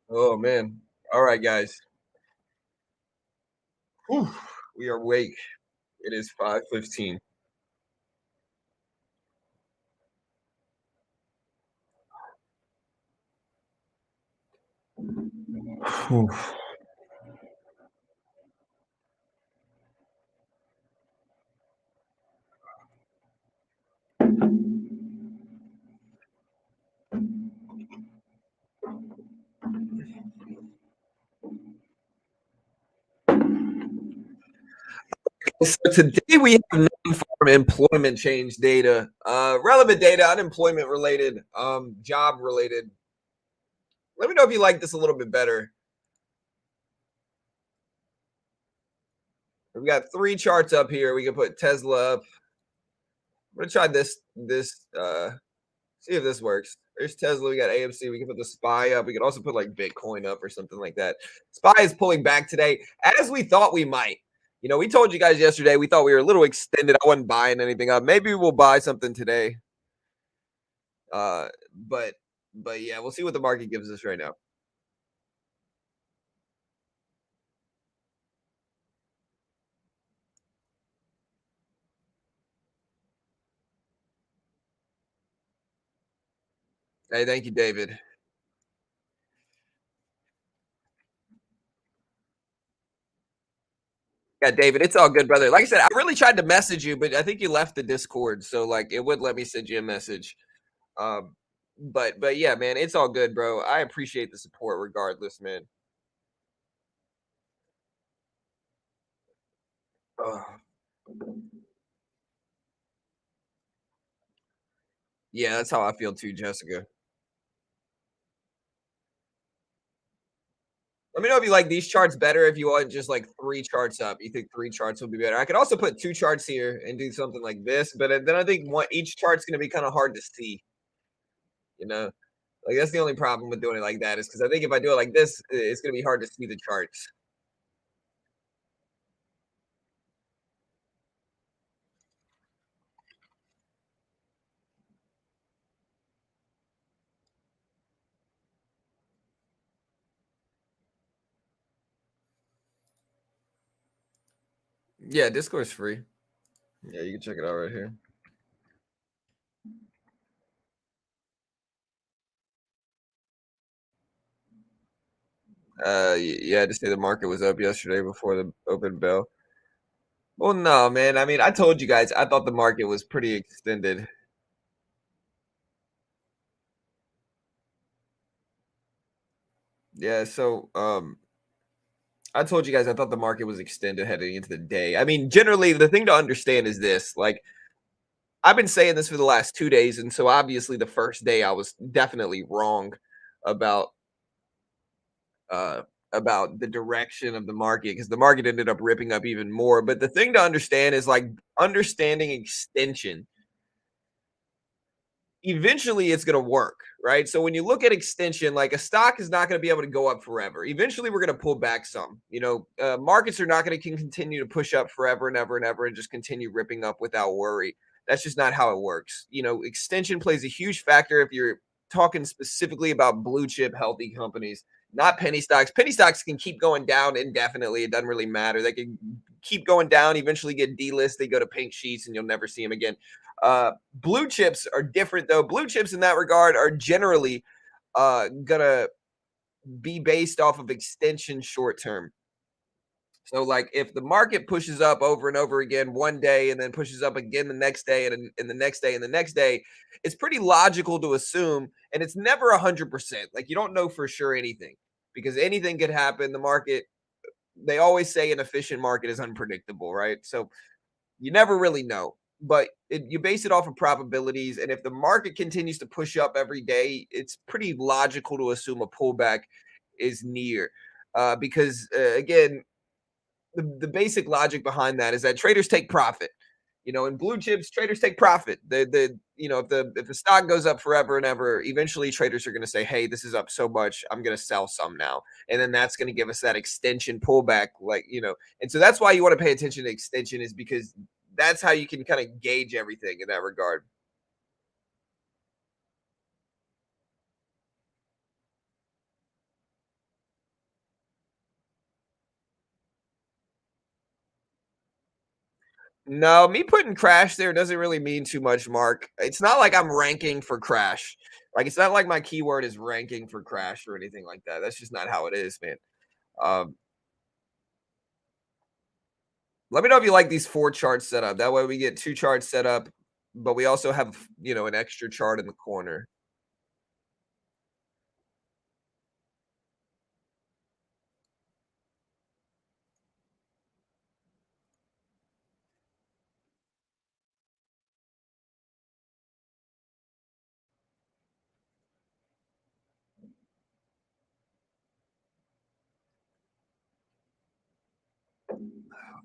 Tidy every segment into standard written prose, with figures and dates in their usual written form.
Oh man. All right, guys. Whew. We are awake. It is 5:15. Whew. So today we have non-farm employment change data, relevant data, unemployment related, job related. Let me know if you like this a little bit better. We've got three charts up here. We can put Tesla up. I'm gonna try this. See if this works. There's Tesla. We got AMC. We can put the SPY up. We could also put like Bitcoin up or something like that. SPY is pulling back today, as we thought we might. We told you guys yesterday we thought we were a little extended. I wasn't buying anything up. Maybe we'll buy something today. Uh, but but yeah, we'll see what the market gives us right now. Hey, thank you, David. Yeah, David, it's all good, brother. Like I said, I really tried to message you, but I think you left the Discord, so like it would let me send you a message. Um, but yeah, man, it's all good, bro. I appreciate the support regardless, man. Ugh. Yeah, that's how I feel too, Jessica. Let me know if you like these charts better. If you want just like three charts up, you think three charts will be better. I could also put two charts here and do something like this, but then I think each chart's going to be kind of hard to see. You know, like that's the only problem with doing it like that is because I think if I do it like this, it's going to be hard to see the charts. Yeah, Discord's free. Yeah, you can check it out right here. Yeah, just say the market was up yesterday before the open bell. Well, no, man. I mean, I told you guys I thought the market was pretty extended. Yeah, so I told you guys I thought the market was extended heading into the day. I mean, generally, the thing to understand is this: like, I've been saying this for the last 2 days, and so obviously, the first day I was definitely wrong about uh about the direction of the market because the market ended up ripping up even more. But the thing to understand is like understanding extension eventually it's going to work, right? So when you look at extension, like a stock is not going to be able to go up forever. Eventually, we're going to pull back some. Markets are not going to continue to push up forever and ever and ever and just continue ripping up without worry. That's just not how it works. Extension plays a huge factor if you're talking specifically about blue chip healthy companies, not penny stocks. Penny stocks can keep going down indefinitely. It doesn't really matter. They can keep going down, eventually get delisted. They go to pink sheets and you'll never see them again. Blue chips are different though. Blue chips in that regard are generally gonna be based off of extension short term. So like if the market pushes up over and over again one day and then pushes up again the next day and the next day and the next day, it's pretty logical to assume, and it's never 100%. Like you don't know for sure anything because anything could happen. The market, they always say an efficient market is unpredictable, right? So you never really know, but you base it off of probabilities. And if the market continues to push up every day, it's pretty logical to assume a pullback is near. Because again, the basic logic behind that is that traders take profit. In blue chips, traders take profit. If the stock goes up forever and ever, eventually traders are going to say, "Hey, this is up so much, I'm going to sell some now," and then that's going to give us that extension pullback. And so that's why you want to pay attention to extension is because that's how you can kind of gauge everything in that regard. No, me putting crash there doesn't really mean too much, Mark. It's not like I'm ranking for crash. Like, it's not like my keyword is ranking for crash or anything like that. That's just not how it is, man. Um, Let me know if you like these 4 charts set up. That way we get 2 charts set up, but we also have, an extra chart in the corner.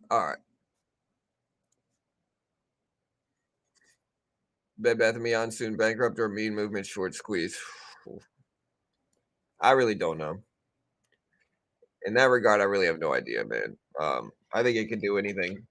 All right. Bed Bath& and Beyond soon bankrupt or mean movement short squeeze. I really don't know. In that regard, I really have no idea, man. I think it could do anything.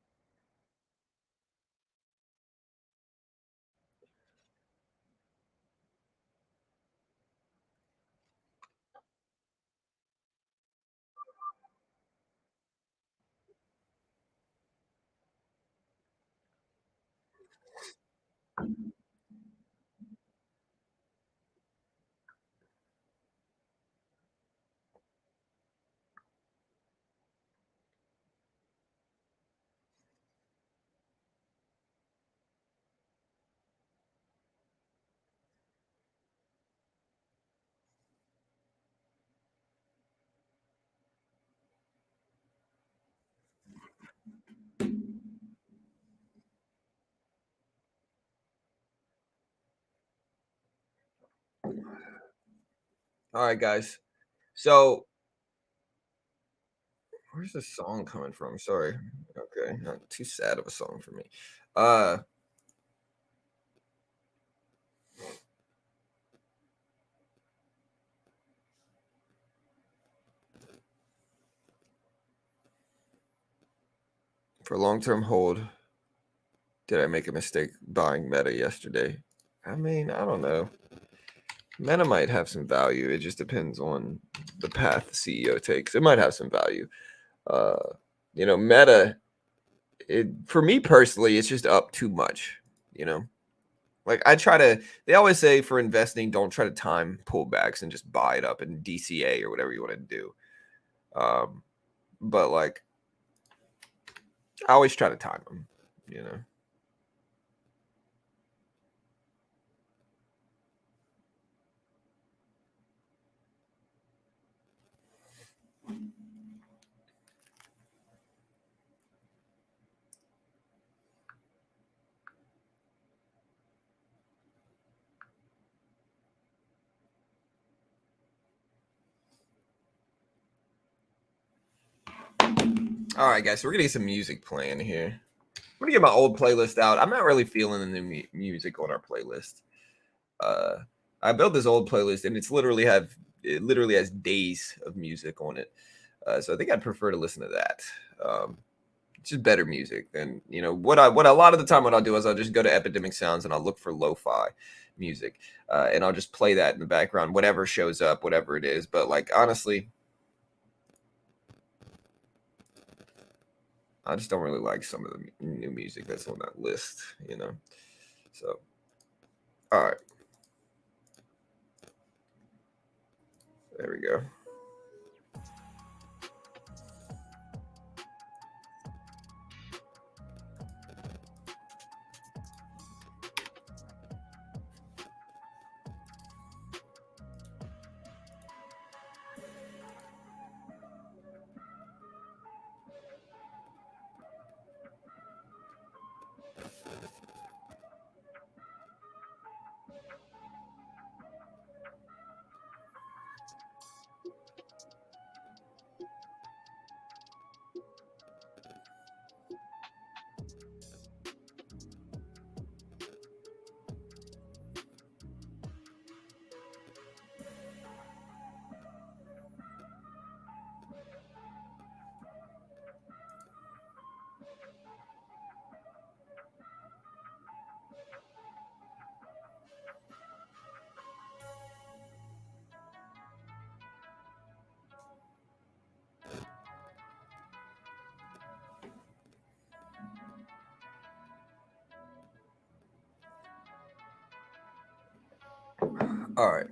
All right, guys. So where's the song coming from? Sorry. Okay, not too sad of a song for me. Uh, for long-term hold, did I make a mistake buying Meta yesterday? I mean, I don't know. Meta might have some value. It just depends on the path the CEO takes. It might have some value. Uh, Meta, for me personally, it's just up too much, you know. Like they always say for investing, don't try to time pullbacks and just buy it up in DCA or whatever you want to do. Um, but like I always try to time them, you know. All right, guys, so we're gonna get some music playing here. I'm gonna get my old playlist out. I'm not really feeling the new music on our playlist. Uh, I built this old playlist, and it literally has days of music on it. So I think I'd prefer to listen to that. It's just better music than what a lot of the time what I'll do is I'll just go to Epidemic Sounds and I'll look for lo-fi music, and I'll just play that in the background, whatever shows up, whatever it is. But like honestly, I just don't really like some of the new music that's on that list, you know. So all right, there we go. All right.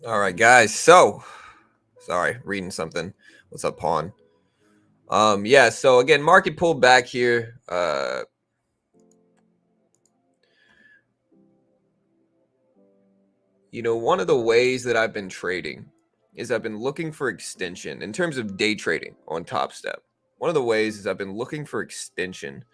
All right, guys. So, sorry, reading something. What's up, Pawn? Yeah. So again, market pulled back here. One of the ways that I've been trading is I've been looking for extension in terms of day trading on Top Step. One of the ways is I've been looking for extension,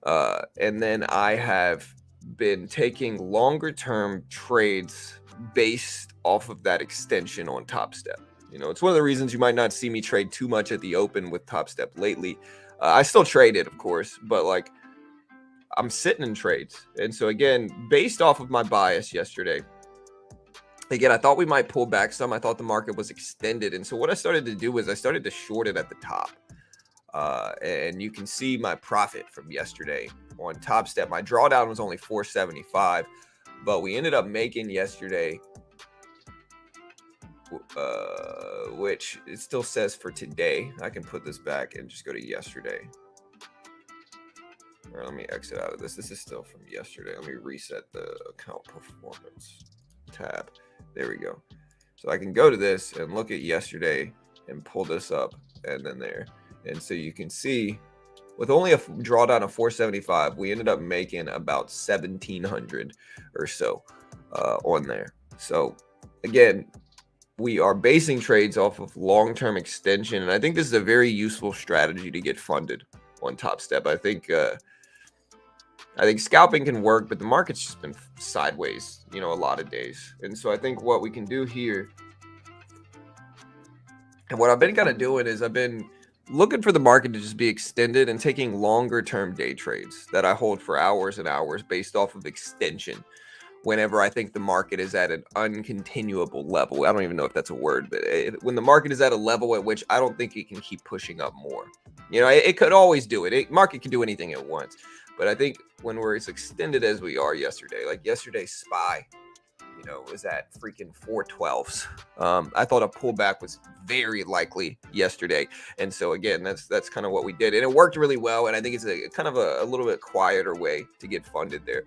and then I have been taking longer term trades based off of that extension on Top Step. It's one of the reasons you might not see me trade too much at the open with Top Step lately. I still trade it, of course, but like I'm sitting in trades. And so again, based off of my bias yesterday, again, I thought we might pull back some. I thought the market was extended. And so what I started to do was I started to short it at the top. And you can see my profit from yesterday on Top Step. My drawdown was only 475, but we ended up making yesterday, which it still says for today. I can put this back and just go to yesterday. All right, let me exit out of this. This is still from yesterday. Let me reset the account performance tab. There we go. So I can go to this and look at yesterday and pull this up and then there. And so you can see with only a drawdown of 475, we ended up making about 1,700 or so on there. So again, we are basing trades off of long-term extension. And I think this is a very useful strategy to get funded on Top Step. I think scalping can work, but the market's just been sideways, a lot of days. And so I think what we can do here, and what I've been kind of doing is I've been looking for the market to just be extended and taking longer term day trades that I hold for hours and hours based off of extension whenever I think the market is at an uncontinuable level. I don't even know if that's a word, but when the market is at a level at which I don't think it can keep pushing up more. It could always do it. Market can do anything at once. But I think when we're as extended as we are yesterday, like yesterday's SPY, was at freaking 412s. I thought a pullback was very likely yesterday. And so again, that's kind of what we did. And it worked really well. And I think it's a kind of a little bit quieter way to get funded there.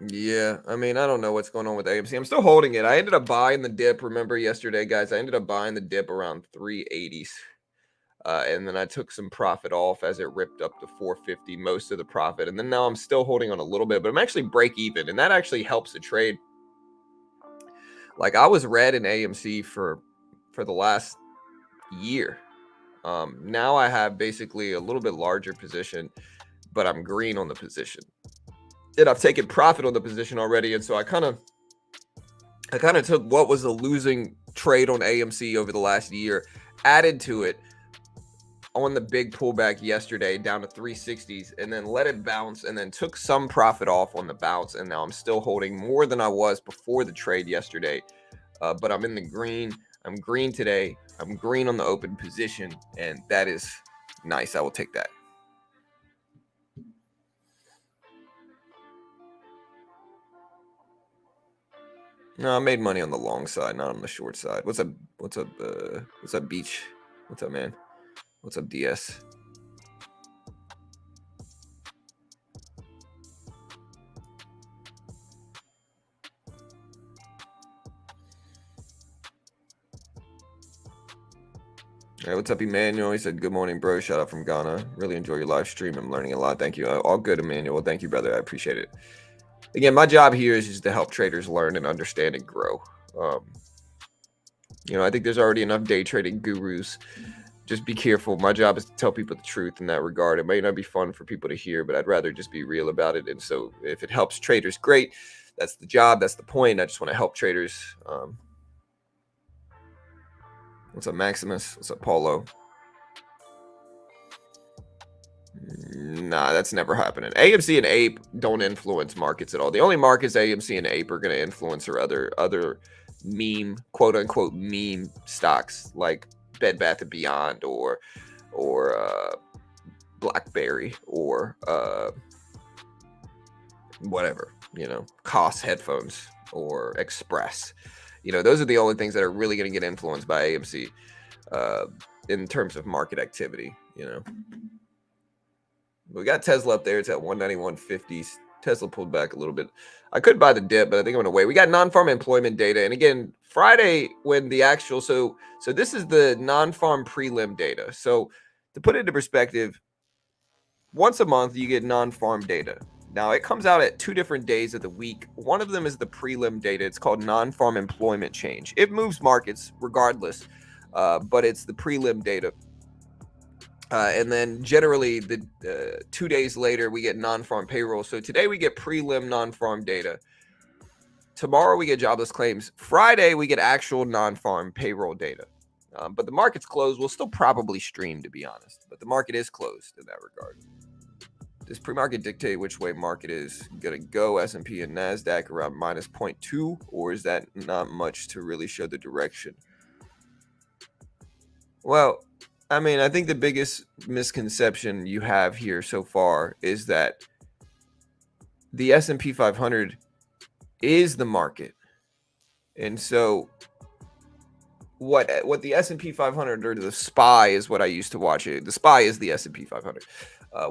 Yeah, I mean, I don't know what's going on with AMC. I'm still holding it. I ended up buying the dip. Remember yesterday, guys, I ended up buying the dip around 380s. And then I took some profit off as it ripped up to 450, most of the profit. And then now I'm still holding on a little bit, but I'm actually break even. And that actually helps the trade. Like I was red in AMC for the last year. Now I have basically a little bit larger position, but I'm green on the position. And I've taken profit on the position already. And so I kind of took what was a losing trade on AMC over the last year, added to it on the big pullback yesterday down to 360s, and then let it bounce and then took some profit off on the bounce. And now I'm still holding more than I was before the trade yesterday. But I'm in the green. I'm green today. I'm green on the open position. And that is nice. I will take that. No, I made money on the long side, not on the short side. What's up? What's up, Beach? What's up, man? What's up, DS? All right, what's up, Emmanuel? He said, good morning, bro. Shout out from Ghana. Really enjoy your live stream. I'm learning a lot. Thank you. All good, Emmanuel. Thank you, brother. I appreciate it. again, my job here is just to help traders learn and understand and grow. I think there's already enough day trading gurus. Just be careful. My job is to tell people the truth in that regard. It might not be fun for people to hear, but I'd rather just be real about it. And so if it helps traders, great. That's the job. That's the point. I just want to help traders. What's up, Maximus? What's up, Paulo? Nah, that's never happening. AMC and Ape don't influence markets at all. The only markets AMC and Ape are going to influence are other meme, quote unquote, meme stocks like Bed Bath and Beyond or BlackBerry or whatever, Koss headphones or Express. Those are the only things that are really going to get influenced by AMC in terms of market activity. We got Tesla up there. It's at 191.50. Tesla pulled back a little bit. I could buy the dip, but I think I'm going to wait. We got non-farm employment data. And again, Friday when the actual, so this is the non-farm prelim data. So to put it into perspective, once a month you get non-farm data. Now it comes out at 2 different days of the week. One of them is the prelim data. It's called non-farm employment change. It moves markets regardless, but it's the prelim data. And then generally the 2 days later, we get non-farm payroll. So today we get prelim non-farm data. Tomorrow we get jobless claims. Friday we get actual non-farm payroll data. But the market's closed. We'll still probably stream, to be honest. But the market is closed in that regard. Does pre-market dictate which way market is going to go? S&P and NASDAQ around minus 0.2? Or is that not much to really show the direction? Well, I mean, I think the biggest misconception you have here so far is that the S&P 500 is the market. And so what the S&P 500 or the SPY is what I used to watch it. The SPY is the S&P 500.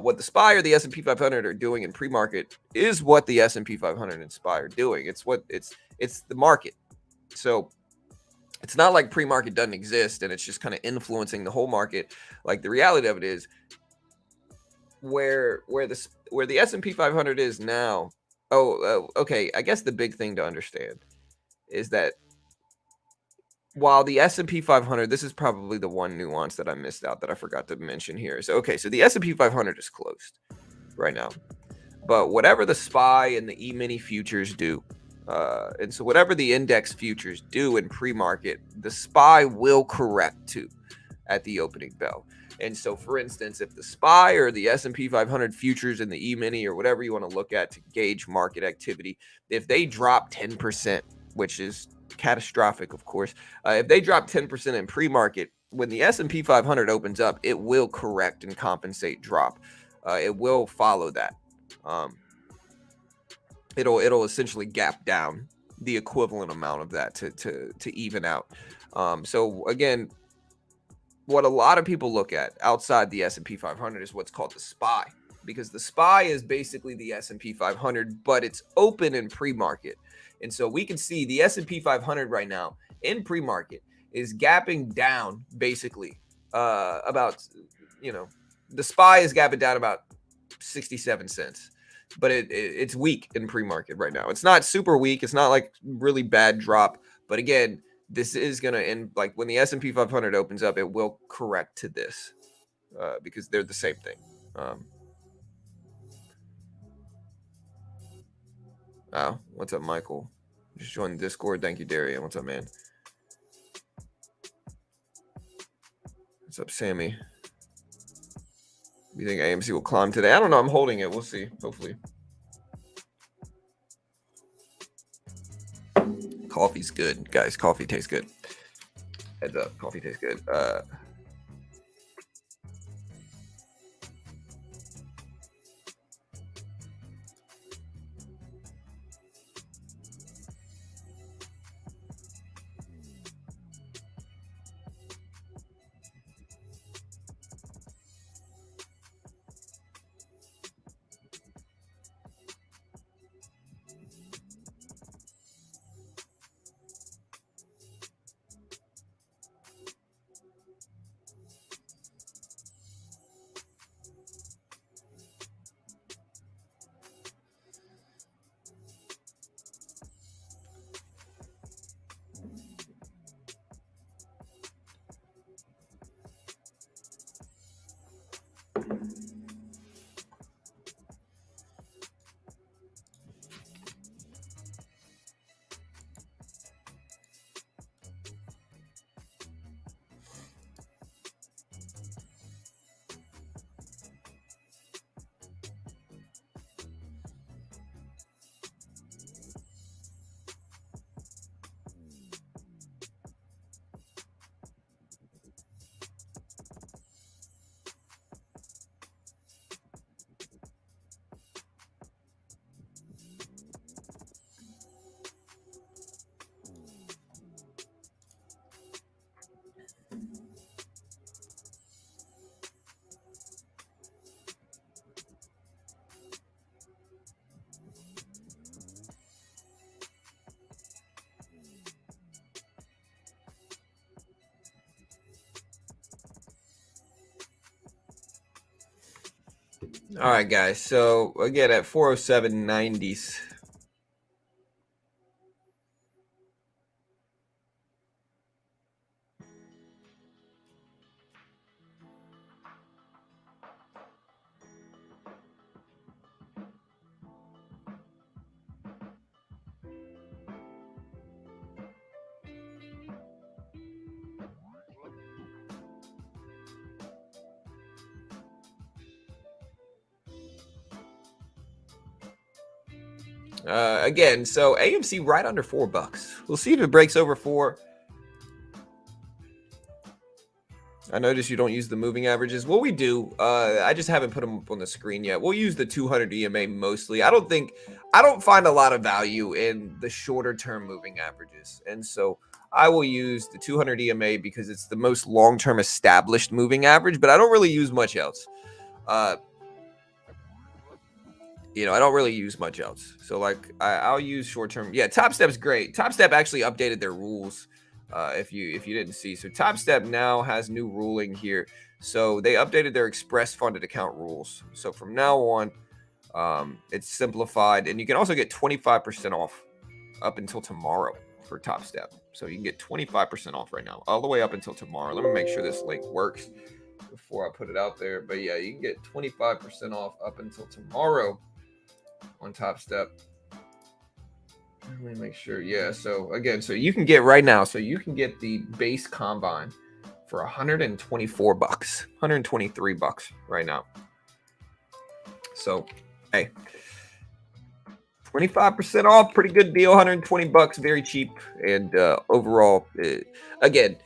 What the SPY or the S&P 500 are doing in pre-market is what the S&P 500 and SPY are doing. It's the market. So it's not like pre-market doesn't exist and it's just kind of influencing the whole market. Like the reality of it is where the S&P 500 is now. Okay. I guess the big thing to understand is that while the S&P 500, this is probably the one nuance that I missed out that I forgot to mention here. So the S&P 500 is closed right now, but whatever the SPY and the E-mini futures do, and so whatever the index futures do in pre-market, the SPY will correct to at the opening bell. And so, for instance, if the SPY or the S&P 500 futures and the E-mini or whatever you want to look at to gauge market activity, if they drop 10%, which is catastrophic, of course, if they drop 10% in pre-market, when the S&P 500 opens up, it will correct and compensate drop. It will follow that. It'll essentially gap down the equivalent amount of that to even out. So again, what a lot of people look at outside the S&P 500 is what's called the SPY, because the SPY is basically the S&P 500, but it's open in pre-market. And so we can see the S&P 500 right now in pre-market is gapping down basically about, the SPY is gapping down about 67 cents. But it's weak in pre-market right now. It's not super weak. It's not like really bad drop. But again, this is going to end, like when the S&P 500 opens up, it will correct to this because they're the same thing. Oh, what's up, Michael? Just joined the Discord. Thank you, Darian. What's up, man? What's up, Sammy? You think AMC will climb today? I don't know. I'm holding it. We'll see. Hopefully. Coffee's good, guys. Coffee tastes good. Heads up. Coffee tastes good. All right, guys. So again at 407.90s. Again, so AMC right under $4. We'll see if it breaks over 4. I notice you don't use the moving averages. Well, we do. I just haven't put them up on the screen yet. We'll use the 200 EMA mostly. I don't find a lot of value in the shorter term moving averages. And so I will use the 200 EMA because it's the most long-term established moving average, but I don't really use much else. I don't really use much else. So like I'll use short term. Yeah, Top Step's great. Top Step actually updated their rules. If you didn't see, so Top Step now has new ruling here. So they updated their express funded account rules. So from now on, it's simplified, and you can also get 25% off up until tomorrow for Top Step. So you can get 25% off right now, all the way up until tomorrow. Let me make sure this link works before I put it out there. But yeah, you can get 25% off up until tomorrow on Top Step. Let me make sure. Yeah. So again, so you can get right now. So you can get the base combine for $124, $123 right now. So, hey, 25% off, pretty good deal. $120, very cheap. And overall, again,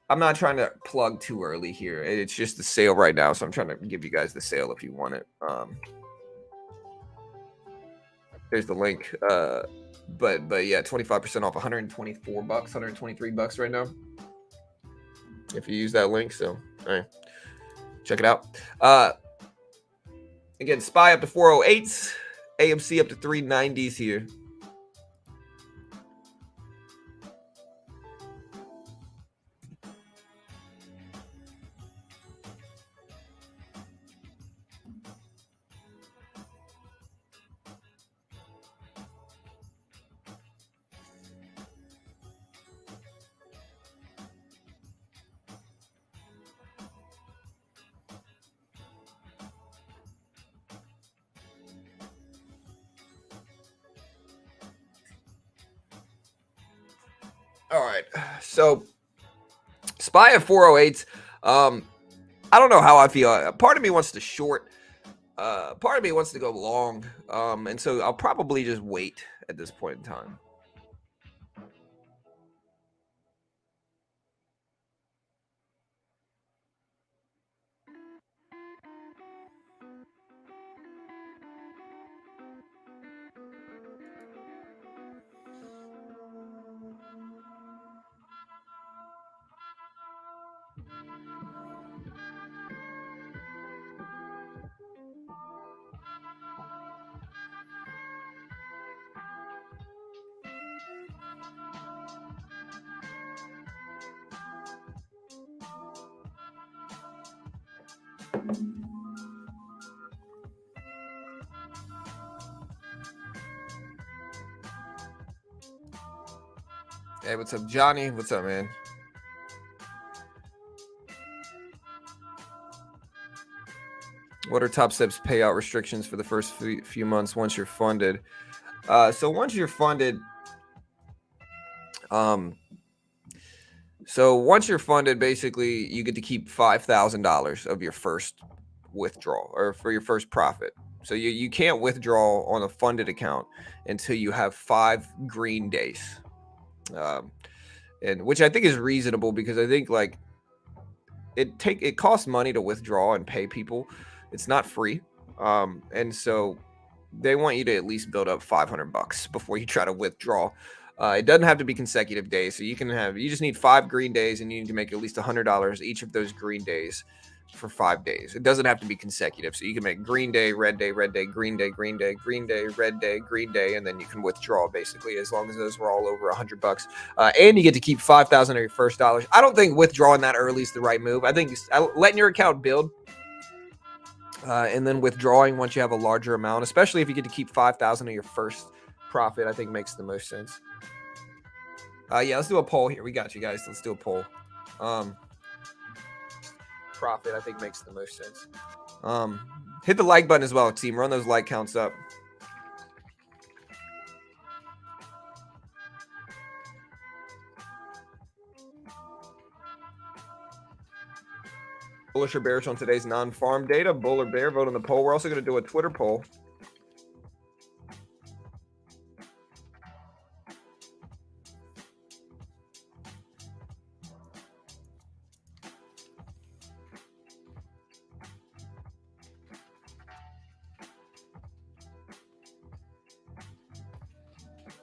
I'm not trying to plug too early here. It's just the sale right now, so I'm trying to give you guys the sale if you want it. There's the link. But yeah, 25% off, $124, $123 right now. If you use that link, so all right, check it out. Again, SPY up to 408s, AMC up to 390s here. All right, so SPY at 408s. I don't know how I feel. Part of me wants to short. Part of me wants to go long. And so I'll probably just wait at this point in time. Hey, what's up, Johnny? What's up, man? What are top steps payout restrictions for the first few months once you're funded? So once you're funded, basically you get to keep $5,000 of your first withdrawal or for your first profit. So you can't withdraw on a funded account until you have 5 green days, and which I think is reasonable because I think like it costs money to withdraw and pay people. It's not free, and so they want you to at least build up $500 before you try to withdraw. It doesn't have to be consecutive days, so you just need 5 green days, and you need to make at least $100 each of those green days for 5 days. It doesn't have to be consecutive, so you can make green day, red day, red day, green day, green day, green day, red day, green day, and then you can withdraw basically as long as those were all over $100. And you get to keep 5,000 of your first dollars. I don't think withdrawing that early is the right move. I think letting your account build. And then withdrawing once you have a larger amount, especially if you get to keep 5,000 of your first profit, I think makes the most sense. Yeah, let's do a poll here. We got you guys. Let's do a poll. Profit, I think makes the most sense. Hit the like button as well, team. Run those like counts up. Bullish or bearish on today's non-farm data? Bull or bear? Vote on the poll. We're also going to do a Twitter poll.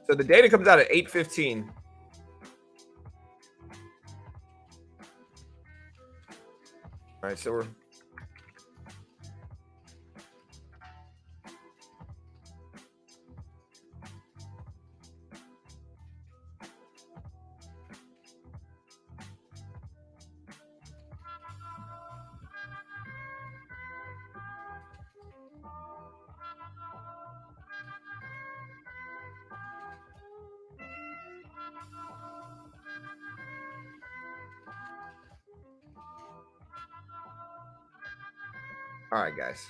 So the data comes out at 8:15. All right, so we're all right, guys.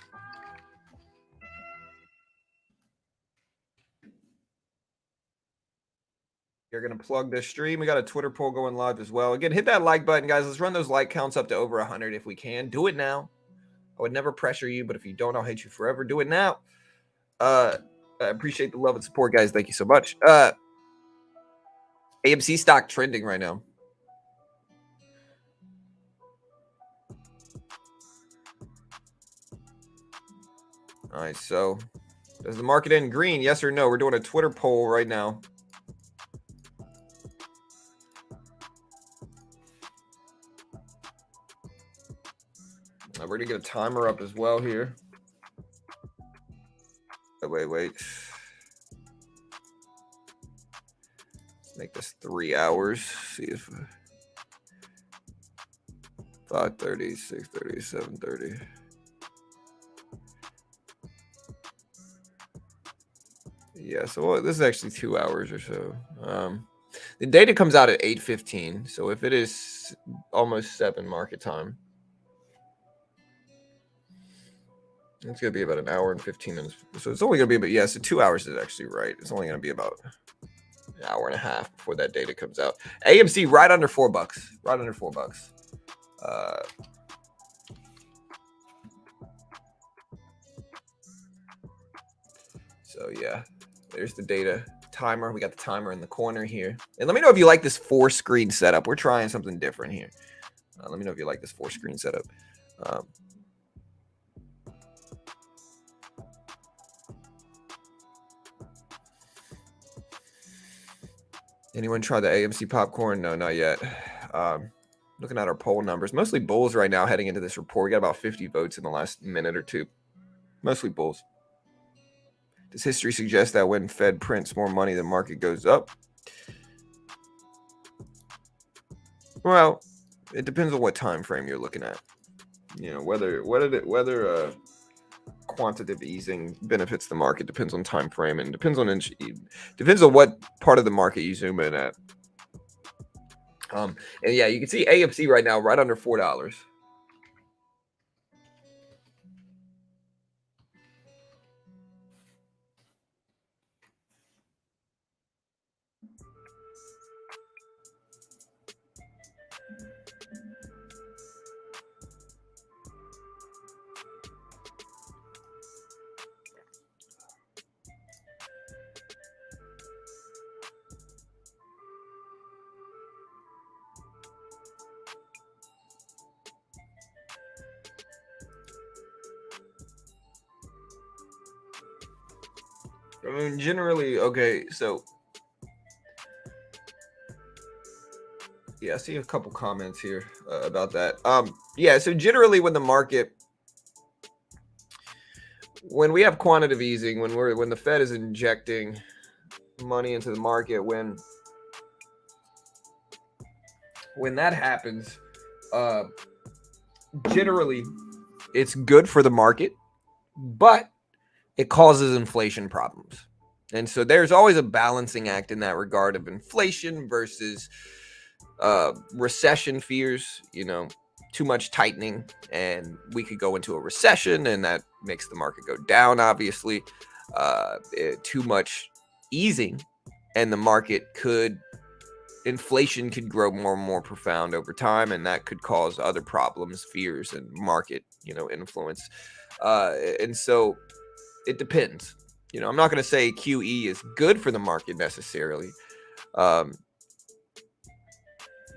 You're going to plug this stream. We got a Twitter poll going live as well. Again, hit that like button, guys. Let's run those like counts up to over 100 if we can. Do it now. I would never pressure you, but if you don't, I'll hate you forever. Do it now. I appreciate the love and support, guys. Thank you so much. AMC stock trending right now. All right, so does the market end green? Yes or no? We're doing a Twitter poll right now. We're going to get a timer up as well here. Wait. Let's make this 3 hours. See if 5:30, 6:30, 7:30. Yeah, so this is actually 2 hours or so. The data comes out at 8:15. So if it is almost 7 market time, it's going to be about an hour and 15 minutes. So it's only going to be about, yeah, so 2 hours is actually right. It's only going to be about an hour and a half before that data comes out. AMC right under $4. Right under $4. So yeah, there's the data timer. We got the timer in the corner here. And let me know if you like this 4-screen setup. We're trying something different here. Let me know if you like this 4-screen setup. Anyone try the AMC popcorn? No, not yet. Looking at our poll numbers, mostly bulls right now heading into this report. We got about 50 votes in the last minute or two. Mostly bulls. Does history suggest that when Fed prints more money, the market goes up? Well, it depends on what time frame you're looking at. You know, whether quantitative easing benefits the market depends on time frame and depends on what part of the market you zoom in at. And yeah, you can see AMC right now right under $4. I mean, generally, okay, so yeah, I see a couple comments here about that. Yeah, so generally when we have quantitative easing, when the Fed is injecting money into the market, when that happens, uh, generally it's good for the market, but it causes inflation problems. And so there's always a balancing act in that regard of inflation versus recession fears, too much tightening and we could go into a recession and that makes the market go down, obviously. Too much easing and the market inflation could grow more and more profound over time and that could cause other problems, fears and market, influence. And so it depends. I'm not going to say QE is good for the market necessarily. Um,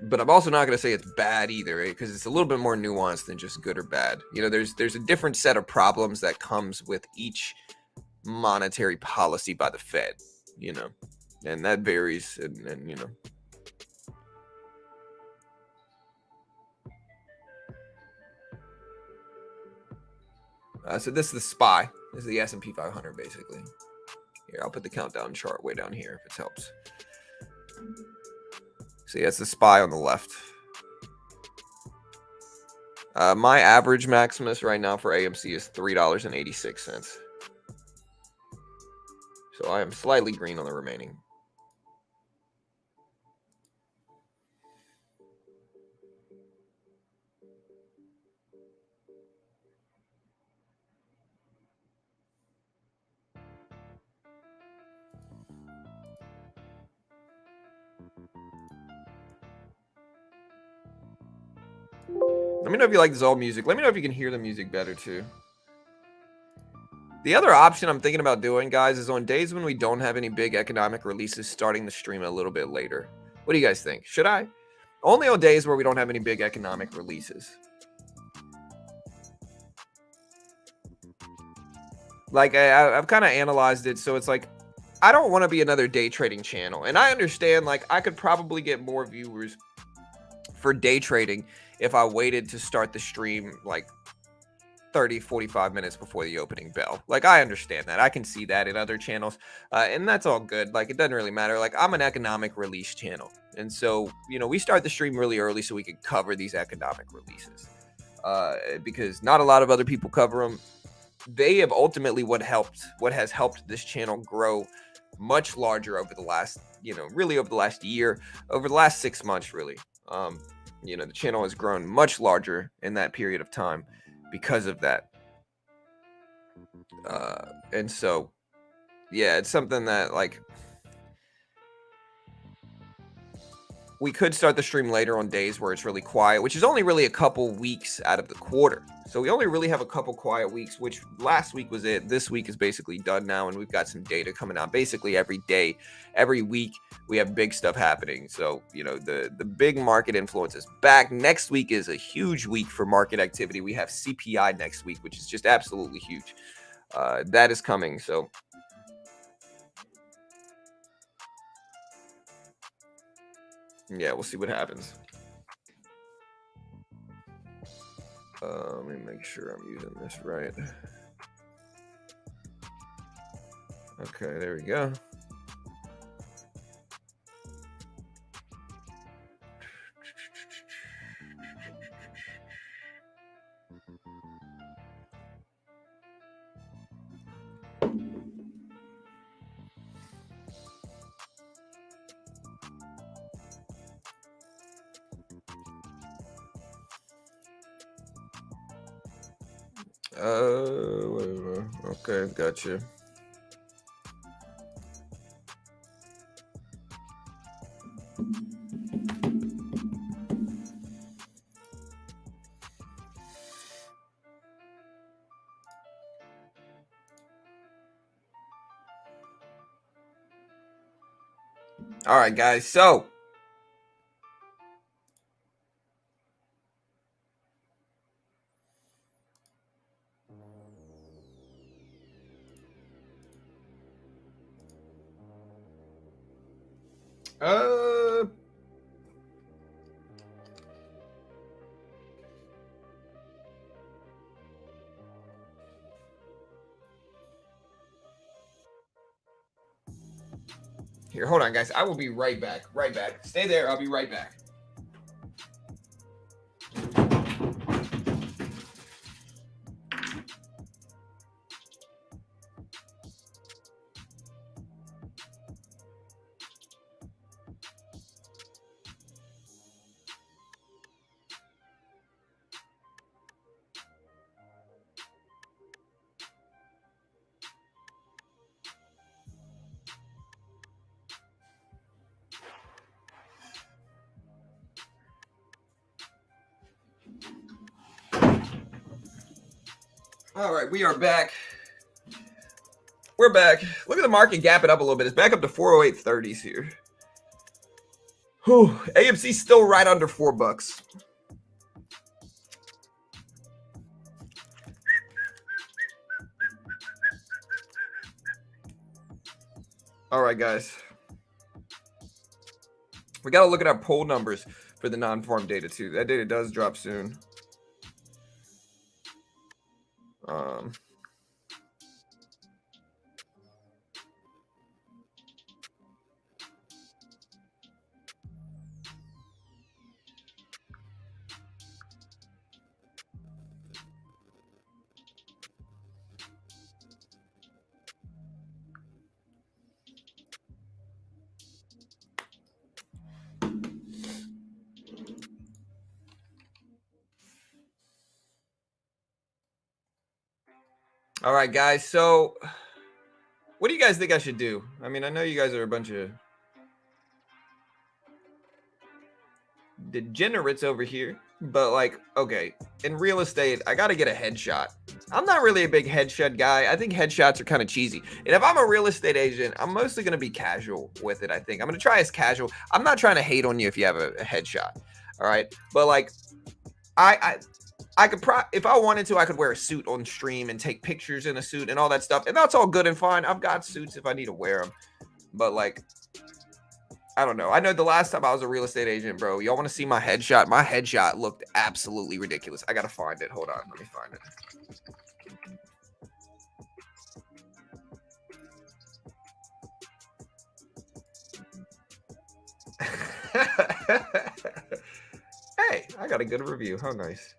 but I'm also not going to say it's bad either, because it's a little bit more nuanced than just good or bad. There's a different set of problems that comes with each monetary policy by the Fed, and that varies. And so this is the SPY. This is the S&P 500, basically. Here, I'll put the countdown chart way down here if it helps. So yeah, it's the SPY on the left. My average Maximus right now for AMC is $3.86. So I am slightly green on the remaining. Let me know if you like this old music. Let me know if you can hear the music better too. The other option I'm thinking about doing, guys, is on days when we don't have any big economic releases, starting the stream a little bit later. What do you guys think? Should I? Only on days where we don't have any big economic releases. Like, I've kind of analyzed it, so it's like, I don't want to be another day trading channel. And I understand, like, I could probably get more viewers for day trading if I waited to start the stream, like, 30, 45 minutes before the opening bell. Like, I understand that. I can see that in other channels. And that's all good. Like, it doesn't really matter. Like, I'm an economic release channel. And so, we start the stream really early so we can cover these economic releases. Because not a lot of other people cover them. They have ultimately what has helped this channel grow much larger over the last, really over the last year, over the last 6 months, really. The channel has grown much larger in that period of time because of that. And so, yeah, it's something that, like, we could start the stream later on days where it's really quiet, which is only really a couple weeks out of the quarter. So we only really have a couple quiet weeks, which last week was it. This week is basically done now, and we've got some data coming out basically every day. Every week, we have big stuff happening. So, the big market influence is back. Next week is a huge week for market activity. We have CPI next week, which is just absolutely huge. That is coming. So, yeah, we'll see what happens. Let me make sure I'm using this right. Okay, there we go. Okay, gotcha. All right, guys. So, Uh, Here, hold on, guys. I will be right back. Right back. Stay there. I'll be right back. All right, we are back. We're back. Look at the market gapping up a little bit. It's back up to 408.30s here. Whew. AMC's still right under $4. All right, guys. We got to look at our poll numbers for the non-farm data, too. That data does drop soon. All right, guys. So what do you guys think I should do? I mean, I know you guys are a bunch of degenerates over here, but like, okay, in real estate, I got to get a headshot. I'm not really a big headshot guy. I think headshots are kind of cheesy. And if I'm a real estate agent, I'm mostly going to be casual with it, I think. I'm going to try as casual. I'm not trying to hate on you if you have a headshot. All right. But like, I could if I wanted to, I could wear a suit on stream and take pictures in a suit and all that stuff. And that's all good and fine. I've got suits if I need to wear them. But like, I don't know. I know the last time I was a real estate agent, bro, y'all want to see my headshot? My headshot looked absolutely ridiculous. I got to find it. Hold on. Let me find it. Hey, I got a good review. How nice.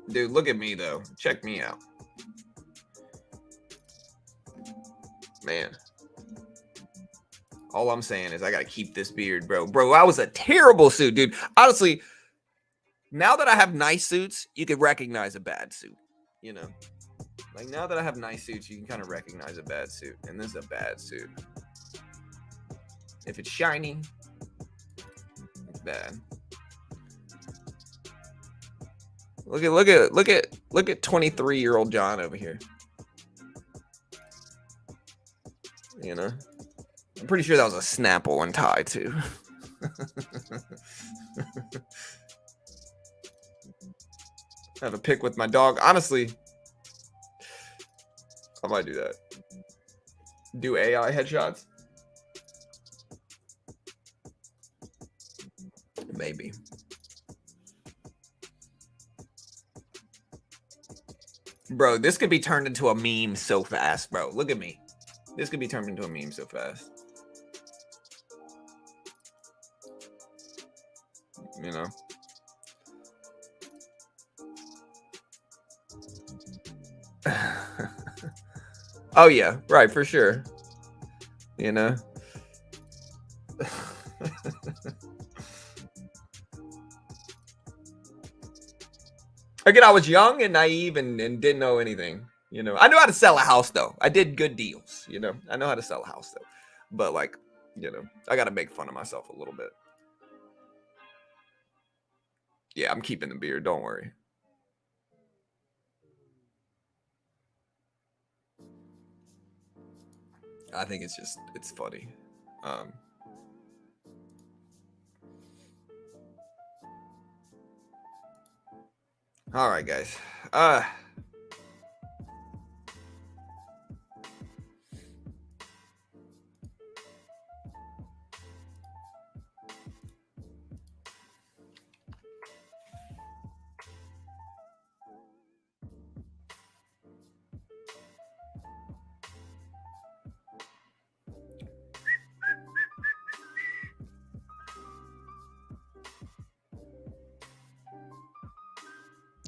Dude, look at me, though. Check me out. Man. All I'm saying is I got to keep this beard, bro. Bro, I was a terrible suit, dude. Honestly, now that I have nice suits, you can recognize a bad suit, you know? Like, now that I have nice suits, you can kind of recognize a bad suit. And this is a bad suit. If it's shiny, it's bad. Look at 23-year-old John over here. You know? I'm pretty sure that was a Snapple and tie, too. I have a pic with my dog. Honestly, I might do that. Do AI headshots? Maybe. Bro, this could be turned into a meme so fast, bro. Look at me. This could be turned into a meme so fast. You know? Oh, yeah. Right, for sure. You know? Again, I was young and naive and didn't know anything. You know, I know how to sell a house, though. I did good deals. You know, I know how to sell a house, though. But, like, you know, I got to make fun of myself a little bit. Yeah, I'm keeping the beard. Don't worry. I think it's funny. Um, all right, guys.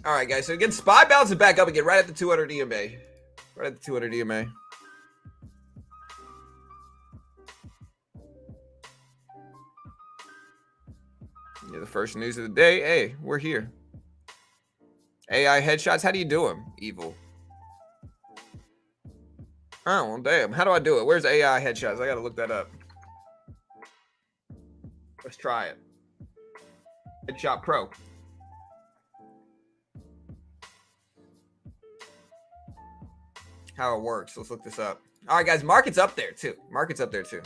All right, guys. So again, SPY bounces back up again, right at the 200 EMA. Right at the 200 EMA. Yeah, the first news of the day. Hey, we're here. AI headshots. How do you do them? Evil. Oh, well, damn. How do I do it? Where's AI headshots? I gotta look that up. Let's try it. Headshot Pro. How it works. Let's look this up. All right, guys. Market's up there too. Market's up there too.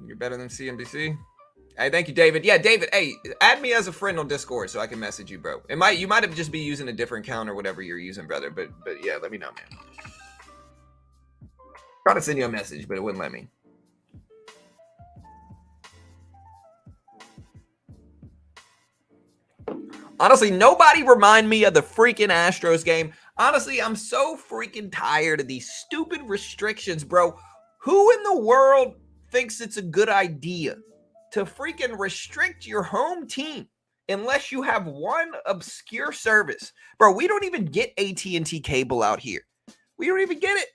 You're better than CNBC. Hey, thank you, David. Yeah, David. Hey, add me as a friend on Discord so I can message you, bro. You might have just be using a different account or whatever you're using, brother. But yeah, let me know, man. Trying to send you a message, but it wouldn't let me. Honestly, nobody remind me of the freaking Astros game. Honestly, I'm so freaking tired of these stupid restrictions, bro. Who in the world thinks it's a good idea to freaking restrict your home team unless you have one obscure service? Bro, we don't even get AT&T cable out here. We don't even get it.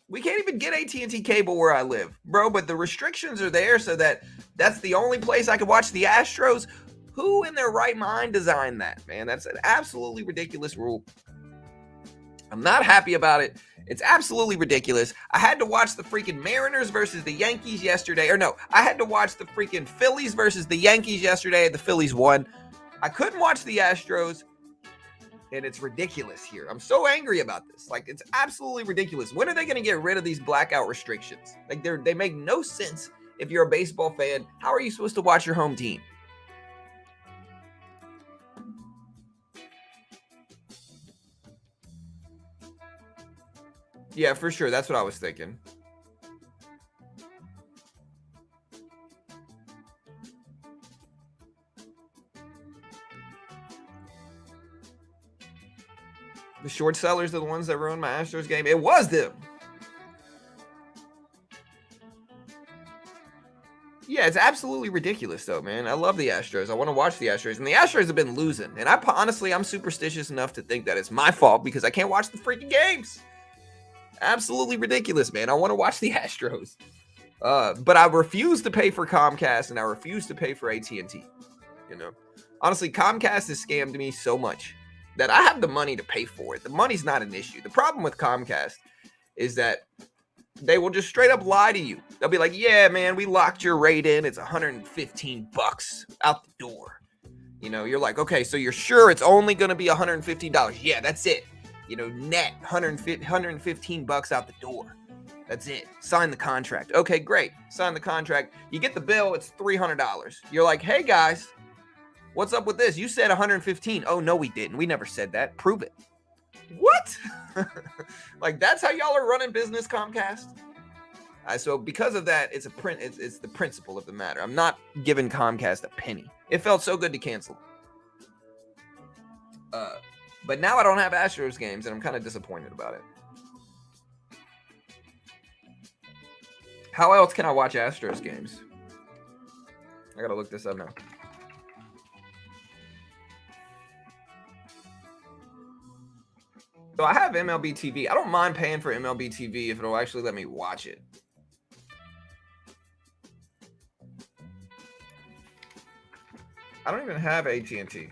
We can't even get AT&T cable where I live, bro, but the restrictions are there so that's the only place I can watch the Astros. Who in their right mind designed that, man? That's an absolutely ridiculous rule. I'm not happy about it. It's absolutely ridiculous. I had to watch the freaking Mariners versus the Yankees yesterday. Or no, I had to watch the freaking Phillies versus the Yankees yesterday. The Phillies won. I couldn't watch the Astros. And it's ridiculous here. I'm so angry about this. Like, it's absolutely ridiculous. When are they going to get rid of these blackout restrictions? Like, they make no sense if you're a baseball fan. How are you supposed to watch your home team? Yeah, for sure. That's what I was thinking. The short sellers are the ones that ruined my Astros game. It was them. Yeah, it's absolutely ridiculous, though, man. I love the Astros. I want to watch the Astros, and the Astros have been losing. And honestly, I'm superstitious enough to think that it's my fault because I can't watch the freaking games. Absolutely ridiculous, man. I want to watch the Astros, but I refuse to pay for Comcast, and I refuse to pay for AT&T. You know, honestly, Comcast has scammed me so much that I have the money to pay for it. The money's not an issue. The problem with Comcast is that they will just straight up lie to you. They'll be like, yeah, man, we locked your rate in. It's $115 out the door. You know, you're like, okay, so you're sure it's only going to be $115? Yeah, that's it. You know, net $115 out the door. That's it. Sign the contract. Okay, great. Sign the contract. You get the bill. It's $300. You're like, hey, guys, what's up with this? You said 115. Oh, no, we didn't. We never said that. Prove it. What? Like, that's how y'all are running business, Comcast? So because of that, it's the principle of the matter. I'm not giving Comcast a penny. It felt so good to cancel. But now I don't have Astros games, and I'm kind of disappointed about it. How else can I watch Astros games? I gotta look this up now. So I have MLB TV. I don't mind paying for MLB TV if it'll actually let me watch it. I don't even have AT&T.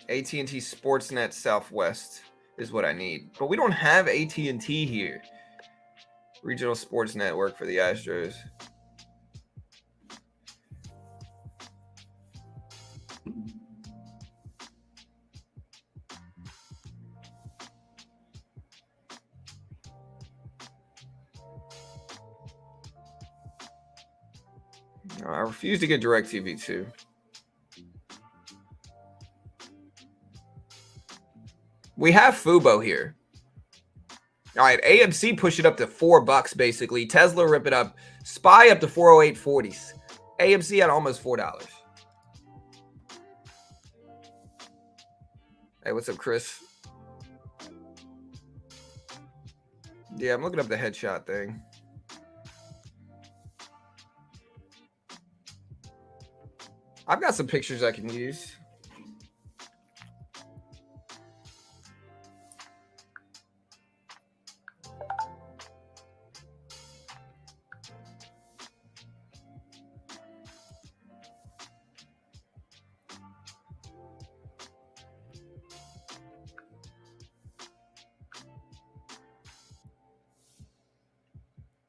AT&T Sportsnet Southwest. is what I need. But we don't have AT&T here. Regional sports network for the Astros. I refuse to get DirecTV too. We have Fubo here. All right, AMC push it up to $4 basically. Tesla rip it up. Spy up to 408.40s. AMC at almost $4. Hey, what's up, Chris? Yeah, I'm looking up the headshot thing. I've got some pictures I can use.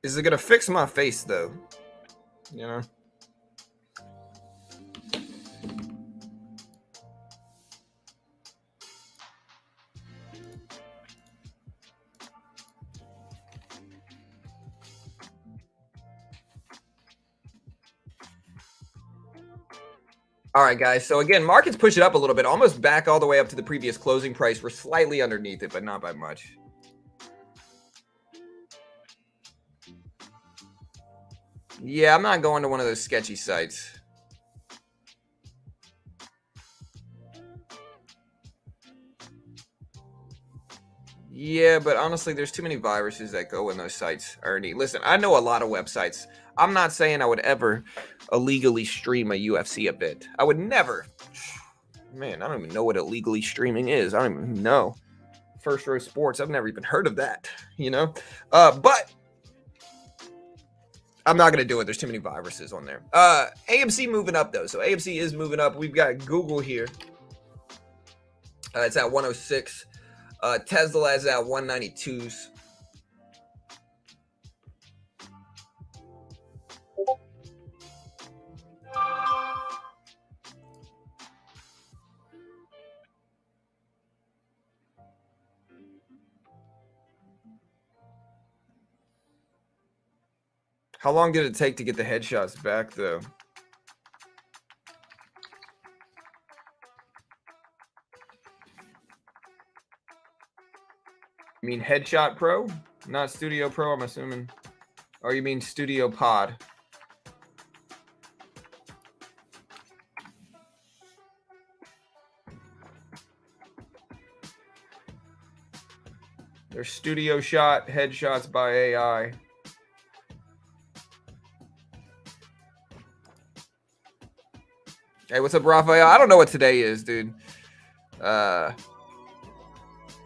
Is it going to fix my face, though? You know? All right, guys. So again, markets push it up a little bit, almost back all the way up to the previous closing price. We're slightly underneath it, but not by much. Yeah, I'm not going to one of those sketchy sites. Yeah, but honestly, there's too many viruses that go in those sites, Ernie. Listen, I know a lot of websites. I'm not saying I would ever illegally stream a UFC event. I would never. Man, I don't even know what illegally streaming is. I don't even know. First Row Sports, I've never even heard of that, you know? But I'm not going to do it. There's too many viruses on there. AMC moving up, though. So AMC is moving up. We've got Google here. It's at 106. Tesla is at 192s. How long did it take to get the headshots back, though? You mean Headshot Pro? Not Studio Pro, I'm assuming. Or you mean Studio Pod? There's Studio Shot, Headshots by AI. Hey, what's up, Raphael? I don't know what today is, dude. I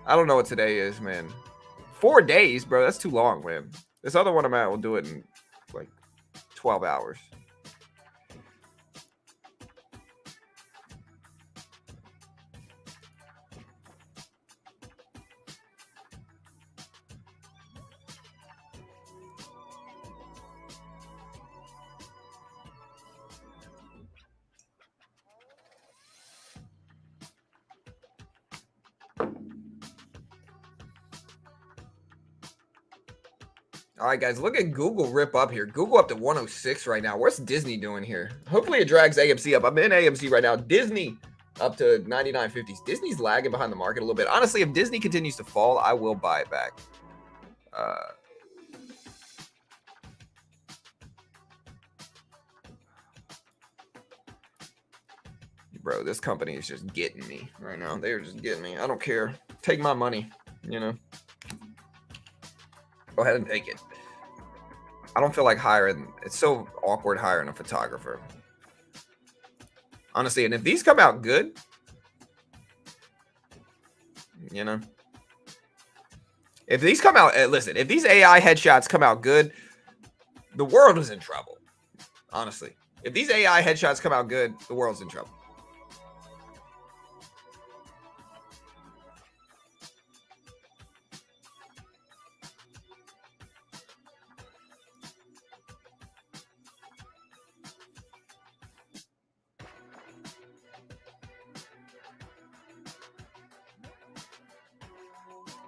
don't know what today is, man. 4 days, bro. That's too long, man. This other one I'm at will do it in like 12 hours. All right, guys, look at Google rip up here. Google up to 106 right now. What's Disney doing here? Hopefully it drags AMC up. I'm in AMC right now. Disney up to 99.50s. Disney's lagging behind the market a little bit. Honestly, if Disney continues to fall, I will buy it back. Bro, this company is just getting me right now. They're just getting me. I don't care. Take my money, you know. Go ahead and take it. I don't feel like hiring. It's so awkward hiring a photographer. Honestly, and if these come out good, you know. If these come out, listen, if these AI headshots come out good, the world is in trouble. Honestly. If these AI headshots come out good, the world's in trouble.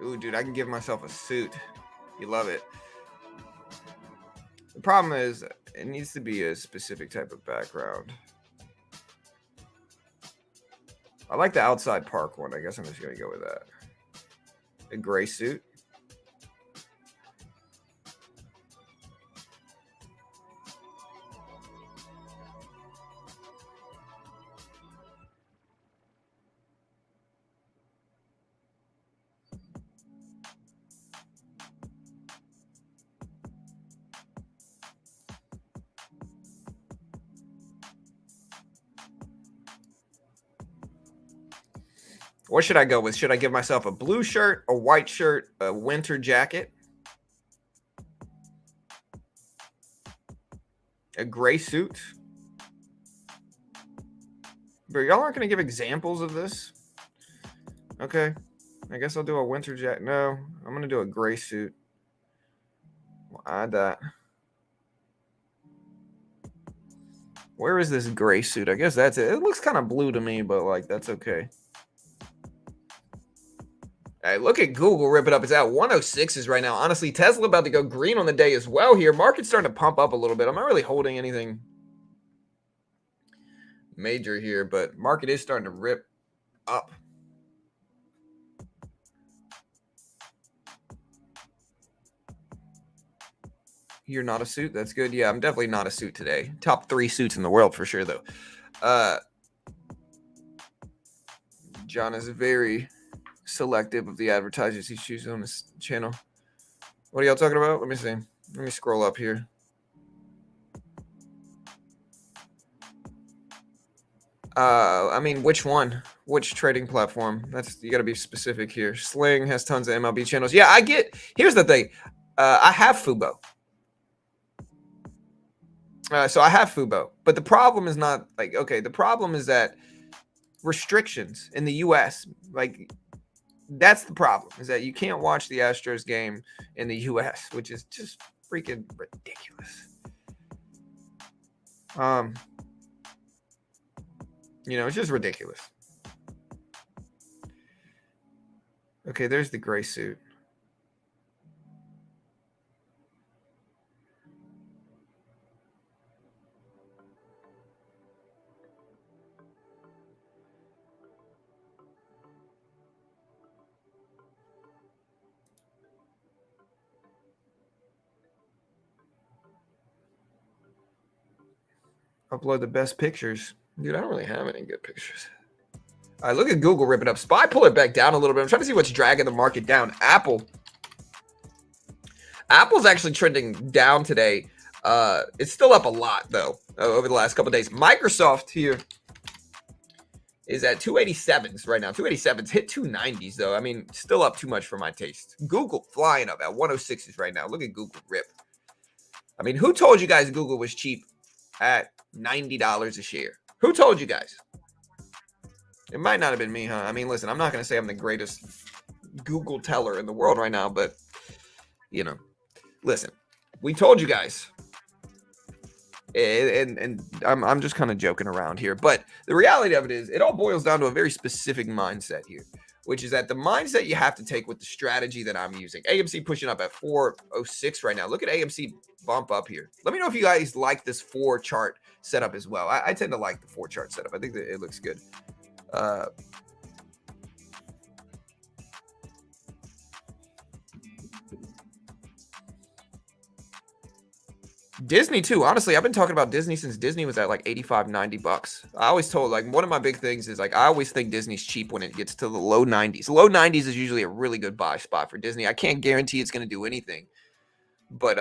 Ooh, dude, I can give myself a suit. You love it. The problem is it needs to be a specific type of background. I like the outside park one. I guess I'm just going to go with that. A gray suit. What should I go with? Should I give myself a blue shirt, a white shirt, a winter jacket, a gray suit? But y'all aren't going to give examples of this? Okay. I guess I'll do a winter jacket. No, I'm going to do a gray suit. We'll add that. Where is this gray suit? I guess that's it. It looks kind of blue to me, but like that's okay. Hey, look at Google rip it up. It's at 106s right now. Honestly, Tesla about to go green on the day as well here. Market's starting to pump up a little bit. I'm not really holding anything major here, but market is starting to rip up. You're not a suit? That's good. Yeah, I'm definitely not a suit today. Top 3 suits in the world for sure, though. John is very selective of the advertisers he chooses on his channel. What are y'all talking about? Let me see. Let me scroll up here. I mean, which one? Which trading platform? That's, you got to be specific here. Sling has tons of MLB channels. Yeah, I get. Here's the thing. I have Fubo. So I have Fubo, but the problem is not like, okay, the problem is that restrictions in the US, like that's the problem, is that you can't watch the Astros game in the US, which is just freaking ridiculous. It's just ridiculous. Okay, there's the gray suit. Upload the best pictures. Dude, I don't really have any good pictures. All right, look at Google ripping up. SPY, pull it back down a little bit. I'm trying to see what's dragging the market down. Apple's actually trending down today. It's still up a lot, though, over the last couple of days. Microsoft here is at 287s right now. 287s hit 290s, though. I mean, still up too much for my taste. Google flying up at 106s right now. Look at Google rip. I mean, who told you guys Google was cheap at $90 a share? Who told you guys? It might not have been me, huh? I mean, listen, I'm not going to say I'm the greatest Google teller in the world right now, but, listen, we told you guys. And I'm just kind of joking around here. But the reality of it is it all boils down to a very specific mindset here, which is that the mindset you have to take with the strategy that I'm using. AMC pushing up at 406 right now. Look at AMC bump up here. Let me know if you guys like this 4 chart setup as well. I tend to like the 4 chart setup. I think that it looks good. Disney too. Honestly, I've been talking about Disney since Disney was at like 85, 90 bucks. I always told, like, one of my big things is like, I always think Disney's cheap when it gets to the low 90s. Low 90s is usually a really good buy spot for Disney. I can't guarantee it's going to do anything, but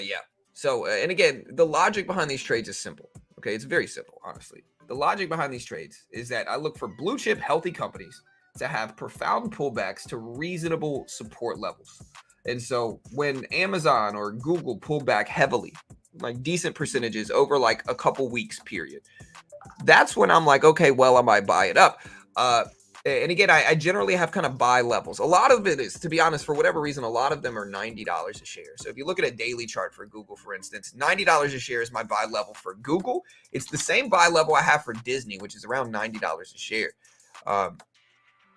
yeah. So, and again, the logic behind these trades is simple. Okay. It's very simple, honestly. The logic behind these trades is that I look for blue chip healthy companies to have profound pullbacks to reasonable support levels. And so when Amazon or Google pull back heavily, like decent percentages over like a couple weeks period, that's when I'm like, okay, well, I might buy it up. And again, I generally have kind of buy levels. A lot of it is, to be honest, for whatever reason, a lot of them are $90 a share. So if you look at a daily chart for Google, for instance, $90 a share is my buy level for Google. It's the same buy level I have for Disney, which is around $90 a share.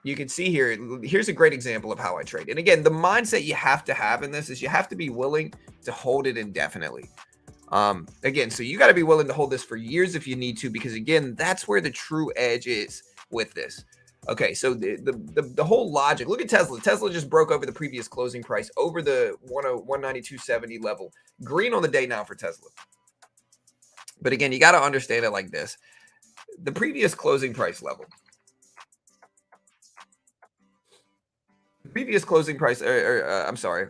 you can see here, here's a great example of how I trade. And again, the mindset you have to have in this is you have to be willing to hold it indefinitely. Again, so you got to be willing to hold this for years if you need to, because again, that's where the true edge is with this. Okay, so the whole logic. Look at Tesla. Tesla just broke over the previous closing price over the 192.70 level. Green on the day now for Tesla. But again, you got to understand it like this. The previous closing price level. I'm sorry.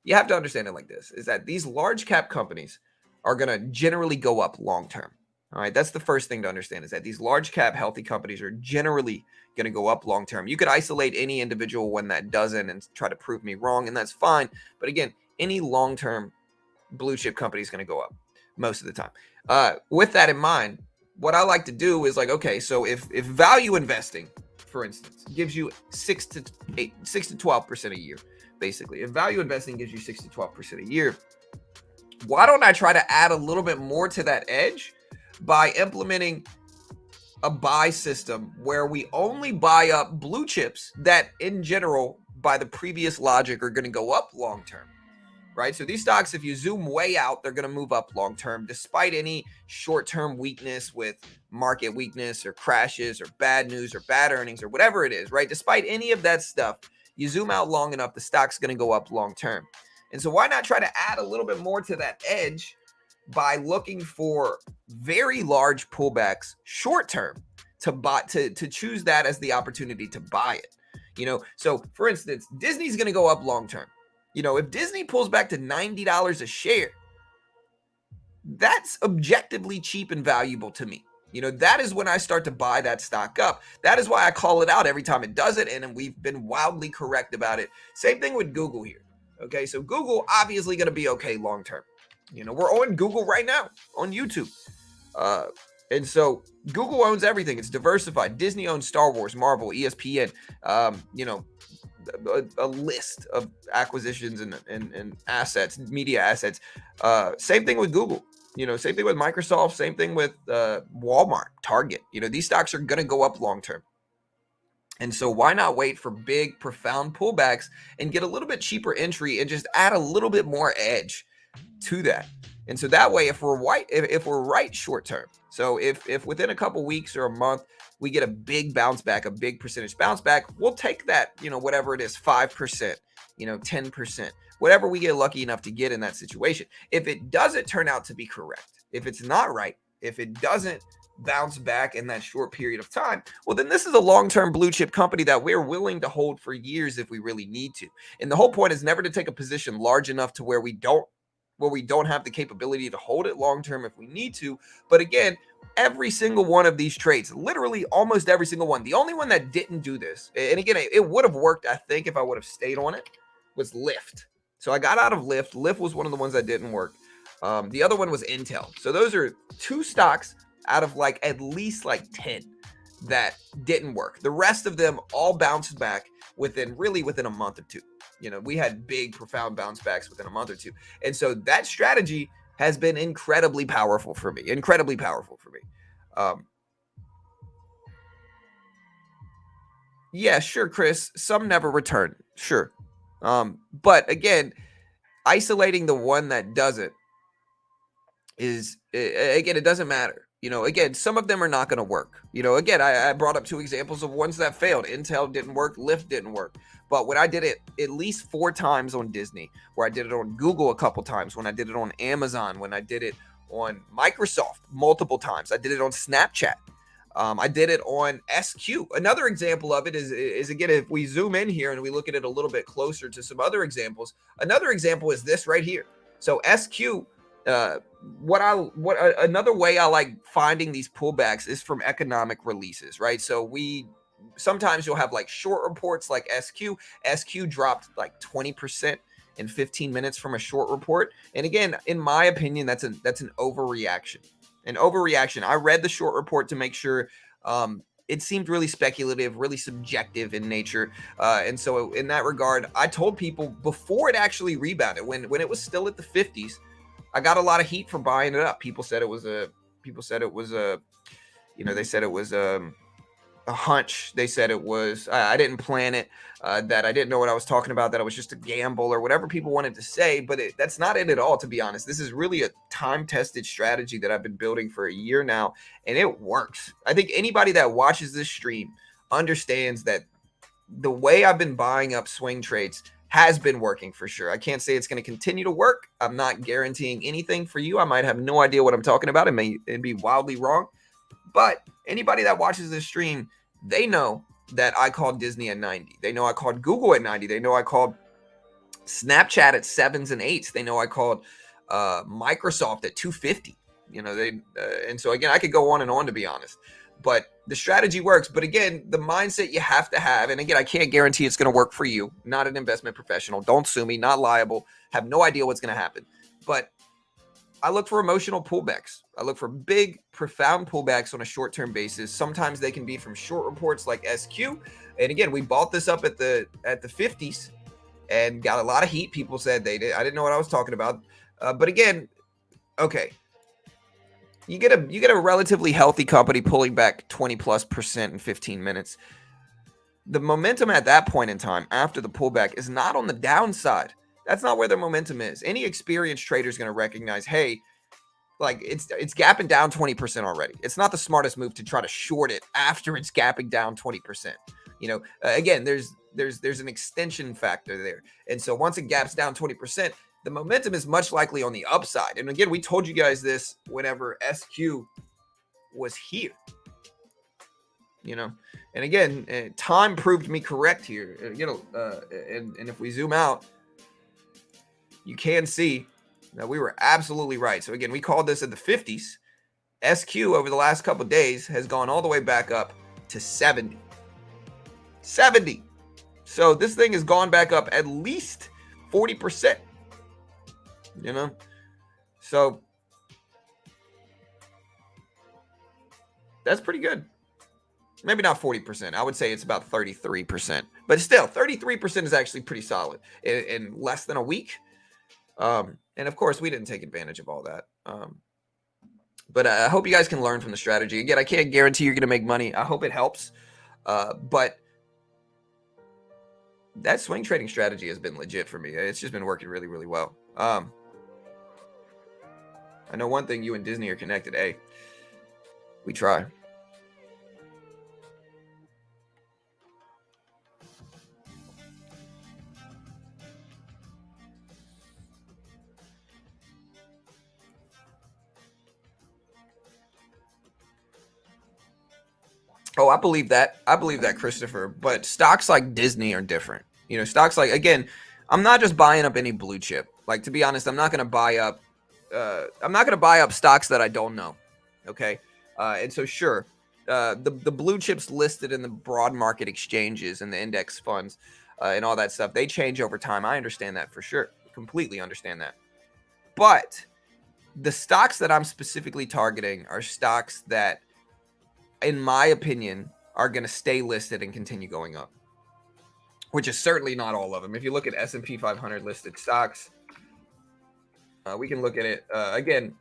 You have to understand it like this, is that these large cap companies are going to generally go up long term. All right. That's the first thing to understand, is that these large cap healthy companies are generally going to go up long term. You could isolate any individual one that doesn't and try to prove me wrong, and that's fine. But again, any long term blue chip company is going to go up most of the time. With that in mind, what I like to do is like, okay, so if value investing, for instance, gives you 6 to 12% a year, basically, if value investing gives you 6 to 12% a year, why don't I try to add a little bit more to that edge by implementing a buy system where we only buy up blue chips that in general, by the previous logic, are going to go up long term, right? So these stocks, if you zoom way out, they're going to move up long term, despite any short-term weakness with market weakness or crashes or bad news or bad earnings or whatever it is, right? Despite any of that stuff, you zoom out long enough, the stock's going to go up long term. And so why not try to add a little bit more to that edge by looking for very large pullbacks short term to buy, to choose that as the opportunity to buy it. You know, so for instance, Disney's going to go up long term. You know, if Disney pulls back to $90 a share, that's objectively cheap and valuable to me. You know, that is when I start to buy that stock up. That is why I call it out every time it does it, and we've been wildly correct about it. Same thing with Google here. Okay, so Google obviously going to be okay long term. You know, we're on Google right now on YouTube. And so Google owns everything. It's diversified. Disney owns Star Wars, Marvel, ESPN, you know, a list of acquisitions and assets, media assets. Same thing with Google. You know, same thing with Microsoft. Same thing with Walmart, Target. You know, these stocks are going to go up long term. And so why not wait for big, profound pullbacks and get a little bit cheaper entry and just add a little bit more edge to that? And so that way, if we're right short term, so if within a couple weeks or a month we get a big bounce back, a big percentage bounce back, we'll take that, you know, whatever it is, 5%, you know, 10%, whatever we get lucky enough to get in that situation. If it doesn't turn out to be correct, if it's not right, if it doesn't bounce back in that short period of time, well, then this is a long-term blue chip company that we're willing to hold for years if we really need to. And the whole point is never to take a position large enough to where we don't have the capability to hold it long-term if we need to. But again, every single one of these trades, literally almost every single one, the only one that didn't do this, and again, it would have worked, I think, if I would have stayed on it, was Lyft. So I got out of Lyft. Lyft was one of the ones that didn't work. The other one was Intel. So those are two stocks out of like at least like 10 that didn't work. The rest of them all bounced back within a month or two. You know, we had big, profound bounce backs within a month or two. And so that strategy has been incredibly powerful for me. Yeah, sure, Chris. Some never return. Sure. But again, isolating the one that doesn't is, again, it doesn't matter. You know, again, some of them are not going to work. You know, again, I brought up two examples of ones that failed. Intel didn't work. Lyft didn't work. But when I did it at least 4 times on Disney, where I did it on Google a couple times, when I did it on Amazon, when I did it on Microsoft multiple times, I did it on Snapchat. I did it on SQ. Another example of it is again, if we zoom in here and we look at it a little bit closer to some other examples, another example is this right here. So SQ, another way I like finding these pullbacks is from economic releases, right? So sometimes you'll have like short reports like SQ. SQ dropped like 20% in 15 minutes from a short report. And again, in my opinion, that's an overreaction. I read the short report to make sure it seemed really speculative, really subjective in nature. And so in that regard, I told people before it actually rebounded, when it was still at the 50s, I got a lot of heat for buying it up. People said it was a a hunch. They said it was, I didn't plan it, that I didn't know what I was talking about, that it was just a gamble or whatever people wanted to say. But that's not it at all, to be honest. This is really a time-tested strategy that I've been building for a year now, and it works. I think anybody that watches this stream understands that the way I've been buying up swing trades has been working for sure. I can't say it's going to continue to work. I'm not guaranteeing anything for you. I might have no idea what I'm talking about. It'd be wildly wrong. But anybody that watches this stream, they know that I called Disney at 90. They know I called Google at 90. They know I called Snapchat at 7s and 8s. They know I called Microsoft at 250. And so again, I could go on and on, to be honest. But the strategy works. But again, the mindset you have to have, and again, I can't guarantee it's going to work for you. Not an investment professional. Don't sue me. Not liable. Have no idea what's going to happen. But I look for emotional pullbacks. I look for big, profound pullbacks on a short-term basis. Sometimes they can be from short reports like SQ. And again, we bought this up at the 50s and got a lot of heat. People said I didn't know what I was talking about. But again, okay. You get a relatively healthy company pulling back 20+% in 15 minutes. The momentum at that point in time after the pullback is not on the downside. That's not where the momentum is. Any experienced trader is going to recognize, hey, like it's gapping down 20% already. It's not the smartest move to try to short it after it's gapping down 20%. Again, there's an extension factor there. And so once it gaps down 20%, the momentum is much likely on the upside. And again, we told you guys this whenever SQ was here. And again, time proved me correct here. And if we zoom out, you can see that we were absolutely right. So again, we called this at the 50s. SQ over the last couple of days has gone all the way back up to 70. 70. So this thing has gone back up at least 40%. So that's pretty good. Maybe not 40%. I would say it's about 33%. But still, 33% is actually pretty solid in less than a week. And of course, we didn't take advantage of all that. But I hope you guys can learn from the strategy. Again, I can't guarantee you're going to make money. I hope it helps. But that swing trading strategy has been legit for me. It's just been working really, really well. I know one thing, you and Disney are connected. Hey, we try. Oh, I believe that. Christopher. But stocks like Disney are different. Stocks like, again, I'm not just buying up any blue chip. Like, to be honest, I'm not going to buy up stocks that I don't know. Okay. And so sure, the blue chips listed in the broad market exchanges and the index funds and all that stuff, they change over time. I understand that for sure. Completely understand that. But the stocks that I'm specifically targeting are stocks that, in my opinion, are going to stay listed and continue going up, which is certainly not all of them. If you look at S&P 500 listed stocks, we can look at it. Again,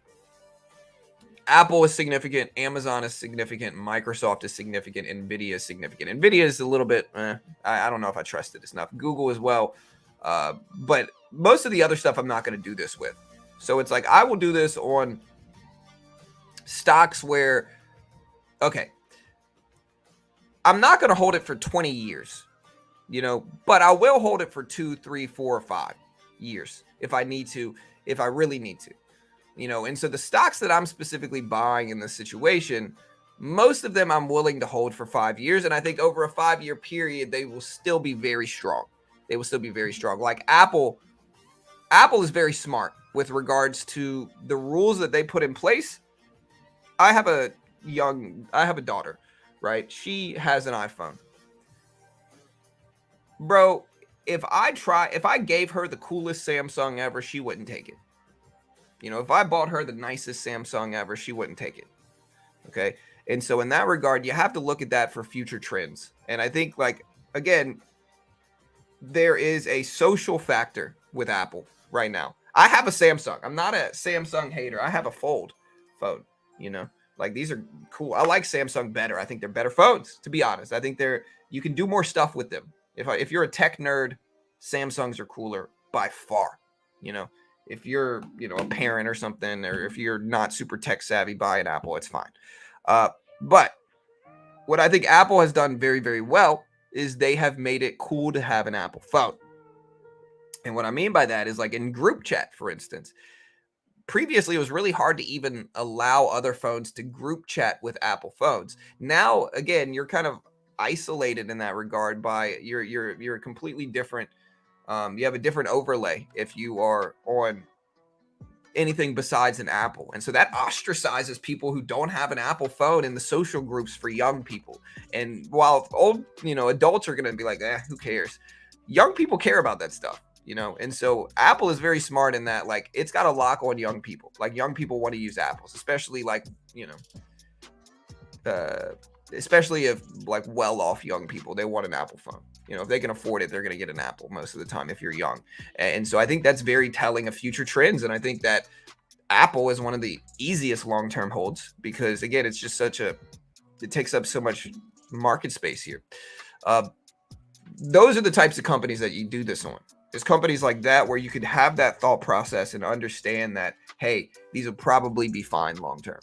Apple is significant. Amazon is significant. Microsoft is significant. NVIDIA is significant. NVIDIA is a little bit, I don't know if I trust it enough. Google as well. But most of the other stuff I'm not going to do this with. So it's like I will do this on stocks where, okay, I'm not going to hold it for 20 years, but I will hold it for 2, 3, 4, 5 years if I need to, if I really need to, and so the stocks that I'm specifically buying in this situation, most of them I'm willing to hold for 5 years. And I think over a 5-year period, they will still be very strong. Like Apple is very smart with regards to the rules that they put in place. I have a daughter, right? She has an iPhone. Bro, if I gave her the coolest Samsung ever, she wouldn't take it. If I bought her the nicest Samsung ever, she wouldn't take it. Okay. And so in that regard, you have to look at that for future trends. And I think, like, again, there is a social factor with Apple right now. I have a Samsung. I'm not a Samsung hater. I have a Fold phone, Like these are cool. I like Samsung better. I think they're better phones, to be honest. I think you can do more stuff with them. If you're a tech nerd, Samsungs are cooler by far. You know, if you're, a parent or something, or if you're not super tech savvy, buy an Apple. It's fine. But what I think Apple has done very, very well is they have made it cool to have an Apple phone. And what I mean by that is, like, in group chat, for instance, previously it was really hard to even allow other phones to group chat with Apple phones. Now, again, you're kind of isolated in that regard by you're a completely different. You have a different overlay if you are on anything besides an Apple. And so that ostracizes people who don't have an Apple phone in the social groups for young people. And while old, adults are going to be like, who cares? Young people care about that stuff, And so Apple is very smart in that, like, it's got a lock on young people. Like, young people want to use Apples, especially like, especially if, like, well-off young people, they want an Apple phone. If they can afford it, they're going to get an Apple most of the time if you're young. And so I think that's very telling of future trends. And I think that Apple is one of the easiest long-term holds because, again, it's just it takes up so much market space here. Those are the types of companies that you do this on. There's companies like that where you could have that thought process and understand that, hey, these will probably be fine long-term.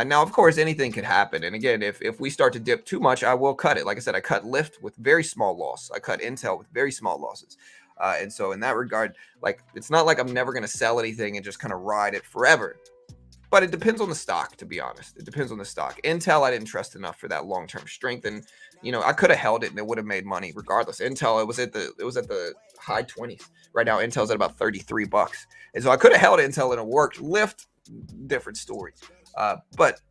Now, of course, anything could happen. And again, if we start to dip too much, I will cut it. Like I said, I cut Lyft with very small loss. I cut Intel with very small losses. And so in that regard, like, it's not like I'm never going to sell anything and just kind of ride it forever. But it depends on the stock, to be honest. It depends on the stock. Intel, I didn't trust enough for that long-term strength. And, I could have held it and it would have made money regardless. Intel, it was at the high 20s. Right now, Intel's at about $33. And so I could have held Intel and it worked. Lyft, different story. But,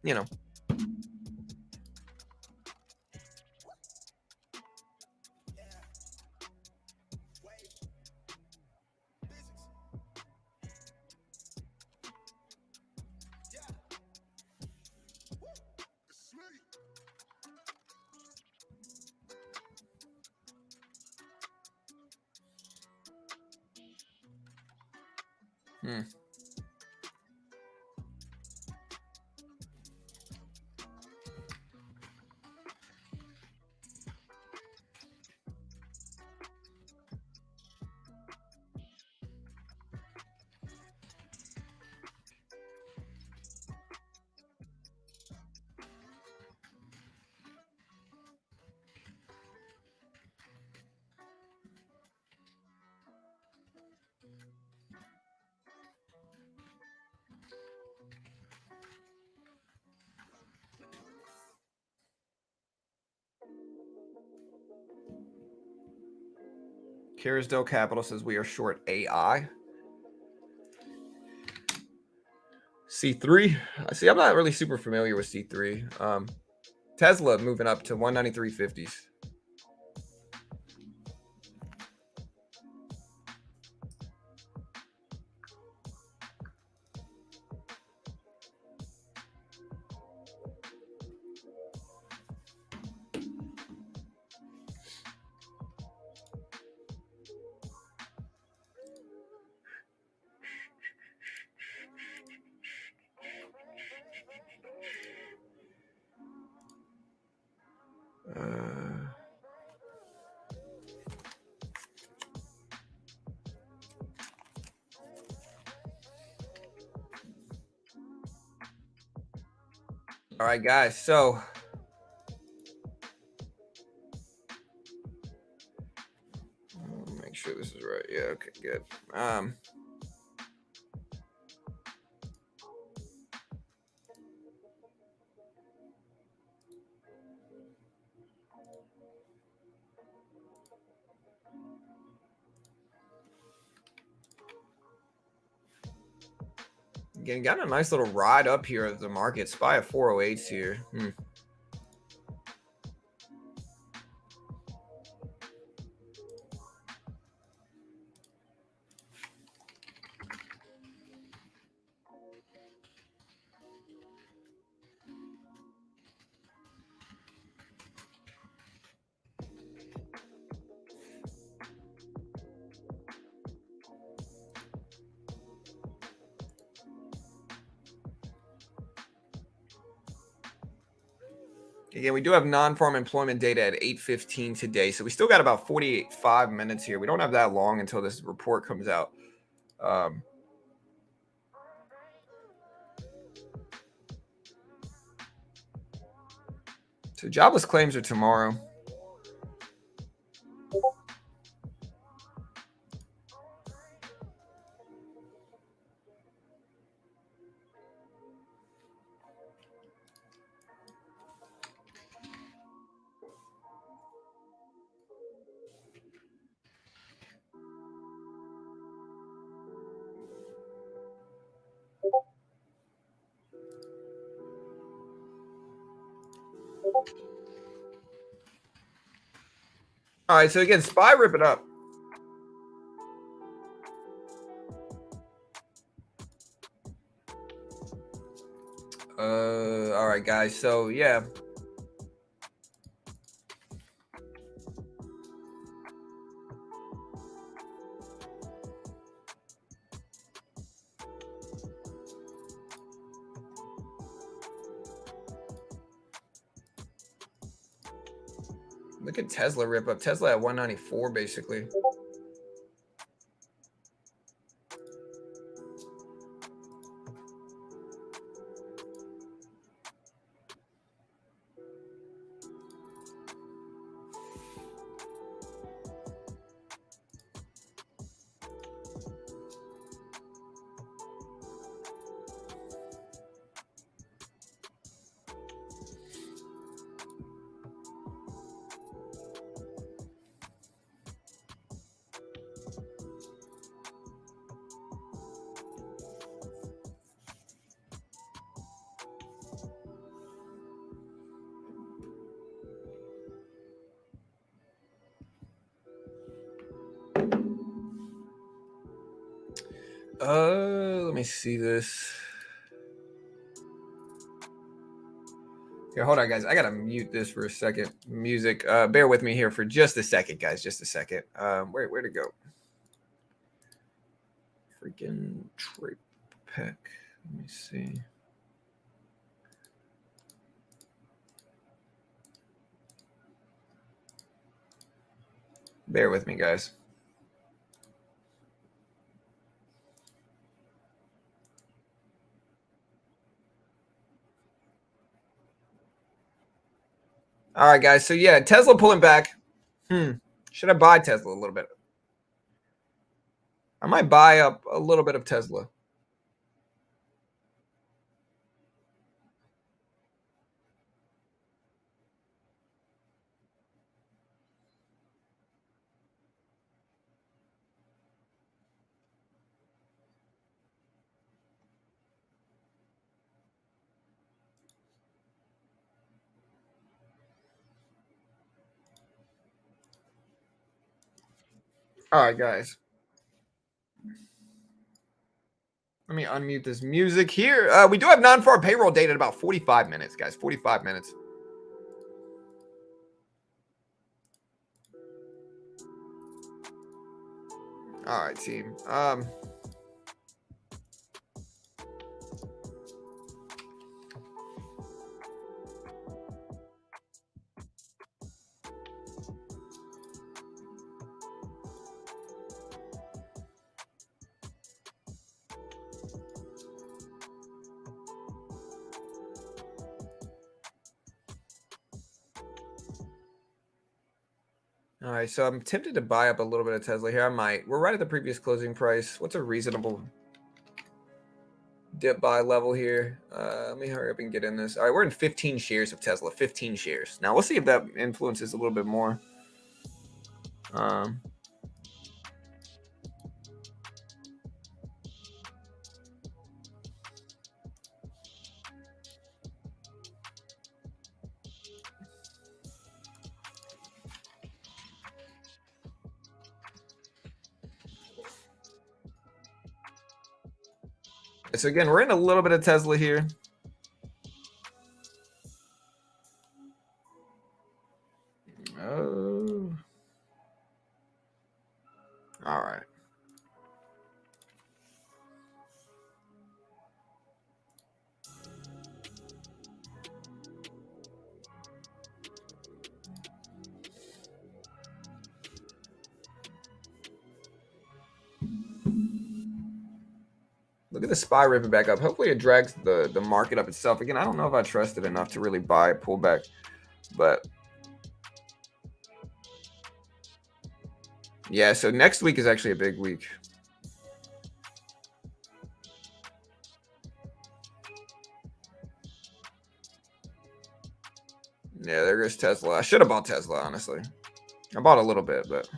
Carisdale Capital says we are short AI. C3. See, I'm not really super familiar with C3. Tesla moving up to 193.50s. All right, guys. So make sure this is right. Yeah. Okay. Good. Again, got a nice little ride up here of the market. SPY at 408s here. Again, we do have non-farm employment data at 8:15 today, so we still got about 45 minutes here. We don't have that long until this report comes out. So jobless claims are tomorrow. All right, so again, SPY rip it up. All right, guys. So yeah. Look at Tesla rip up. Tesla at 194, basically. Let me see this. Here, hold on, guys. I gotta mute this for a second. Music. Bear with me here for just a second, guys. Just a second. Where to go? Freaking trade pack. Let me see. Bear with me, guys. All right, guys. So yeah, Tesla pulling back. Should I buy Tesla a little bit? I might buy up a little bit of Tesla. All right, guys. Let me unmute this music here. We do have non-farm payroll data in about 45 minutes, guys. 45 minutes. All right, team. All right, so I'm tempted to buy up a little bit of Tesla here. I might. We're right at the previous closing price. What's a reasonable dip buy level here? Let me hurry up and get in this. All right, we're in 15 shares of Tesla. 15 shares. Now, we'll see if that influences a little bit more. So again, we're in a little bit of Tesla here. Oh. All right. Look at the SPY ripping back up. Hopefully it drags the market up itself. Again, I don't know if I trust it enough to really buy a pullback, but yeah, so next week is actually a big week. Yeah, there goes Tesla. I should have bought Tesla, honestly. I bought a little bit, but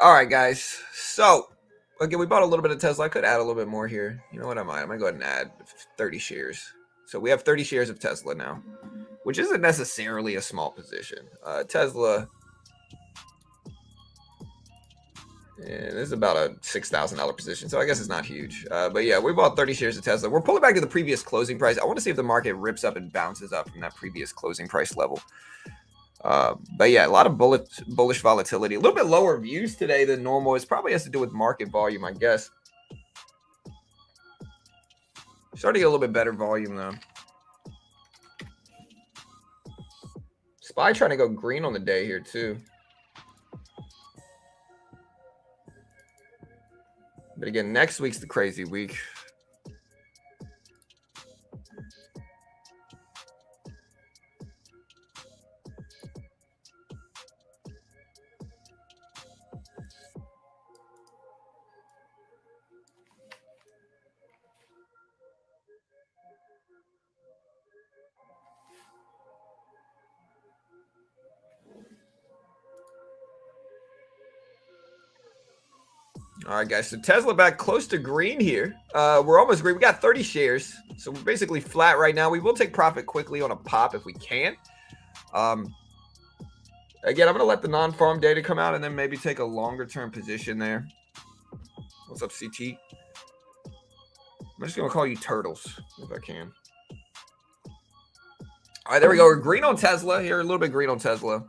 all right, guys. So again, we bought a little bit of Tesla. I could add a little bit more here. You know what? I might go ahead and add 30 shares. So we have 30 shares of Tesla now, which isn't necessarily a small position. Tesla, this is about a $6,000 position, so I guess it's not huge. But yeah, we bought 30 shares of Tesla. We're pulling back to the previous closing price. I want to see if the market rips up and bounces up from that previous closing price level. But yeah, a lot of bullish volatility. A little bit lower views today than normal. It probably has to do with market volume, I guess. Starting to get a little bit better volume though. SPY trying to go green on the day here too. But again, next week's the crazy week. All right, guys. So Tesla back close to green here. We're almost green. We got 30 shares. So we're basically flat right now. We will take profit quickly on a pop if we can. Again, I'm going to let the non-farm data come out and then maybe take a longer term position there. What's up, CT? I'm just going to call you Turtles if I can. All right, there we go. We're green on Tesla here. A little bit green on Tesla.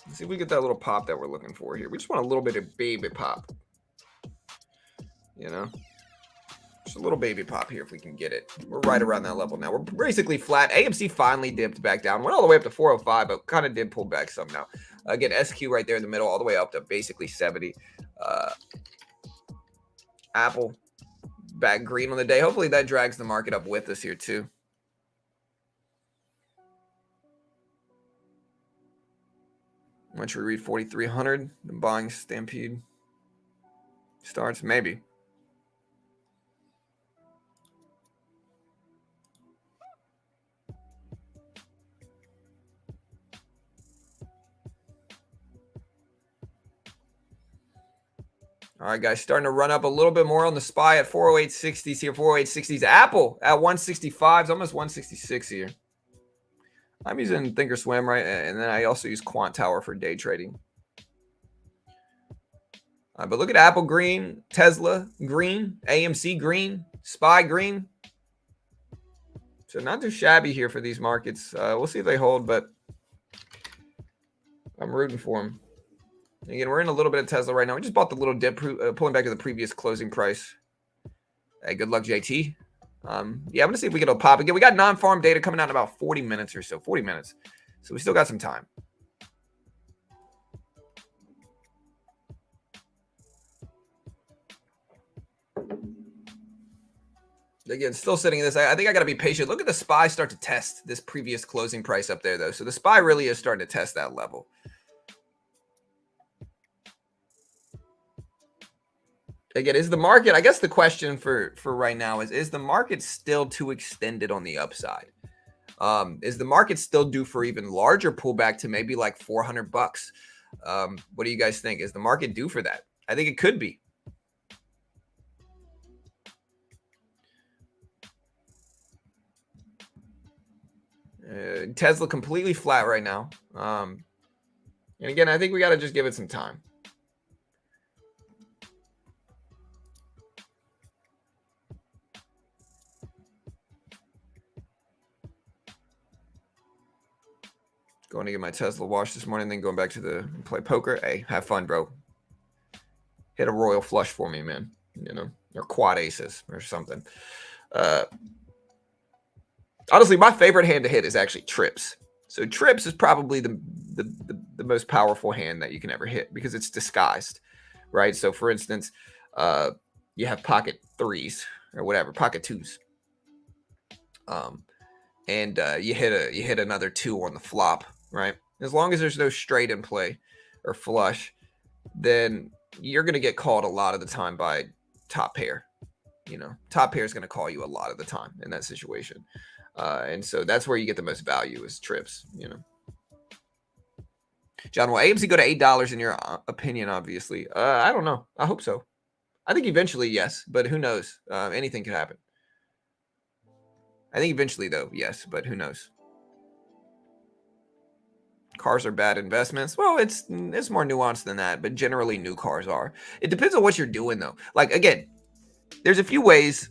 Let's see if we get that little pop that we're looking for here. We just want a little bit of baby pop. You know? Just a little baby pop here if we can get it. We're right around that level now. We're basically flat. AMC finally dipped back down. Went all the way up to 405, but kind of did pull back some now. Again, SQ right there in the middle, all the way up to basically 70. Apple back green on the day. Hopefully that drags the market up with us here too. When should we read 4,300? The buying stampede starts? Maybe. All right, guys, starting to run up a little bit more on the SPY at 408.60s here, 408.60s. Apple at 165s, almost 166 here. I'm using Thinkorswim, right? And then I also use Quant Tower for day trading. But look at Apple green, Tesla green, AMC green, SPY green. So not too shabby here for these markets. We'll see if they hold, but I'm rooting for them. Again, we're in a little bit of Tesla right now. We just bought the little dip, pulling back to the previous closing price. Hey, good luck, JT. Yeah, I'm going to see if we get a pop. Again, we got non-farm data coming out in about 40 minutes or so. 40 minutes. So we still got some time. Again, still sitting in this. I think I got to be patient. Look at the SPY start to test this previous closing price up there, though. So the SPY really is starting to test that level. Again, is the market, I guess the question for right now is the market still too extended on the upside? Is the market still due for even larger pullback to maybe like 400 bucks? What do you guys think? Is the market due for that? I think it could be. Tesla completely flat right now. And again, I think we got to just give it some time. Going to get my Tesla wash this morning, then going back to the play poker. Hey, have fun, bro. Hit a royal flush for me, man. You know, or quad aces or something. Honestly, my favorite hand to hit is actually trips. So trips is probably the most powerful hand that you can ever hit because it's disguised, right? So for instance, you have pocket threes or whatever, pocket twos, and you hit another two on the flop, right? As long as there's no straight in play or flush, then you're going to get called a lot of the time by top pair. You know, top pair is going to call you a lot of the time in that situation. And so that's where you get the most value is trips, you know. John, will AMC go to $8 in your opinion, obviously? I don't know. I hope so. I think eventually, yes, but who knows? Anything could happen. I think eventually, though, yes, but who knows? Cars are bad investments. Well, it's more nuanced than that, but generally new cars are. It depends on what you're doing, though. Like, again, there's a few ways.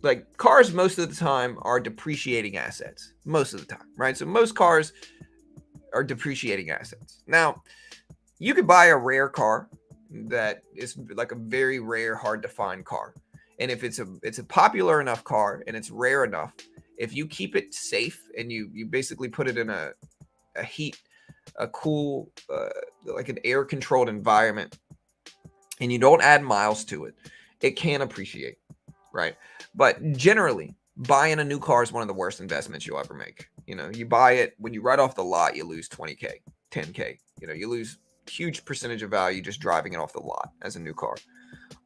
Like cars most of the time are depreciating assets most of the time, right? So most cars are depreciating assets. Now, you could buy a rare car that is like a very rare, hard to find car. And if it's a popular enough car and it's rare enough, if you keep it safe and you basically put it in a cool, like an air controlled environment, and you don't add miles to it, it can appreciate, right? But generally, buying a new car is one of the worst investments you'll ever make. You know, you buy it when you right off the lot, you lose 20K, 10K. You know, you lose huge percentage of value just driving it off the lot as a new car.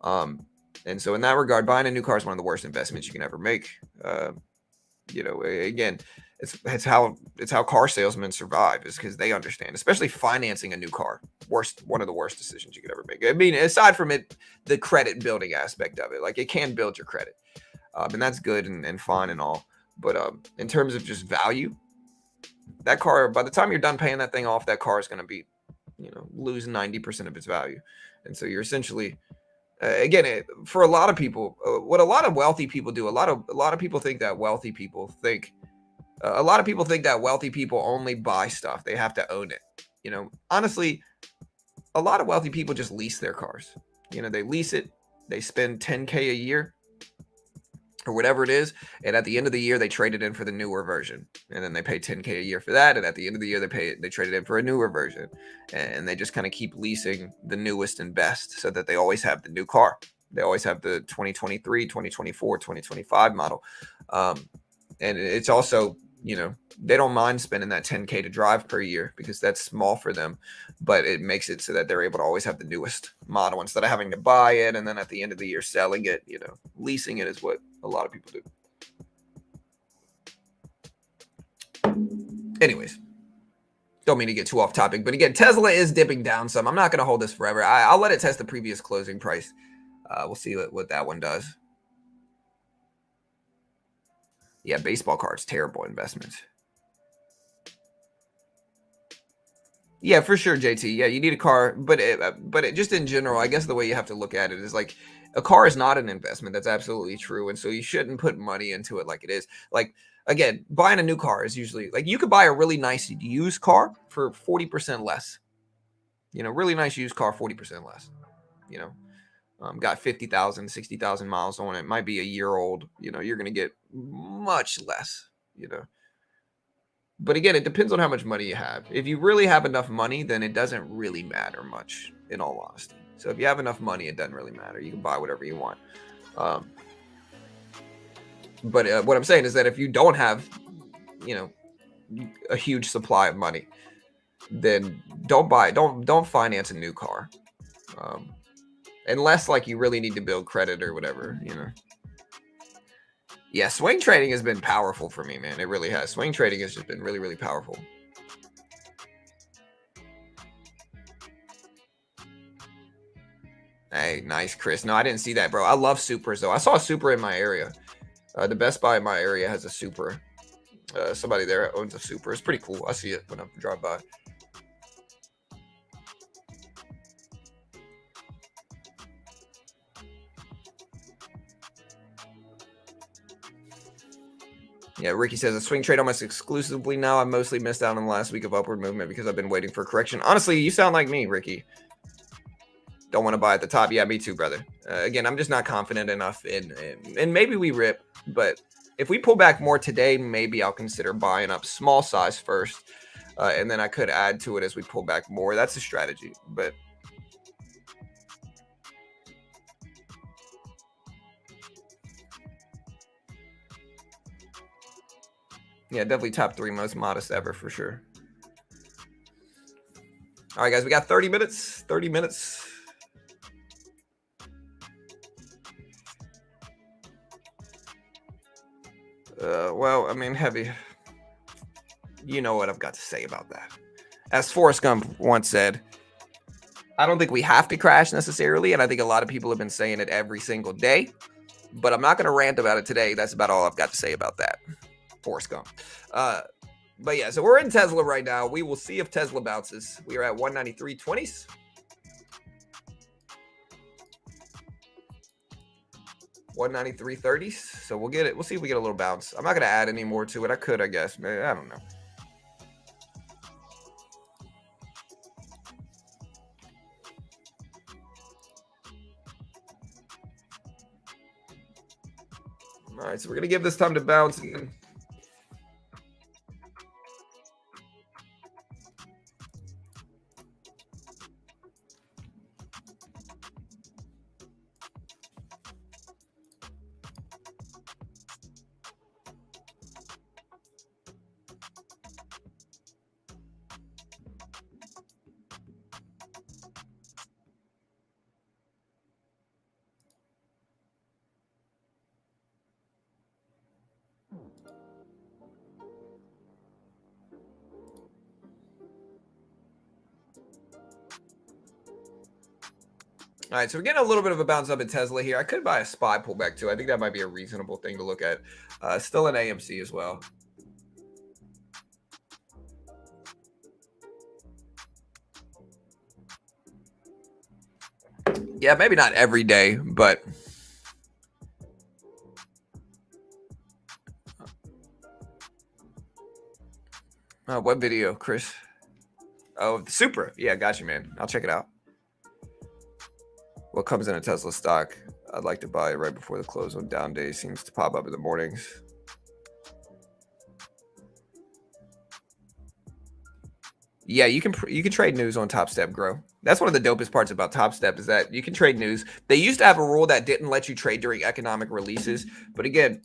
And so in that regard, buying a new car is one of the worst investments you can ever make. You know, again, it's how car salesmen survive is because they understand, especially financing a new car. One of the worst decisions you could ever make. I mean, aside from it, the credit building aspect of it, like it can build your credit. And that's good and fine and all. But in terms of just value, that car, by the time you're done paying that thing off, that car is going to be, you know, lose 90% of its value. And so you're essentially, again, for a lot of people, what a lot of wealthy people do, a lot of people think that wealthy people think, a lot of people think that wealthy people only buy stuff. They have to own it. You know, honestly, a lot of wealthy people just lease their cars. You know, they lease it, they spend 10K a year or whatever it is, and at the end of the year they trade it in for the newer version, and then they pay 10K a year for that, and at the end of the year they trade it in for a newer version, and they just kind of keep leasing the newest and best so that they always have the new car. They always have the 2023, 2024, 2025 model. And it's also, you know, they don't mind spending that 10K to drive per year because that's small for them, but it makes it so that they're able to always have the newest model instead of having to buy it and then at the end of the year selling it. You know, leasing it is what a lot of people do. Anyways, don't mean to get too off topic, but again, Tesla is dipping down some. I'm not going to hold this forever. I'll let it test the previous closing price. We'll see what that one does. Yeah, baseball cards, terrible investment. Yeah, for sure, JT. Yeah, you need a car, but just in general, I guess the way you have to look at it is like a car is not an investment. That's absolutely true, and so you shouldn't put money into it like it is. Like again, buying a new car is usually like you could buy a really nice used car for 40% less. You know, really nice used car, 40% less. You know, got 50,000, 60,000 miles on it. Might be a year old. You know, you're gonna get much less. You know. But again, it depends on how much money you have. If you really have enough money, then it doesn't really matter much, in all honesty. So if you have enough money, it doesn't really matter. You can buy whatever you want. But what I'm saying is that if you don't have, you know, a huge supply of money, then don't finance a new car. unless like you really need to build credit or whatever, you know. Yeah, swing trading has been powerful for me, man. It really has. Swing trading has just been really, really powerful. Hey, nice, Chris. No, I didn't see that, bro. I love supers, though. I saw a super in my area. The Best Buy in my area has a super. Somebody there owns a super. It's pretty cool. I see it when I drive by. Yeah, Ricky says, I swing trade almost exclusively now. I mostly missed out on the last week of upward movement because I've been waiting for correction. Honestly, you sound like me, Ricky. Don't want to buy at the top. Yeah, me too, brother. Again, I'm just not confident enough and maybe we rip, but if we pull back more today, maybe I'll consider buying up small size first, and then I could add to it as we pull back more. That's a strategy, but yeah, definitely top 3 most modest ever for sure. All right, guys, we got 30 minutes. 30 minutes. Well, I mean, heavy. You know what I've got to say about that. As Forrest Gump once said, I don't think we have to crash necessarily, and I think a lot of people have been saying it every single day, but I'm not going to rant about it today. That's about all I've got to say about that. Forrest Gump. But yeah, so we're in Tesla right now. We will see if Tesla bounces. We are at 193.20s. $193.30s. So we'll get it. We'll see if we get a little bounce. I'm not going to add any more to it. I could, I guess. I don't know. All right, so we're going to give this time to bounce. All right, so we're getting a little bit of a bounce up in Tesla here. I could buy a SPY pullback too. I think that might be a reasonable thing to look at. Still an AMC as well. Yeah, maybe not every day, but what video, Chris? Oh, the Supra. Yeah, got you, man. I'll check it out. What comes in a Tesla stock? I'd like to buy it right before the close on down days. Seems to pop up in the mornings. Yeah, you can trade news on Top Step Grow. That's one of the dopest parts about Top Step is that you can trade news. They used to have a rule that didn't let you trade during economic releases, but again,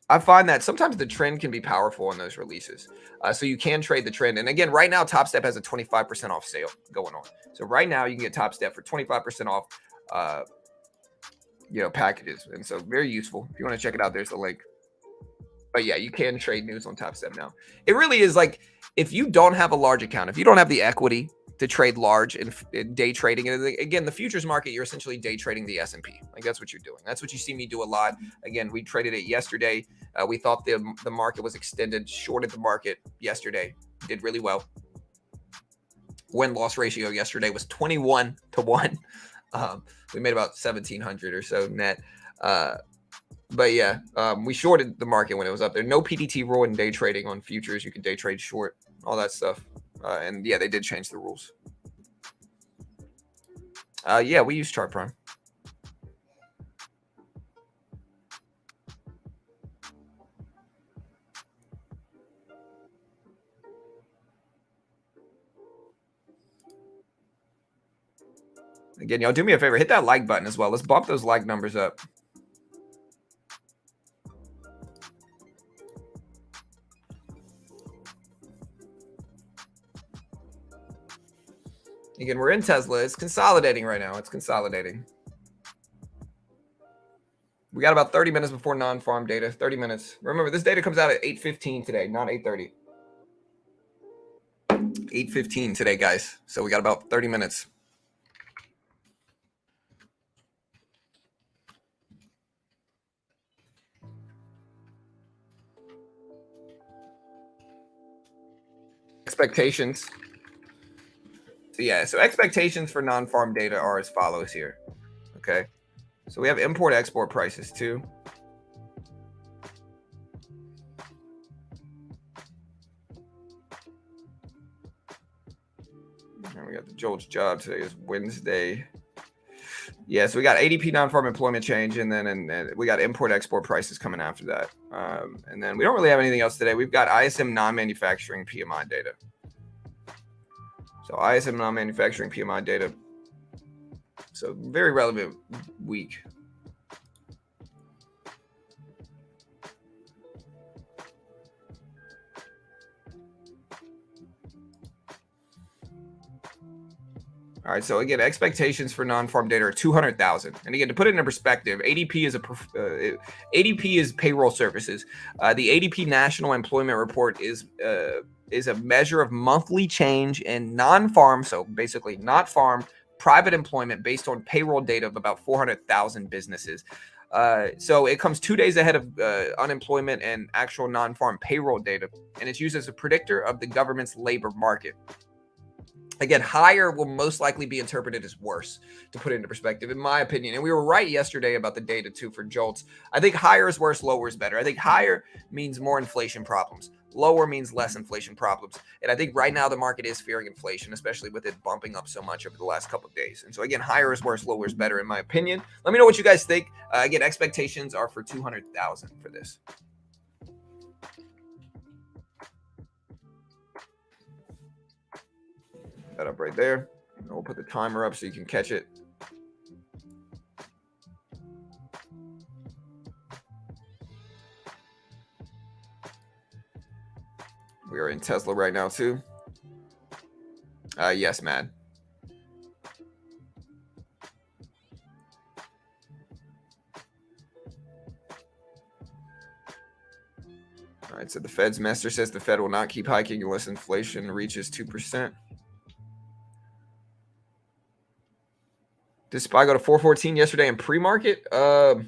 I find that sometimes the trend can be powerful in those releases. So you can trade the trend. And again, right now, Top Step has a 25% off sale going on. So right now, you can get Top Step for 25% off, packages. And so very useful. If you want to check it out, there's the link. But yeah, you can trade news on Top Step now. It really is like if you don't have a large account, if you don't have the equity to trade large in day trading, and again, the futures market, you're essentially day trading the S&P. Like that's what you're doing. That's what you see me do a lot. Again, we traded it yesterday. We thought the market was extended, shorted the market yesterday, did really well. Win-loss ratio yesterday was 21 to 1. We made about 1,700 or so net. But yeah, we shorted the market when it was up there. No PDT rule in day trading on futures. You can day trade short, all that stuff. And yeah, they did change the rules. Yeah, we use Chart Prime. Again, y'all do me a favor. Hit that like button as well. Let's bump those like numbers up. Again, we're in Tesla. It's consolidating right now. It's consolidating. We got about 30 minutes before non-farm data. 30 minutes. Remember, this data comes out at 8:15 today, not 8:30. 8:15 today, guys. So we got about 30 minutes. Expectations. So yeah, so expectations for non-farm data are as follows here. Okay. So we have import-export prices too. And we got the JOLTS job. Today is Wednesday. Yeah, so we got ADP non-farm employment change, and then we got import-export prices coming after that. And then we don't really have anything else today. We've got ISM non-manufacturing PMI data. So ISM non-manufacturing PMI data. So very relevant week. All right, so again, expectations for non-farm data are 200,000. And again, to put it into perspective, ADP is payroll services. The ADP National Employment Report is a measure of monthly change in non-farm, so basically not farm, private employment based on payroll data of about 400,000 businesses. So it comes 2 days ahead of unemployment and actual non-farm payroll data, and it's used as a predictor of the government's labor market. Again, higher will most likely be interpreted as worse, to put it into perspective, in my opinion. And we were right yesterday about the data, too, for JOLTS. I think higher is worse, lower is better. I think higher means more inflation problems. Lower means less inflation problems. And I think right now the market is fearing inflation, especially with it bumping up so much over the last couple of days. And so, again, higher is worse, lower is better, in my opinion. Let me know what you guys think. Again, expectations are for 200,000 for this. That up right there. And we'll put the timer up so you can catch it. We are in Tesla right now too. Yes, Matt. All right, so the Fed's master says the Fed will not keep hiking unless inflation reaches 2%. Did SPY go to 414 yesterday in pre-market? No.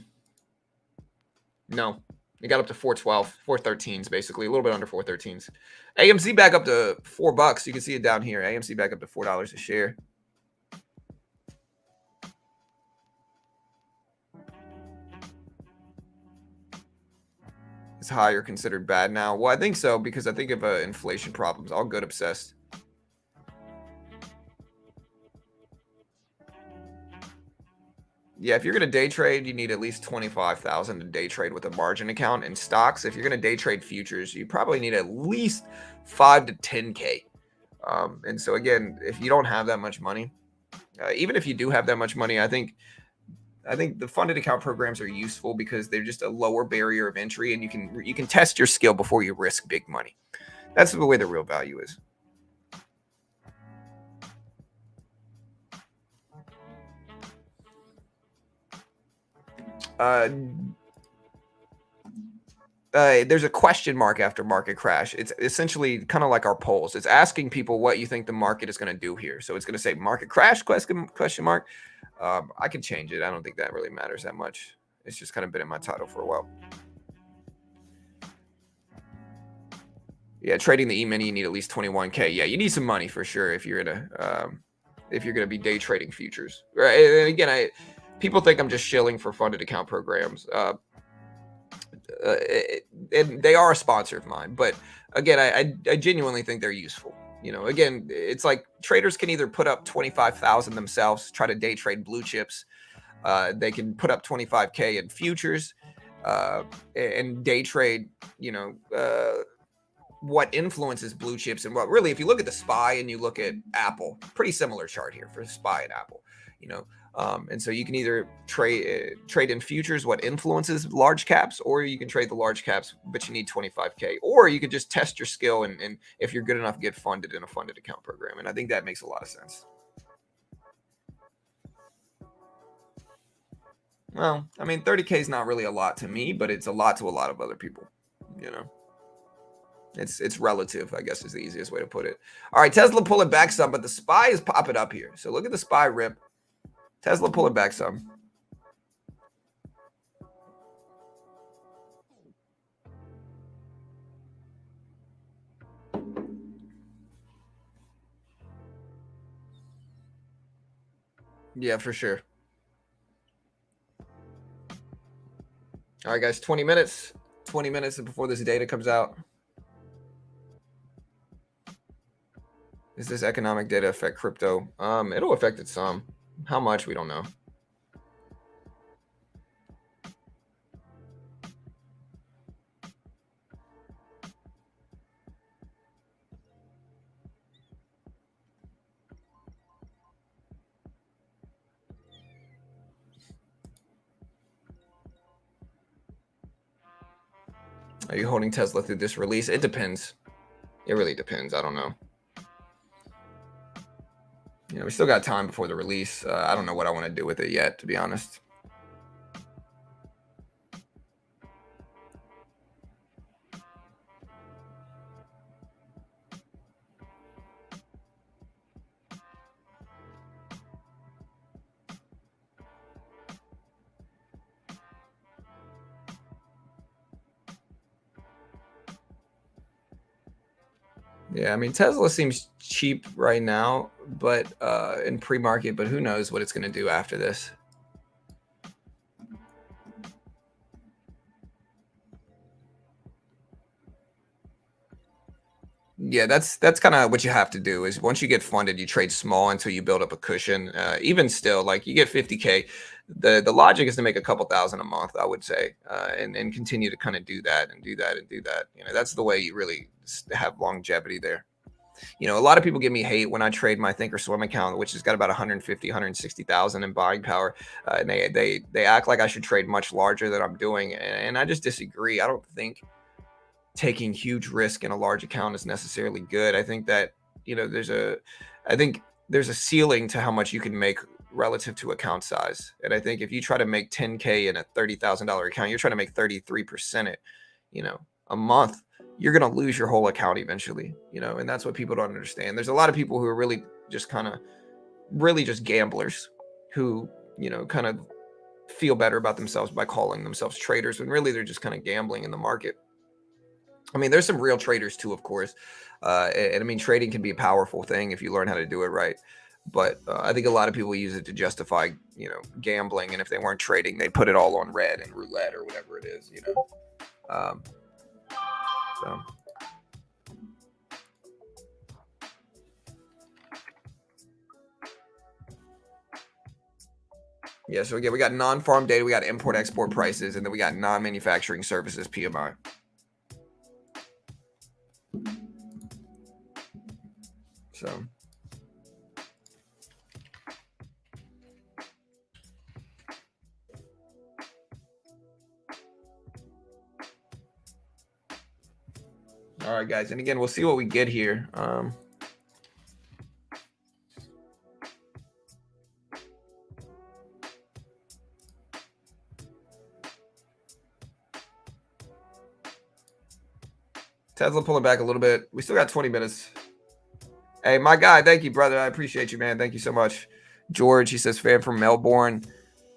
It got up to 412, 413s basically, a little bit under 413s. AMC back up to $4. You can see it down here. AMC back up to $4 a share. Is higher considered bad now? Well, I think so, because I think of inflation problems. All good obsessed. Yeah, if you're going to day trade, you need at least 25,000 to day trade with a margin account. In stocks, if you're going to day trade futures, you probably need at least 5 to 10K. And so again, if you don't have that much money, even if you do have that much money, I think the funded account programs are useful because they're just a lower barrier of entry, and you can test your skill before you risk big money. That's the way the real value is. There's a question mark after market crash. It's essentially kind of like our polls. It's asking people what you think the market is going to do here. So it's going to say market crash question mark. I can change it. I don't think that really matters that much. It's just kind of been in my title for a while. Yeah, trading the E-mini, you need at least 21K. Yeah, you need some money for sure if you're gonna be day trading futures. Right? And again, people think I'm just shilling for funded account programs. And they are a sponsor of mine, but again, I genuinely think they're useful. Again, it's like traders can either put up 25,000 themselves, try to day trade blue chips. They can put up 25K in futures and day trade, what influences blue chips and what really, if you look at the SPY and you look at Apple, pretty similar chart here for SPY and Apple, and so you can either trade in futures what influences large caps, or you can trade the large caps, but you need 25K, or you could just test your skill and if you're good enough, get funded in a funded account program. And I think that makes a lot of sense. Well, I mean, 30K is not really a lot to me, but it's a lot to a lot of other people. You know, it's relative, I guess is the easiest way to put it. All right, Tesla pulling back some, but the SPY is popping up here. So look at the SPY rip. Tesla pulling back some. Yeah, for sure. All right, guys, 20 minutes. 20 minutes before this data comes out. Does this economic data affect crypto? It'll affect it some. How much, we don't know. Are you holding Tesla through this release? It depends. It really depends. I don't know. You know, we still got time before the release. I don't know what I want to do with it yet, to be honest. Yeah, I mean, Tesla seems cheap right now, but in pre-market, but who knows what it's going to do after this. Yeah, that's kind of what you have to do is once you get funded, you trade small until you build up a cushion. Even still, like you get 50K, the logic is to make a couple thousand a month, I would say, and continue to kind of do that and do that and do that. You know, that's the way you really have longevity there. You know, a lot of people give me hate when I trade my Thinkorswim account, which has got about 150, 160,000 in buying power, and they act like I should trade much larger than I'm doing, and I just disagree. I don't think taking huge risk in a large account is necessarily good. I think that, you know, I think there's a ceiling to how much you can make relative to account size. And I think if you try to make 10K in a $30,000 account, you're trying to make 33% it, you know, a month, you're going to lose your whole account eventually, you know, and that's what people don't understand. There's a lot of people who are really just kind of really just gamblers who, you know, kind of feel better about themselves by calling themselves traders when really they're just kind of gambling in the market. I mean, there's some real traders too, of course. And I mean, trading can be a powerful thing if you learn how to do it right. But I think a lot of people use it to justify, you know, gambling. And if they weren't trading, they put it all on red and roulette or whatever it is, you know. Um, so. Yeah, so again, we got non-farm data, we got import-export prices, and then we got non-manufacturing services PMI. So. All right, guys. And again, we'll see what we get here. Tesla pulling back a little bit. We still got 20 minutes. Hey, my guy. Thank you, brother. I appreciate you, man. Thank you so much. George, he says, fan from Melbourne.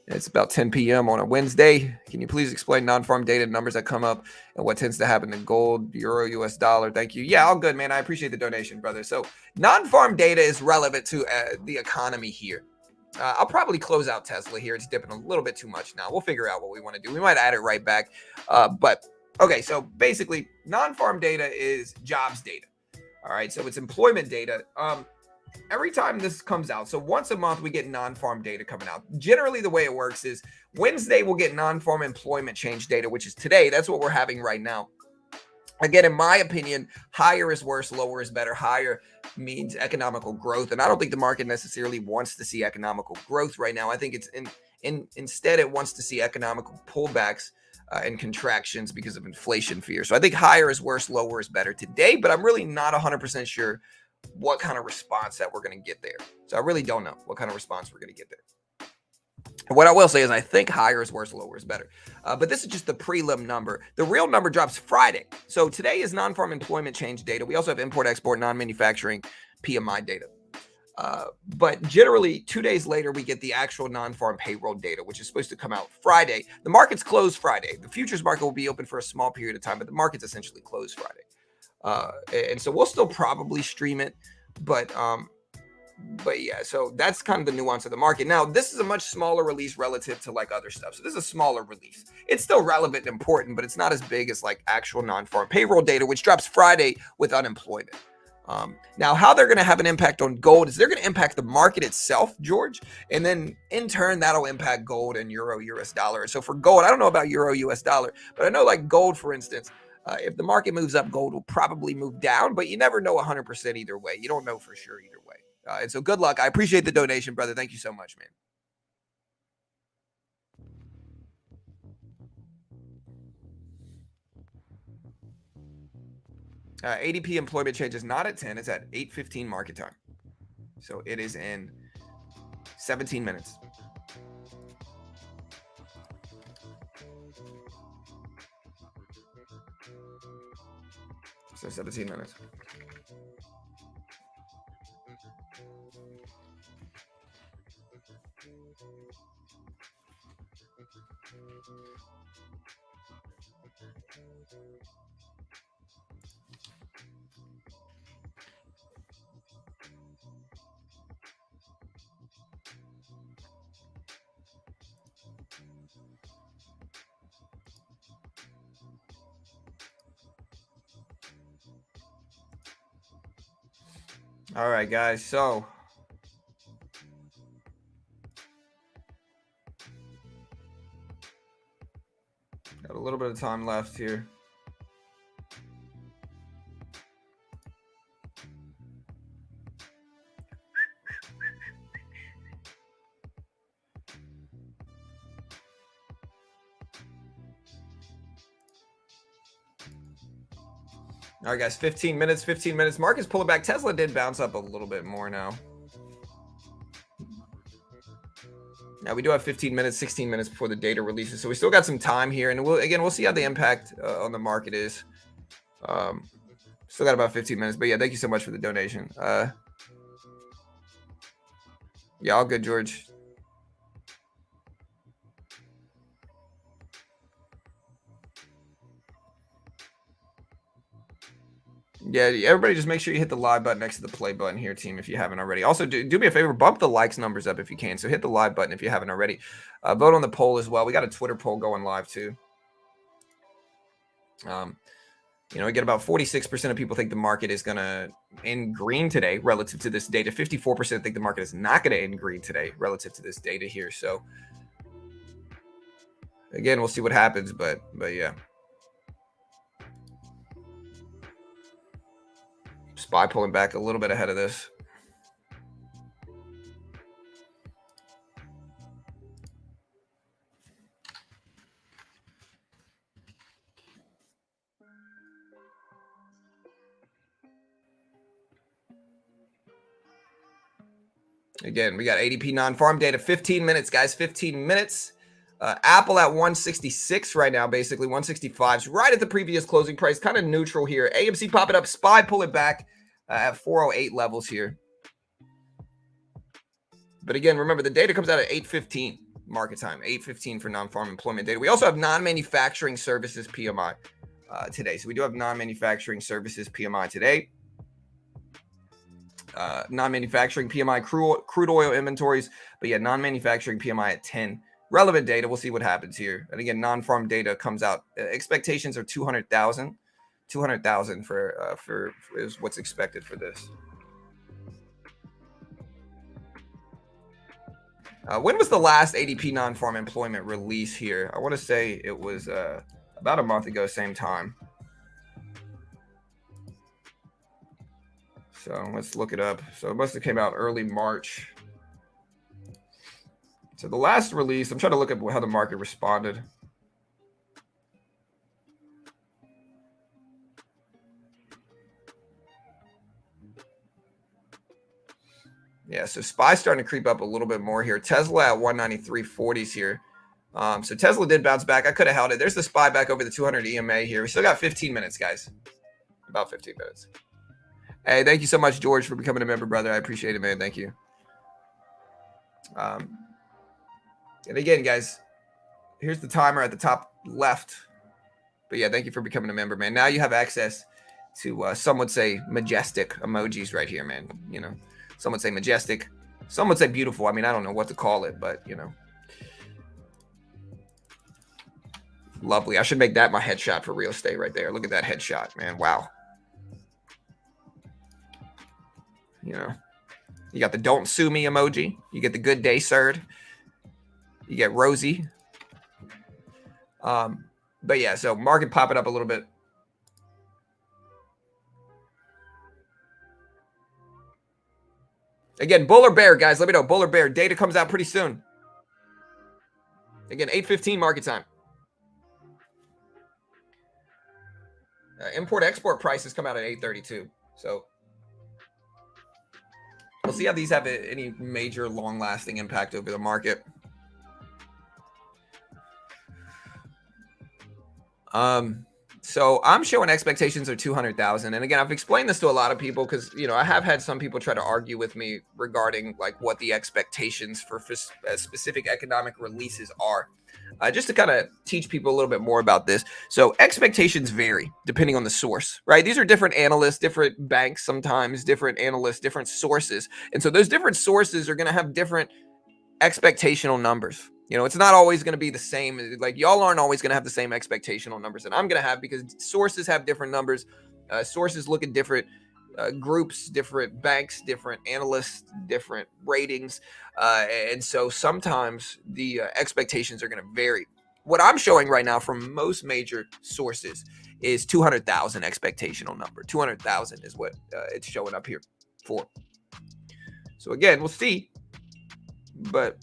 It's about 10 p.m. on a Wednesday. Can you please explain non-farm data numbers that come up and what tends to happen in gold, euro, US dollar? Thank you. Yeah, all good, man. I appreciate the donation, brother. So non-farm data is relevant to the economy here. I'll probably close out Tesla here. It's dipping a little bit too much now. We'll figure out what we want to do. We might add it right back. But okay, so basically non-farm data is jobs data. All right, so it's employment data. Every time this comes out, so once a month we get non-farm data coming out. Generally the way it works is Wednesday we'll get non-farm employment change data, which is today. That's what we're having right now. Again, in my opinion, higher is worse, lower is better. Higher means economical growth, and I don't think the market necessarily wants to see economical growth right now. I think it's instead it wants to see economical pullbacks and contractions because of inflation fear. So I think higher is worse, lower is better today, but I'm really not 100% sure what kind of response that we're going to get there. So I really don't know what kind of response we're going to get there. What I will say is I think higher is worse, lower is better. But this is just the prelim number. The real number drops Friday. So today is non-farm employment change data. We also have import-export, non-manufacturing PMI data. But generally, 2 days later, we get the actual non-farm payroll data, which is supposed to come out Friday. The market's closed Friday. The futures market will be open for a small period of time, but the market's essentially closed Friday. And so we'll still probably stream it, but yeah, so that's kind of the nuance of the market. Now, this is a much smaller release relative to like other stuff. So this is a smaller release. It's still relevant and important, but it's not as big as like actual non-farm payroll data, which drops Friday with unemployment. Now, how they're going to have an impact on gold is they're going to impact the market itself, George, and then in turn that'll impact gold and euro US dollar. So for gold, I don't know about euro US dollar, but I know like gold, for instance, if the market moves up, gold will probably move down, but you never know 100% either way. You don't know for sure either way. And so good luck. I appreciate the donation, brother. Thank you so much, man. ADP employment change is not at 10. It's at 8:15 market time. So it is in 17 minutes. So 17 minutes. All right, guys. So got a little bit of time left here. All right, guys, 15 minutes, 15 minutes. Market's pulling back. Tesla did bounce up a little bit more now. Now we do have 15 minutes, 16 minutes before the data releases. So we still got some time here. And we'll see how the impact on the market is. Still got about 15 minutes. But yeah, thank you so much for the donation. Yeah, all good, George. Yeah, everybody just make sure you hit the live button next to the play button here, team, if you haven't already. Also, do me a favor, bump the likes numbers up if you can. So hit the live button if you haven't already. Vote on the poll as well. We got a Twitter poll going live too. We get about 46% of people think the market is going to end green today relative to this data. 54% think the market is not going to end green today relative to this data here. So again, we'll see what happens, but yeah. SPY pulling back a little bit ahead of this. Again, we got ADP non-farm data, 15 minutes, guys, 15 minutes. Apple at 166 right now, basically 165. Right at the previous closing price, kind of neutral here. AMC popping up, SPY pull it back at 408 levels here. But again, remember the data comes out at 8:15 market time, 8:15 for non-farm employment data. We also have non-manufacturing services PMI today. So we do have non-manufacturing services PMI today. Non-manufacturing PMI, crude oil inventories, but yeah, non-manufacturing PMI at 10. Relevant data, we'll see what happens here. And again, non-farm data comes out. Expectations are 200,000. 200,000 for is what's expected for this. When was the last ADP non-farm employment release here? I want to say it was about a month ago, same time. So let's look it up. So it must have came out early March. So the last release, I'm trying to look at how the market responded. Yeah, so SPY's starting to creep up a little bit more here. Tesla at 193.40s here. So Tesla did bounce back. I could have held it. There's the SPY back over the 200 EMA here. We still got 15 minutes, guys. About 15 minutes. Hey, thank you so much, George, for becoming a member, brother. I appreciate it, man. Thank you. And again, guys, here's the timer at the top left. But yeah, thank you for becoming a member, man. Now you have access to, some would say, majestic emojis right here, man. You know, some would say majestic. Some would say beautiful. I mean, I don't know what to call it, but, you know. Lovely. I should make that my headshot for real estate right there. Look at that headshot, man. Wow. You know, you got the don't sue me emoji. You get the good day, sir. You get Rosie. But yeah, so market popping up a little bit. Again, bull or bear, guys. Let me know. Bull or bear. Data comes out pretty soon. Again, 8:15 market time. Import-export prices come out at 8:32. So we'll see how these have any major long-lasting impact over the market. So I'm showing expectations of 200,000. And again, I've explained this to a lot of people because, you know, I have had some people try to argue with me regarding like what the expectations for specific economic releases are. Just to kind of teach people a little bit more about this. So expectations vary depending on the source, right? These are different analysts, different banks, sometimes different analysts, different sources. And so those different sources are going to have different expectational numbers. You know, it's not always going to be the same. Like y'all aren't always going to have the same expectational numbers that I'm going to have because sources have different numbers. Sources look at different groups, different banks, different analysts, different ratings. And so sometimes the expectations are going to vary. What I'm showing right now from most major sources is 200,000 expectational number. 200,000 is what it's showing up here for. So again, we'll see. But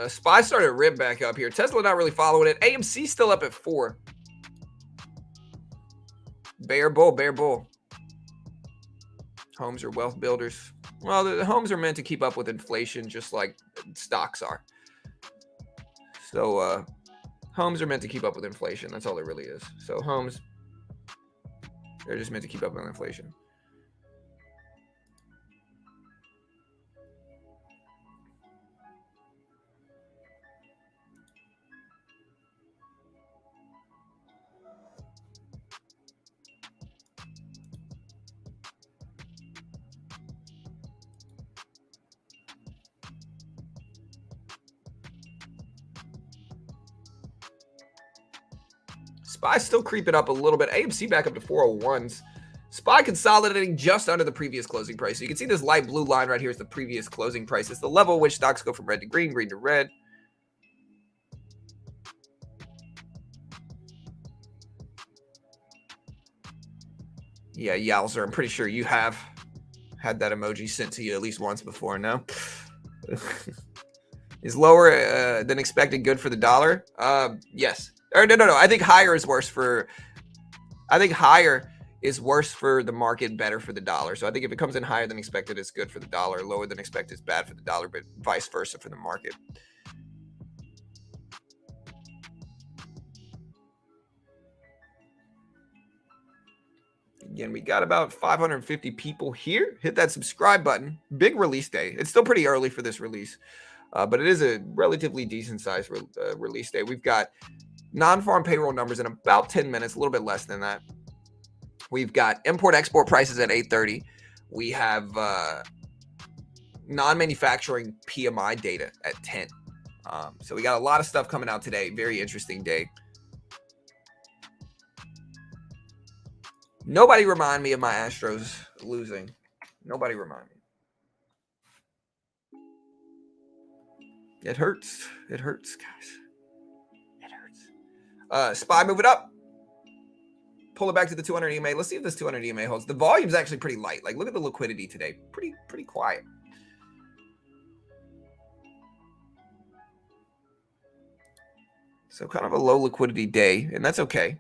SPY started to rip back up here. Tesla not really following it. AMC still up at 4. Bear bull, bear bull. Homes are wealth builders. Well, the homes are meant to keep up with inflation just like stocks are. So homes are meant to keep up with inflation. That's all it really is. So homes, they're just meant to keep up with inflation. SPY still creeping up a little bit. AMC back up to 401s. SPY consolidating just under the previous closing price. So you can see this light blue line right here is the previous closing price. It's the level at which stocks go from red to green, green to red. Yeah, Yowzer, I'm pretty sure you have had that emoji sent to you at least once before, no? Is lower than expected good for the dollar? Yes. Or no. I think higher is worse for the market, better for the dollar. So I think if it comes in higher than expected, it's good for the dollar. Lower than expected is bad for the dollar, but vice versa for the market. Again, we got about 550 people here. Hit that subscribe button. Big release day. It's still pretty early for this release, but it is a relatively decent size release day. We've got non-farm payroll numbers in about 10 minutes, a little bit less than that. We've got import-export prices at 8:30. We have non-manufacturing PMI data at 10. So we got a lot of stuff coming out today. Very interesting day. Nobody remind me of my Astros losing. Nobody remind me. It hurts. It hurts, guys. It hurts. SPY move it up. Pull it back to the 200 EMA. Let's see if this 200 EMA holds. The volume's actually pretty light. Like, look at the liquidity today. Pretty quiet. So kind of a low liquidity day, and that's okay.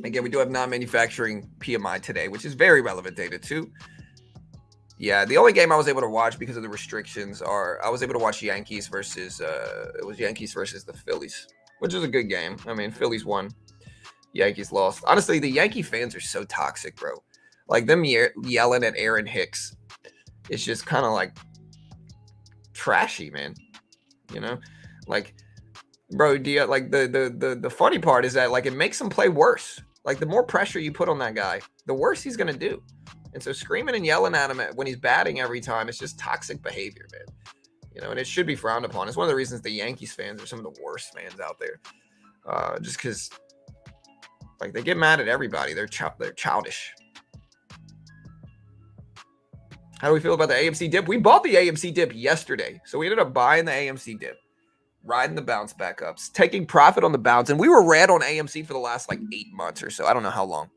Again, we do have non-manufacturing PMI today, which is very relevant data too. Yeah, the only game I was able to watch because of the restrictions I was able to watch Yankees versus it was Yankees versus the Phillies, which is a good game. I mean, Phillies won, Yankees lost. Honestly, the Yankee fans are so toxic, bro. Like them yelling at Aaron Hicks, it's just kind of like trashy, man. You know, like, bro, like the funny part is that like it makes him play worse. Like the more pressure you put on that guy, the worse he's gonna do. And so screaming and yelling at him when he's batting every time, it's just toxic behavior, man. You know, and it should be frowned upon. It's one of the reasons the Yankees fans are some of the worst fans out there. Just because, like, they get mad at everybody. They're childish. How do we feel about the AMC dip? We bought the AMC dip yesterday. So we ended up buying the AMC dip, riding the bounce back ups, taking profit on the bounce. And we were red on AMC for the last, like, 8 months or so. I don't know how long.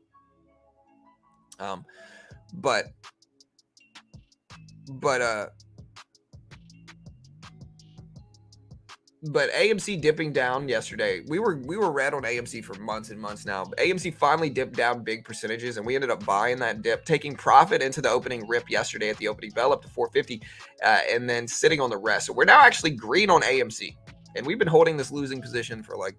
But AMC dipping down yesterday. We were red on AMC for months and months now. AMC finally dipped down big percentages, and we ended up buying that dip, taking profit into the opening rip yesterday at the opening bell up to 450, and then sitting on the rest. So we're now actually green on AMC, and we've been holding this losing position for like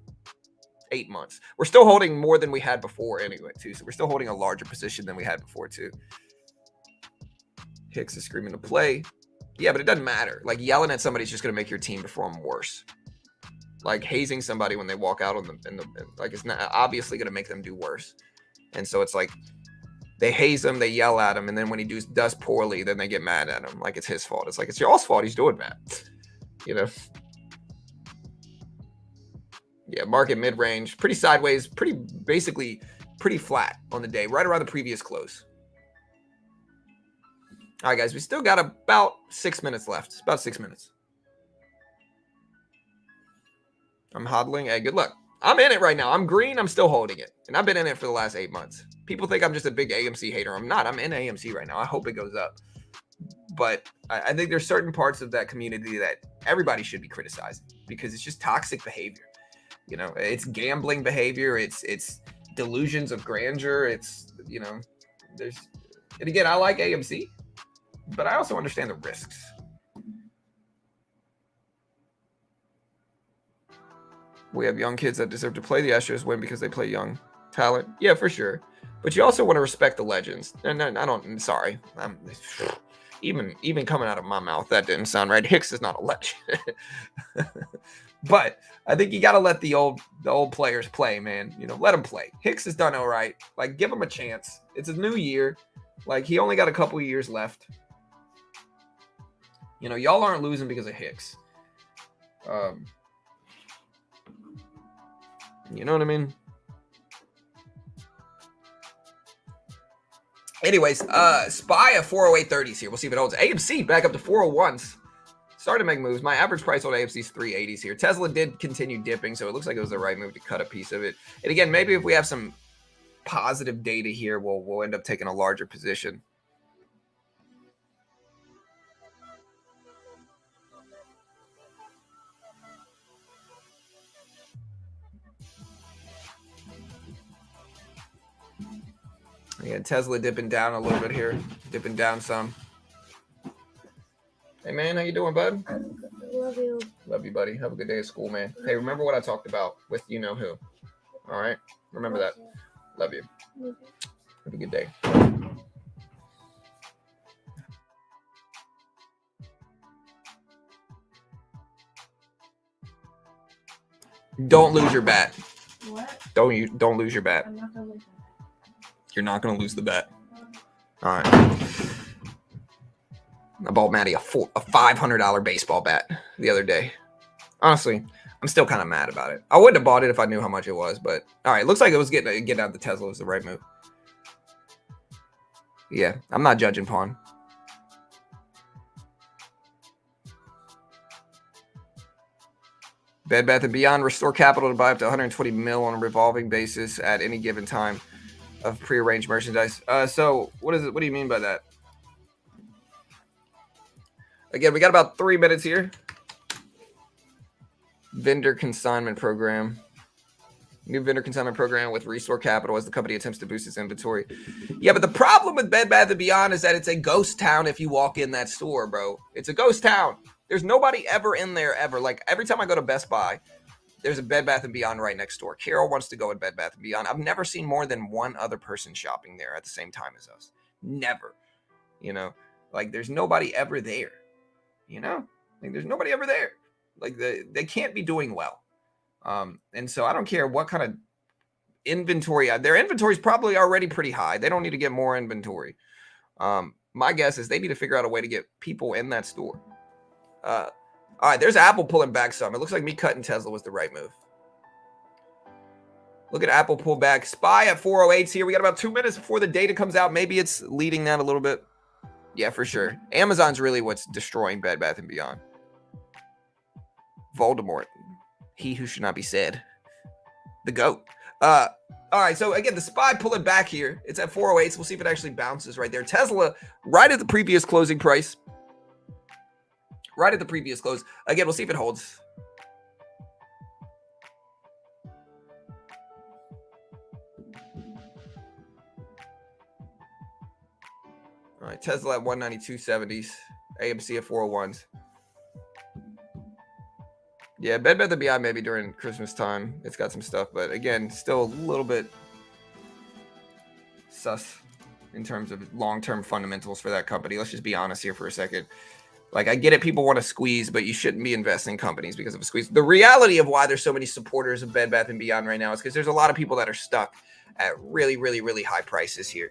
8 months. We're still holding more than we had before anyway, too. So we're still holding a larger position than we had before, too. Hicks is screaming to play. Yeah, but it doesn't matter. Like, yelling at somebody is just going to make your team perform worse. Like, hazing somebody when they walk out on like, it's not obviously going to make them do worse. And so it's like, they haze him, they yell at him, and then when he does poorly, then they get mad at him. Like, it's his fault. It's like, it's y'all's fault he's doing bad. You know? Yeah, market mid-range. Pretty sideways. Basically pretty flat on the day. Right around the previous close. All right, guys, we still got about 6 minutes left. It's about 6 minutes. I'm hodling. Hey, good luck. I'm in it right now. I'm green. I'm still holding it. And I've been in it for the last 8 months. People think I'm just a big AMC hater. I'm not. I'm in AMC right now. I hope it goes up. But I think there's certain parts of that community that everybody should be criticizing because it's just toxic behavior. You know, it's gambling behavior. It's delusions of grandeur. It's, you know, and again, I like AMC. But I also understand the risks. We have young kids that deserve to play. The Astros win because they play young talent. Yeah, for sure. But you also want to respect the legends. And I don't. Sorry, even coming out of my mouth, that didn't sound right. Hicks is not a legend. But I think you got to let the old players play, man. You know, let them play. Hicks has done all right. Like, give him a chance. It's a new year. Like, he only got a couple years left. You know, y'all aren't losing because of Hicks. You know what I mean? Anyways, SPY at 408.30s here. We'll see if it holds. AMC back up to 401s. Starting to make moves. My average price on AMC is 380s here. Tesla did continue dipping, so it looks like it was the right move to cut a piece of it. And again, maybe if we have some positive data here, we'll end up taking a larger position. Yeah, Tesla dipping down a little bit here. Dipping down some. Hey, man, how you doing, bud? Love you. Love you, buddy. Have a good day at school, man. Hey, remember what I talked about with you-know-who. All right? Remember that. Love you. Have a good day. Don't lose your bet. What? Don't lose your bet. I'm not gonna lose. You're not going to lose the bet. All right. I bought Maddie a $500 baseball bat the other day. Honestly, I'm still kind of mad about it. I wouldn't have bought it if I knew how much it was, but all right. Looks like it was getting out the Tesla was the right move. Yeah, I'm not judging Pawn. Bed Bath & Beyond restore capital to buy up to 120 mil on a revolving basis at any given time of prearranged merchandise. So what is it? What do you mean by that? Again, we got about 3 minutes here. Vendor consignment program. New vendor consignment program with restore capital as the company attempts to boost its inventory. Yeah, but the problem with Bed Bath & Beyond is that it's a ghost town if you walk in that store, bro. It's a ghost town. There's nobody ever in there ever. Like, every time I go to Best Buy, there's a Bed Bath & Beyond right next door. Carol wants to go in Bed Bath & Beyond. I've never seen more than one other person shopping there at the same time as us. Never. You know? Like, there's nobody ever there. You know? Like, there's nobody ever there. Like, they can't be doing well. And so I don't care what kind of inventory. Their inventory is probably already pretty high. They don't need to get more inventory. My guess is they need to figure out a way to get people in that store. All right, there's Apple pulling back some. It looks like me cutting Tesla was the right move. Look at Apple pull back. SPY at 408 here. We got about 2 minutes before the data comes out. Maybe it's leading that a little bit. Yeah, for sure. Amazon's really what's destroying Bed Bath & Beyond. Voldemort. He who should not be said. The GOAT. All right, so again, the SPY pulling back here. It's at 408, so we'll see if it actually bounces right there. Tesla, right at the previous closing price. Right at the previous close. Again, we'll see if it holds. All right, Tesla at 192.70s. AMC at 401s. Yeah, Bed Bath & Beyond maybe during Christmas time. It's got some stuff, but again, still a little bit sus in terms of long-term fundamentals for that company. Let's just be honest here for a second. Like, I get it, people want to squeeze, but you shouldn't be investing in companies because of a squeeze. The reality of why there's so many supporters of Bed Bath & Beyond right now is because there's a lot of people that are stuck at really, really, really high prices here.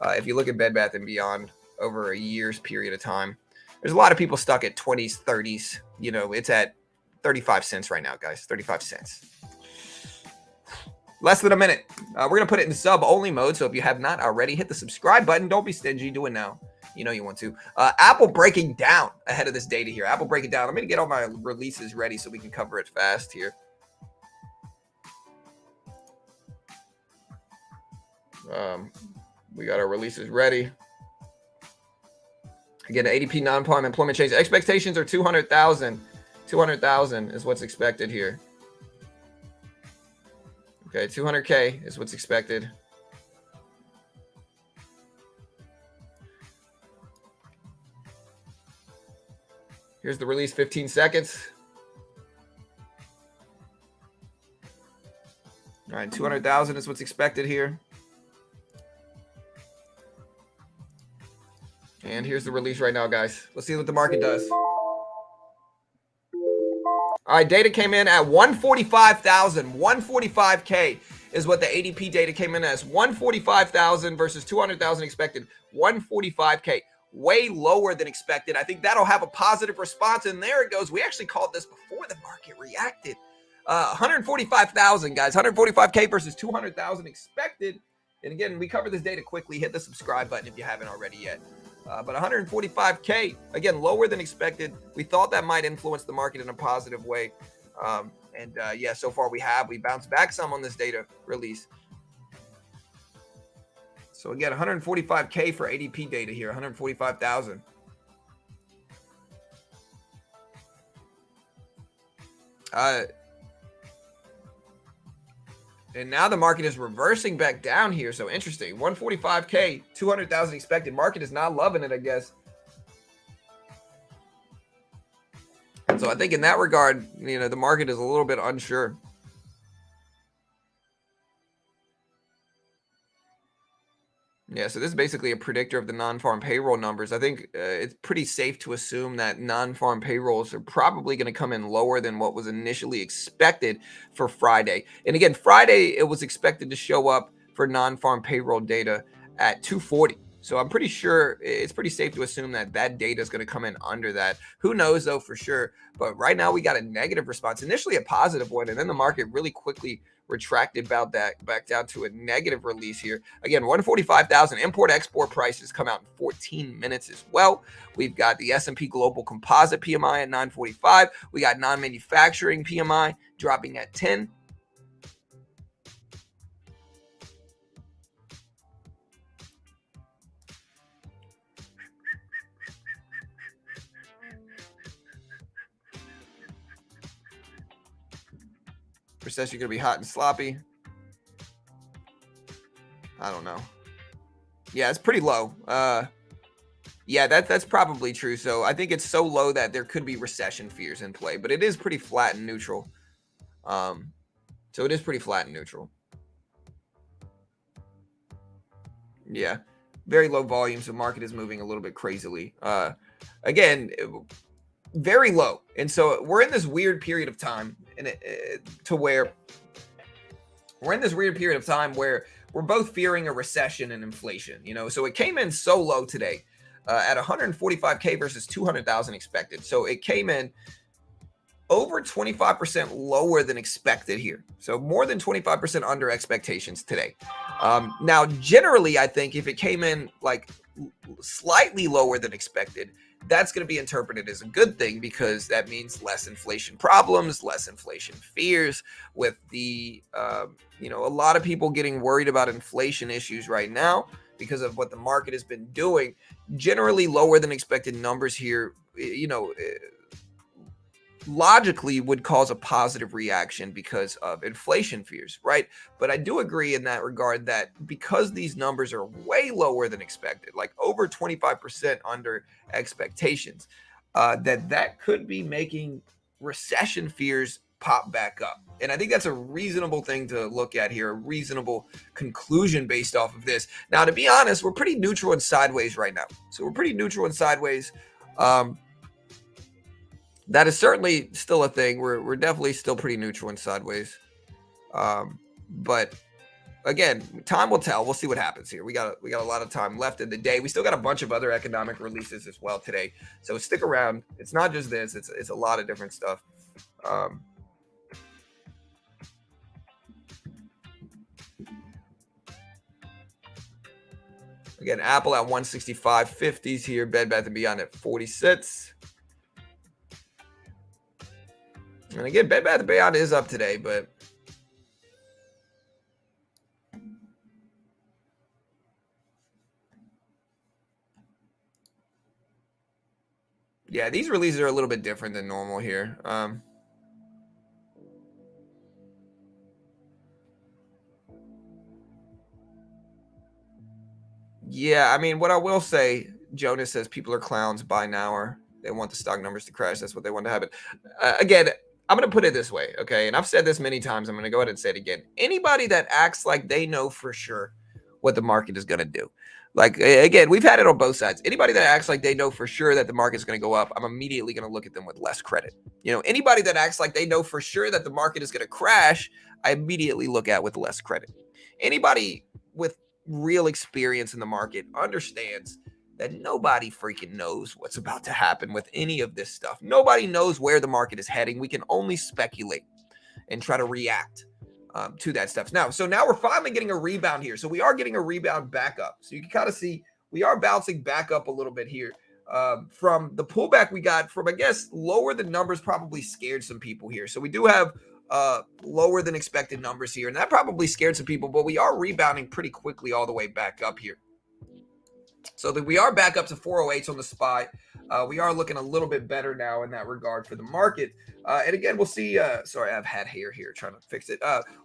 If you look at Bed Bath & Beyond over a year's period of time, there's a lot of people stuck at 20s, 30s. You know, it's at 35 cents right now, guys. 35 cents. Less than a minute. We're going to put it in sub-only mode, so if you have not already, hit the subscribe button. Don't be stingy. Do it now. You know you want to. Apple breaking down ahead of this data here. Apple breaking down. I'm going to get all my releases ready so we can cover it fast here. We got our releases ready. Again, ADP non-farm employment change. Expectations are 200,000. 200,000 is what's expected here. Okay, 200K is what's expected. Here's the release, 15 seconds. All right, 200,000 is what's expected here. And here's the release right now, guys. Let's see what the market does. All right, data came in at 145,000. 145K is what the ADP data came in as. 145,000 versus 200,000 expected. 145K. Way lower than expected. I think that'll have a positive response. And there it goes. We actually called this before the market reacted. 145,000, guys. 145K versus 200,000 expected. And again, we cover this data quickly. Hit the subscribe button if you haven't already yet. But 145K, again, lower than expected. We thought that might influence the market in a positive way. Yeah, so far we bounced back some on this data release. So again, 145K for ADP data here, 145,000. And now the market is reversing back down here. So interesting. 145K, 200,000 expected. Market is not loving it, I guess. So I think in that regard, you know, the market is a little bit unsure. Yeah, so this is basically a predictor of the non-farm payroll numbers. I think it's pretty safe to assume that non-farm payrolls are probably going to come in lower than what was initially expected for Friday. And again, Friday, it was expected to show up for non-farm payroll data at 240. So I'm pretty sure it's pretty safe to assume that that data is going to come in under that. Who knows though for sure? But right now we got a negative response, initially a positive one, and then the market really quickly retracted about that back down to a negative release here. Again, 145,000 import export prices come out in 14 minutes as well. We've got the S&P Global Composite PMI at 945. We got non-manufacturing PMI dropping at 10. Recession going to be hot and sloppy. I don't know. Yeah, it's pretty low. Yeah, that's probably true. So I think it's so low that there could be recession fears in play, but it is pretty flat and neutral. So it is pretty flat and neutral. Yeah, very low volume. So market is moving a little bit crazily. Again, very low, and so we're in this weird period of time, and where we're both fearing a recession and inflation. So it came in so low today. At 145K versus 200,000 expected. So it came in over 25% lower than expected here. So more than 25% under expectations today. Now, generally, I think if it came in like slightly lower than expected, that's going to be interpreted as a good thing because that means less inflation problems, less inflation fears with the, a lot of people getting worried about inflation issues right now because of what the market has been doing. Generally lower than expected numbers here, logically would cause a positive reaction because of inflation fears, right? But I do agree in that regard that because these numbers are way lower than expected, like over 25% under expectations, that could be making recession fears pop back up. And I think that's a reasonable thing to look at here, a reasonable conclusion based off of this. Now, to be honest, we're pretty neutral and sideways right now. So we're pretty neutral and sideways. That is certainly still a thing. We're definitely still pretty neutral and sideways. But again, time will tell. We'll see what happens here. We got a lot of time left in the day. We still got a bunch of other economic releases as well today. So stick around. It's not just this. It's a lot of different stuff. Again, Apple at 165.50s here. Bed Bath & Beyond at 46. And again, Bed Bath & Beyond is up today, but yeah, these releases are a little bit different than normal here. Yeah, I mean, what I will say, Jonas says people are clowns, buy now, or they want the stock numbers to crash. That's what they want to happen. Again, I'm going to put it this way, okay? And I've said this many times. I'm going to go ahead and say it again. Anybody that acts like they know for sure what the market is going to do. Like, again, we've had it on both sides. Anybody that acts like they know for sure that the market's going to go up, I'm immediately going to look at them with less credit. Anybody that acts like they know for sure that the market is going to crash, I immediately look at with less credit. Anybody with real experience in the market understands that nobody freaking knows what's about to happen with any of this stuff. Nobody knows where the market is heading. We can only speculate and try to react to that stuff. So now we're finally getting a rebound here. So we are getting a rebound back up. So you can kind of see we are bouncing back up a little bit here from the pullback we got from, I guess, lower than numbers probably scared some people here. So we do have lower than expected numbers here, and that probably scared some people, but we are rebounding pretty quickly all the way back up here. So that we are back up to 408s on the spot. We are looking a little bit better now in that regard for the market. And again, we'll see. Sorry, I've had hair here trying to fix it.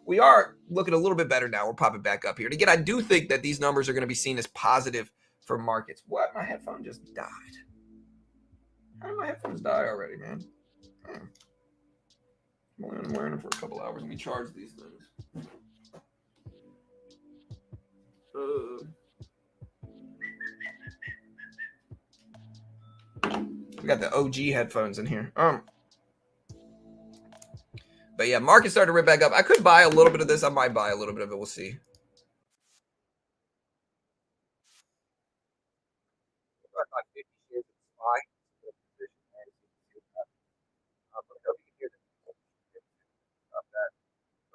We are looking a little bit better now. We're popping back up here. And again, I do think that these numbers are going to be seen as positive for markets. What? My headphone just died. How did my headphones die already, man? I'm wearing them for a couple hours. Let me charge these things. We got the OG headphones in here. But yeah, market started to rip back up. I could buy a little bit of this. I might buy a little bit of it. We'll see.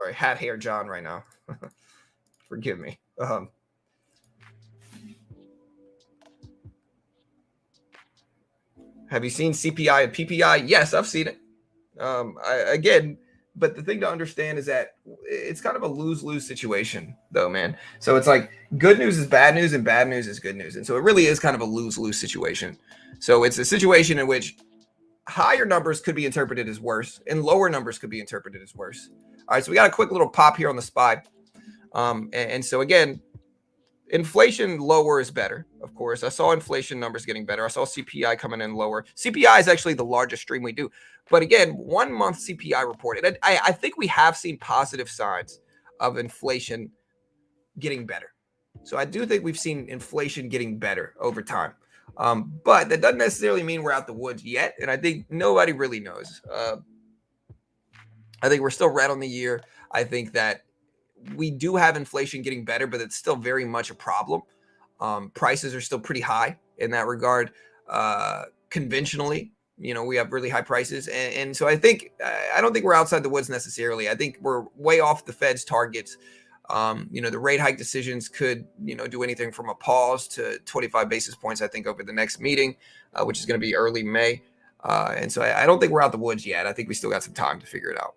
Sorry, hat hair John right now. Forgive me. Have you seen CPI and PPI? Yes, I've seen it. Again, but the thing to understand is that it's kind of a lose-lose situation, though, man. So it's like good news is bad news and bad news is good news, and so it really is kind of a lose-lose situation. So it's a situation in which higher numbers could be interpreted as worse, and lower numbers could be interpreted as worse. All right, so we got a quick little pop here on the SPY, and so again, inflation lower is better, of course. I saw inflation numbers getting better. I saw CPI coming in lower. CPI is actually the largest stream we do. But again, 1 month CPI report. And I think we have seen positive signs of inflation getting better. So I do think we've seen inflation getting better over time. But that doesn't necessarily mean we're out the woods yet. And I think nobody really knows. I think we're still right on the year. I think that we do have inflation getting better, but it's still very much a problem. Prices are still pretty high in that regard. Conventionally, we have really high prices. And so I don't think we're outside the woods necessarily. I think we're way off the Fed's targets. The rate hike decisions could, do anything from a pause to 25 basis points, I think, over the next meeting, which is going to be early May. And so I don't think we're out the woods yet. I think we still got some time to figure it out.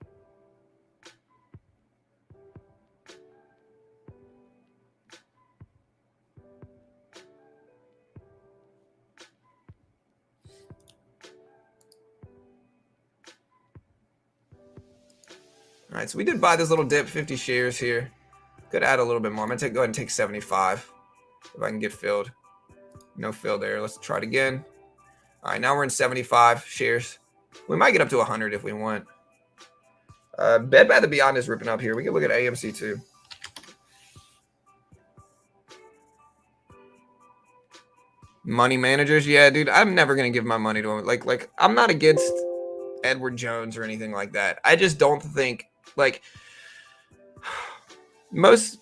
All right, so we did buy this little dip, 50 shares here. Could add a little bit more. I'm going to go ahead and take 75 if I can get filled. No fill there. Let's try it again. All right, now we're in 75 shares. We might get up to 100 if we want. Bed Bath & Beyond is ripping up here. We can look at AMC too. Money managers, yeah, dude. I'm never going to give my money to them. Like I'm not against Edward Jones or anything like that. I just don't think most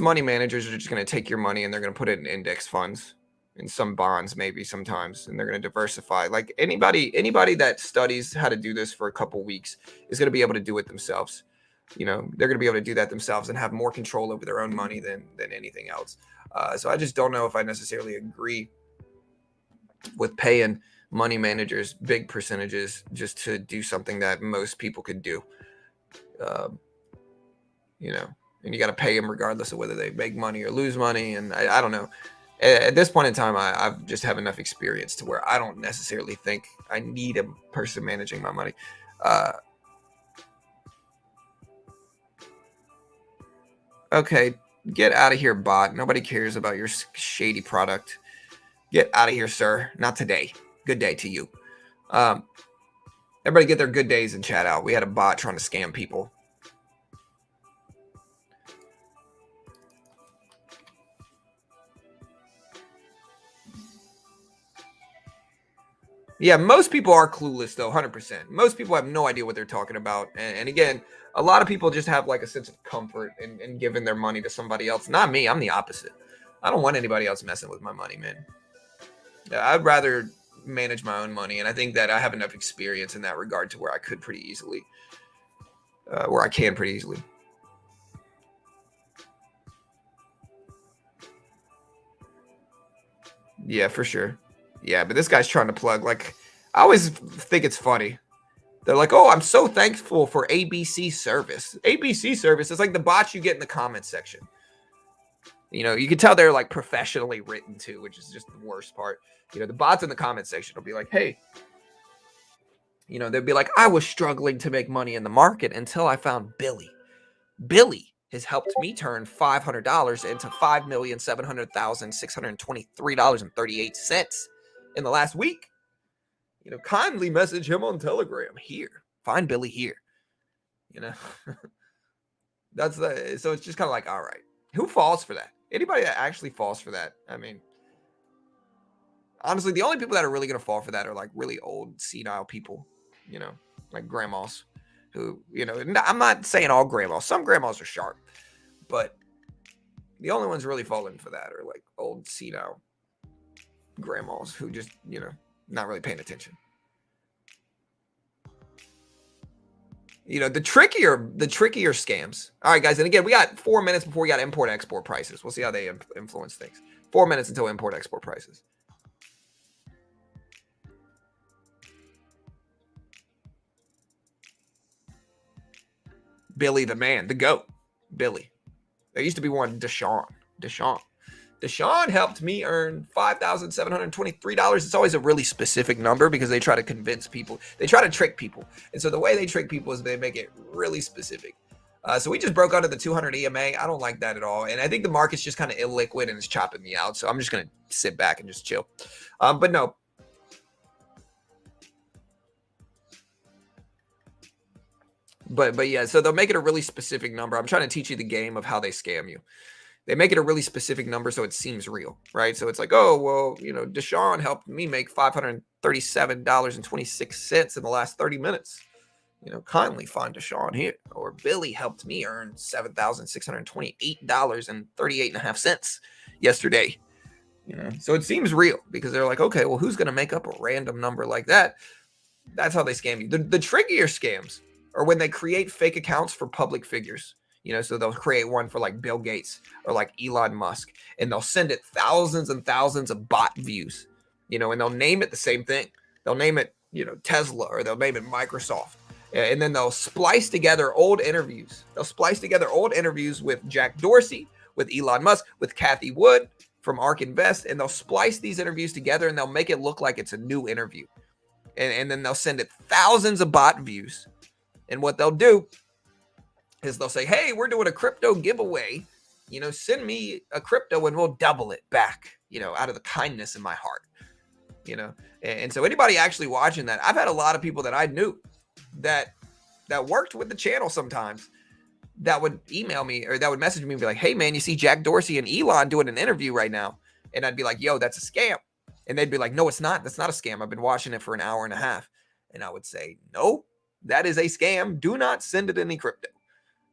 money managers are just going to take your money and they're going to put it in index funds, in some bonds, maybe sometimes, and they're going to diversify. Like anybody that studies how to do this for a couple weeks is going to be able to do it themselves. They're going to be able to do that themselves and have more control over their own money than anything else. So I just don't know if I necessarily agree with paying money managers big percentages just to do something that most people could do. And you got to pay them regardless of whether they make money or lose money. And I don't know. At this point in time, I just have enough experience to where I don't necessarily think I need a person managing my money. Okay, get out of here, bot. Nobody cares about your shady product. Get out of here, sir. Not today. Good day to you. Everybody get their good days in chat out. We had a bot trying to scam people. Yeah, most people are clueless, though, 100%. Most people have no idea what they're talking about. And again, a lot of people just have like a sense of comfort in giving their money to somebody else. Not me. I'm the opposite. I don't want anybody else messing with my money, man. I'd rather manage my own money. And I think that I have enough experience in that regard to where I could pretty easily, Yeah, for sure. Yeah, but this guy's trying to plug. Like, I always think it's funny. They're like, oh, I'm so thankful for ABC service. ABC service is like the bots you get in the comment section. You can tell they're like professionally written too, which is just the worst part. The bots in the comment section will be like, hey, they'll be like, I was struggling to make money in the market until I found Billy. Billy has helped me turn $500 into $5,700,623.38 in the last week. Kindly message him on Telegram here. Find Billy here. So it's just kind of like, all right, who falls for that? Anybody that actually falls for that? I mean, honestly, the only people that are really going to fall for that are like really old, senile people, like grandmas who, I'm not saying all grandmas. Some grandmas are sharp, but the only ones really falling for that are like old, senile grandmas who just, not really paying attention. The trickier scams. All right, guys. And again, we got 4 minutes before we got import export prices. We'll see how they influence things. 4 minutes until import export prices. Billy the man, the GOAT. Billy. There used to be one, Deshaun. Deshaun helped me earn $5,723. It's always a really specific number because they try to convince people. They try to trick people. And so the way they trick people is they make it really specific. So we just broke under the 200 EMA. I don't like that at all. And I think the market's just kind of illiquid and it's chopping me out. So I'm just going to sit back and just chill. But no. But yeah, so they'll make it a really specific number. I'm trying to teach you the game of how they scam you. They make it a really specific number so it seems real, right? So it's like, oh, well, Deshaun helped me make $537.26 in the last 30 minutes. Kindly find Deshaun here. Or Billy helped me earn $7,628.38.5 yesterday. So it seems real because they're like, okay, well, who's going to make up a random number like that? That's how they scam you. The trickier scams are when they create fake accounts for public figures. So they'll create one for like Bill Gates or like Elon Musk, and they'll send it thousands and thousands of bot views, and they'll name it the same thing. They'll name it, Tesla, or they'll name it Microsoft. And then they'll splice together old interviews. They'll splice together old interviews with Jack Dorsey, with Elon Musk, with Kathy Wood from ARK Invest, and they'll splice these interviews together and they'll make it look like it's a new interview. And then they'll send it thousands of bot views. And what they'll do is they'll say, hey, we're doing a crypto giveaway. Send me a crypto and we'll double it back, out of the kindness in my heart. And so anybody actually watching that, I've had a lot of people that I knew that worked with the channel sometimes that would email me or that would message me and be like, hey, man, you see Jack Dorsey and Elon doing an interview right now? And I'd be like, yo, that's a scam. And they'd be like, no, it's not. That's not a scam. I've been watching it for an hour and a half. And I would say, no, that is a scam. Do not send it any crypto.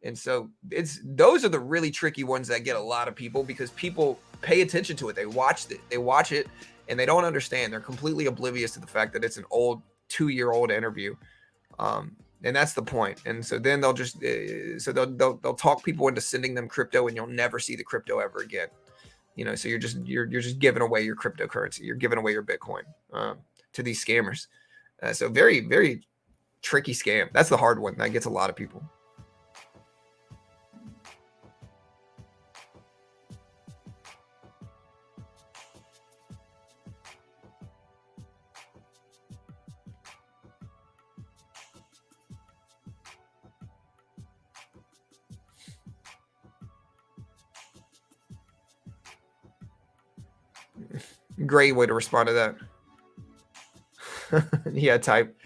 And so those are the really tricky ones that get a lot of people because people pay attention to it. They watch it and they don't understand. They're completely oblivious to the fact that it's an old 2-year-old interview. And that's the point. And so then they'll just, they'll talk people into sending them crypto and you'll never see the crypto ever again. So you're just giving away your cryptocurrency. You're giving away your Bitcoin, to these scammers. So very, very tricky scam. That's the hard one. That gets a lot of people. Great way to respond to that. Yeah, type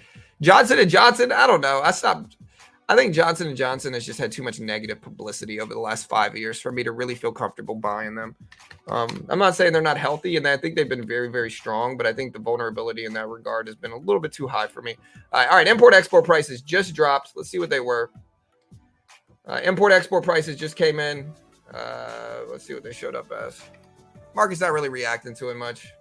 Johnson & Johnson. I don't know. I think Johnson & Johnson has just had too much negative publicity over the last 5 years for me to really feel comfortable buying them. I'm not saying they're not healthy, and I think they've been very, very strong, but I think the vulnerability in that regard has been a little bit too high for me. All right, import-export prices just dropped. Let's see what they were. Import-export prices just came in. Let's see what they showed up as. Market's not really reacting to it much.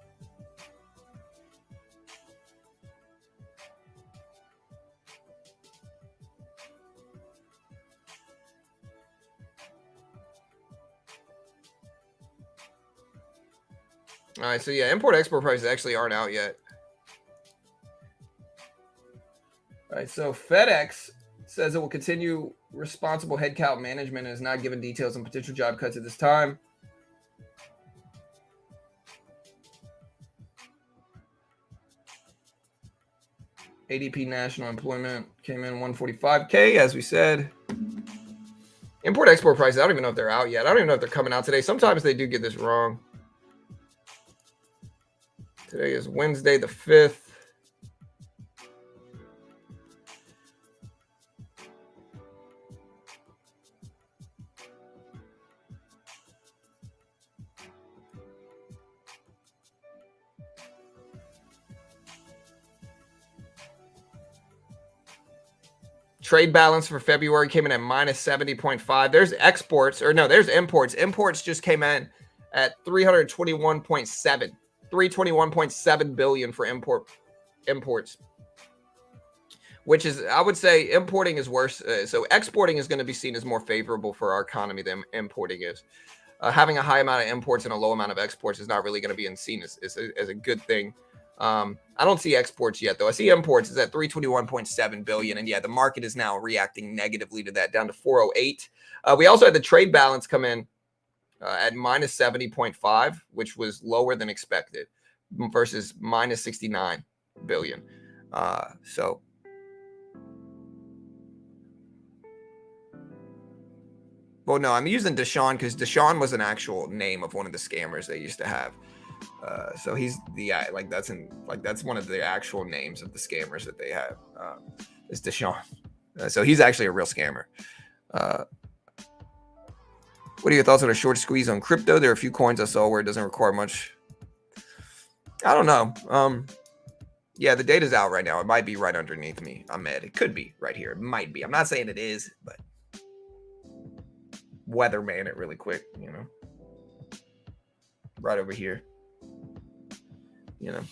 All right, so yeah, import-export prices actually aren't out yet. All right, so FedEx says it will continue responsible headcount management and is not giving details on potential job cuts at this time. ADP national employment came in 145K, as we said. Import-export prices, I don't even know if they're out yet. I don't even know if they're coming out today. Sometimes they do get this wrong. Today is Wednesday the 5th. Trade balance for February came in at minus 70.5. There's exports, or no, there's imports. Imports just came in at 321.7 billion for imports. which is, I would say, importing is worse. So exporting is going to be seen as more favorable for our economy than importing is. Having a high amount of imports and a low amount of exports is not really going to be seen as a good thing. I don't see exports yet, though. I see imports is at 321.7 billion, and yeah, the market is now reacting negatively to that, down to 408. We also had the trade balance come in at minus 70.5, which was lower than expected, versus minus 69 billion. So well, no, I'm using Deshaun because Deshaun was an actual name of one of the scammers they used to have. So he's the like that's one of the actual names of the scammers that they have. Is Deshaun. So he's actually a real scammer. What are your thoughts on a short squeeze on crypto? There are a few coins I saw where it doesn't require much. I don't know. Yeah, the data's out right now. It might be right underneath me. Ahmed. It could be right here. It might be. I'm not saying it is, but weatherman it really quick, you know. Right over here. You know.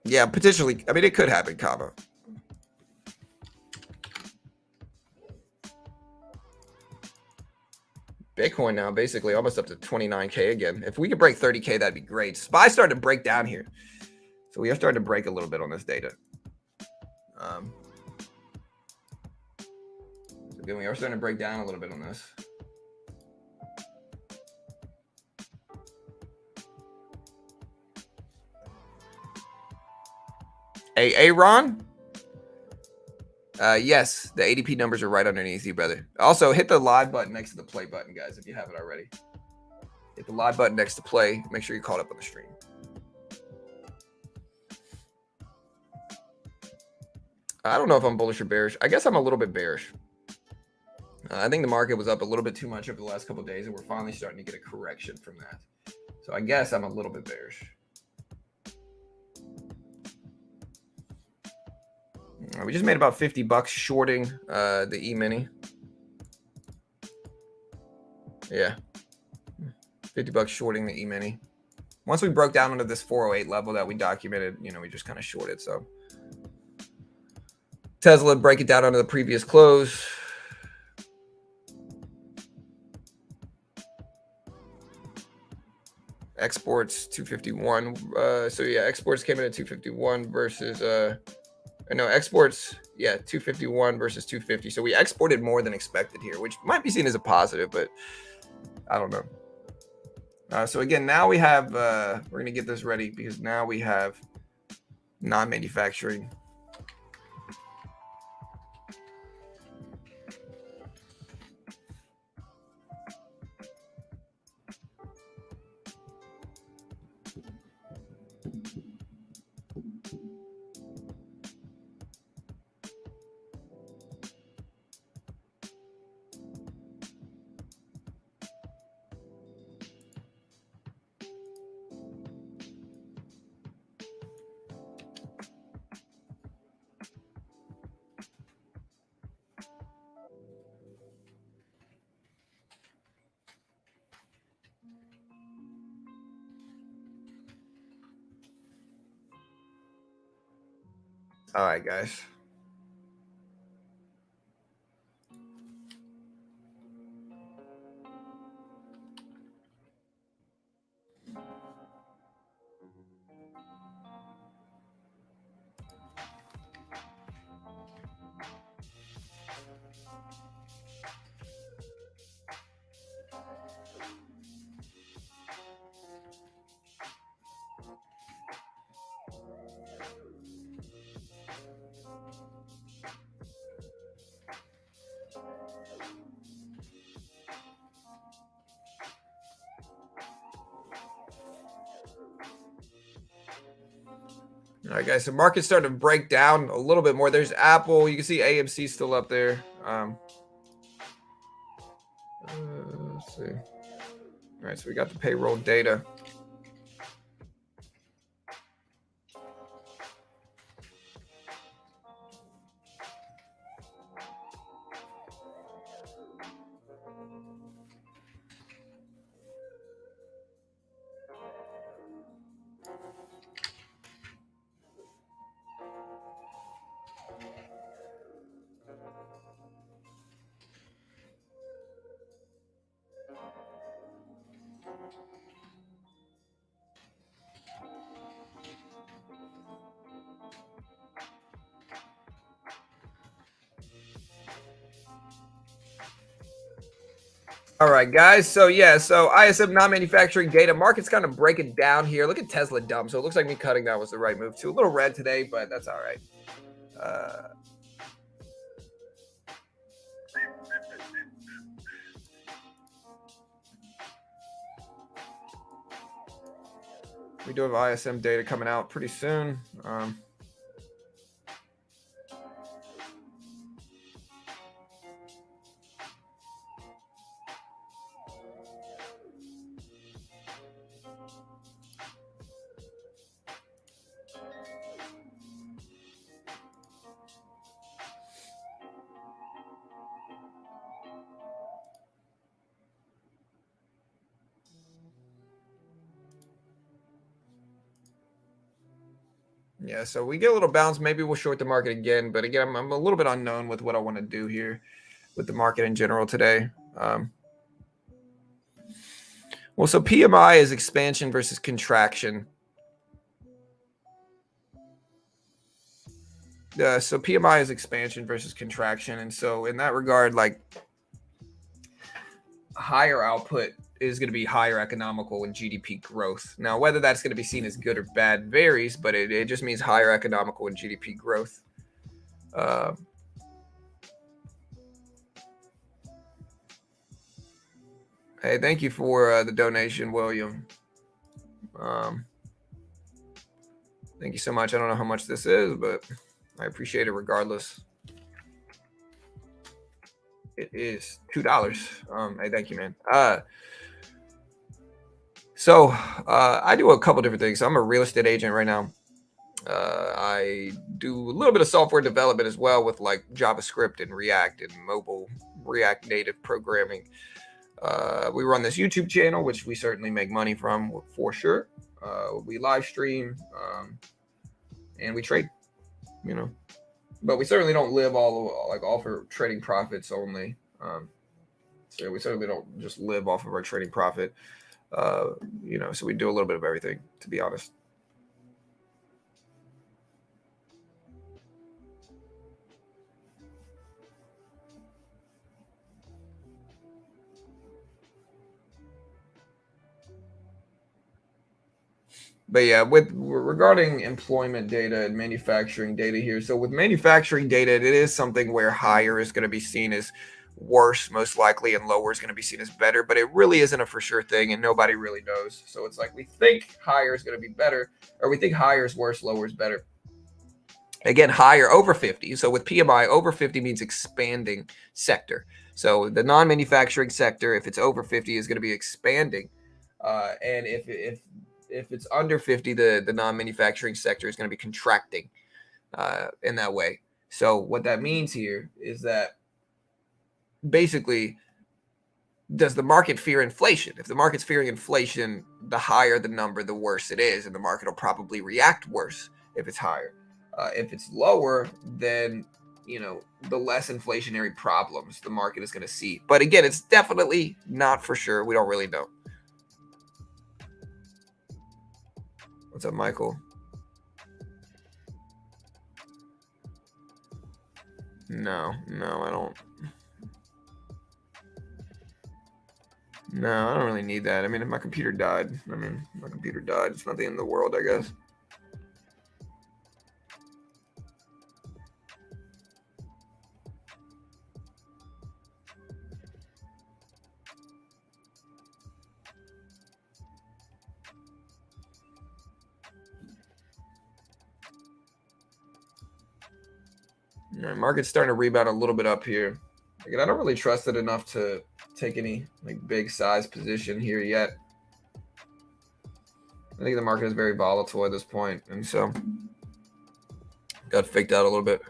Yeah, potentially. I mean, it could happen, Kava. Bitcoin now basically almost up to 29K again. If we could break 30K, that'd be great. SPY started to break down here. So we are starting to break a little bit on this data. So again, we are starting to break down a little bit on this. Ron? Yes, the ADP numbers are right underneath you, brother. Also, hit the live button next to the play button, guys, if you haven't already. Hit the live button next to play. Make sure you're caught up on the stream. I don't know if I'm bullish or bearish. I guess I'm a little bit bearish. I think the market was up a little bit too much over the last couple of days, and we're finally starting to get a correction from that. So I guess I'm a little bit bearish. We just made about $50 shorting the E-mini. Yeah, $50 shorting the E-mini. Once we broke down into this 408 level that we documented, you know, we just kind of shorted. So Tesla, break it down under the previous close. Exports 251. So yeah, exports came in at 251 versus no, exports, yeah, 251 versus 250. So we exported more than expected here, which might be seen as a positive, but I don't know. So again, now we have, we're going to get this ready because now we have non-manufacturing. All right, guys. All right, guys. So market's starting to break down a little bit more. There's Apple. You can see AMC still up there. Let's see. All right, so we got the payroll data. All right, guys. So yeah, so ISM non-manufacturing data market's kind of breaking down here. Look at Tesla dumb. So it looks like me cutting that was the right move too. A little red today, but that's all right. Uh, we do have ISM data coming out pretty soon. Yeah, so we get a little bounce. Maybe we'll short the market again, but again, I'm a little bit unknown with what I want to do here with the market in general today. Well, so PMI is expansion versus contraction. So PMI is expansion versus contraction, and so in that regard, like higher output is going to be higher economical and GDP growth. Now, whether that's going to be seen as good or bad varies, but it just means higher economical and GDP growth. Hey, thank you for the donation, William. Thank you so much. I don't know how much this is, but I appreciate it regardless. It is $2. Hey, thank you, man. So I do a couple different things. I'm a real estate agent right now. I do a little bit of software development as well with like JavaScript and React and mobile React Native programming. We run this YouTube channel, which we certainly make money from for sure. We live stream and we trade, but we certainly don't live off of trading profits only. So we certainly don't just live off of our trading profit. So we do a little bit of everything, to be honest. But yeah, with regarding employment data and manufacturing data here. So with manufacturing data, it is something where higher is going to be seen as worse, most likely, and lower is going to be seen as better. But it really isn't a for sure thing, and nobody really knows. So it's like we think higher is going to be better, or we think higher is worse, lower is better. Again, higher over 50. So with PMI, over 50 means expanding sector. So the non-manufacturing sector, if it's over 50, is going to be expanding. And if it's under 50, the non-manufacturing sector is going to be contracting in that way. So what that means here is that basically, does the market fear inflation? If the market's fearing inflation, the higher the number, the worse it is, and the market will probably react worse if it's higher. If it's lower, then the less inflationary problems the market is going to see. But again, it's definitely not for sure. We don't really know. What's up, Michael? No, I don't. No, I don't really need that. I mean, if my computer died, It's not the end of the world, I guess. All right, market's starting to rebound a little bit up here. Again, I don't really trust it enough to take any like big size position here yet. I think the market is very volatile at this point, and so got faked out a little bit.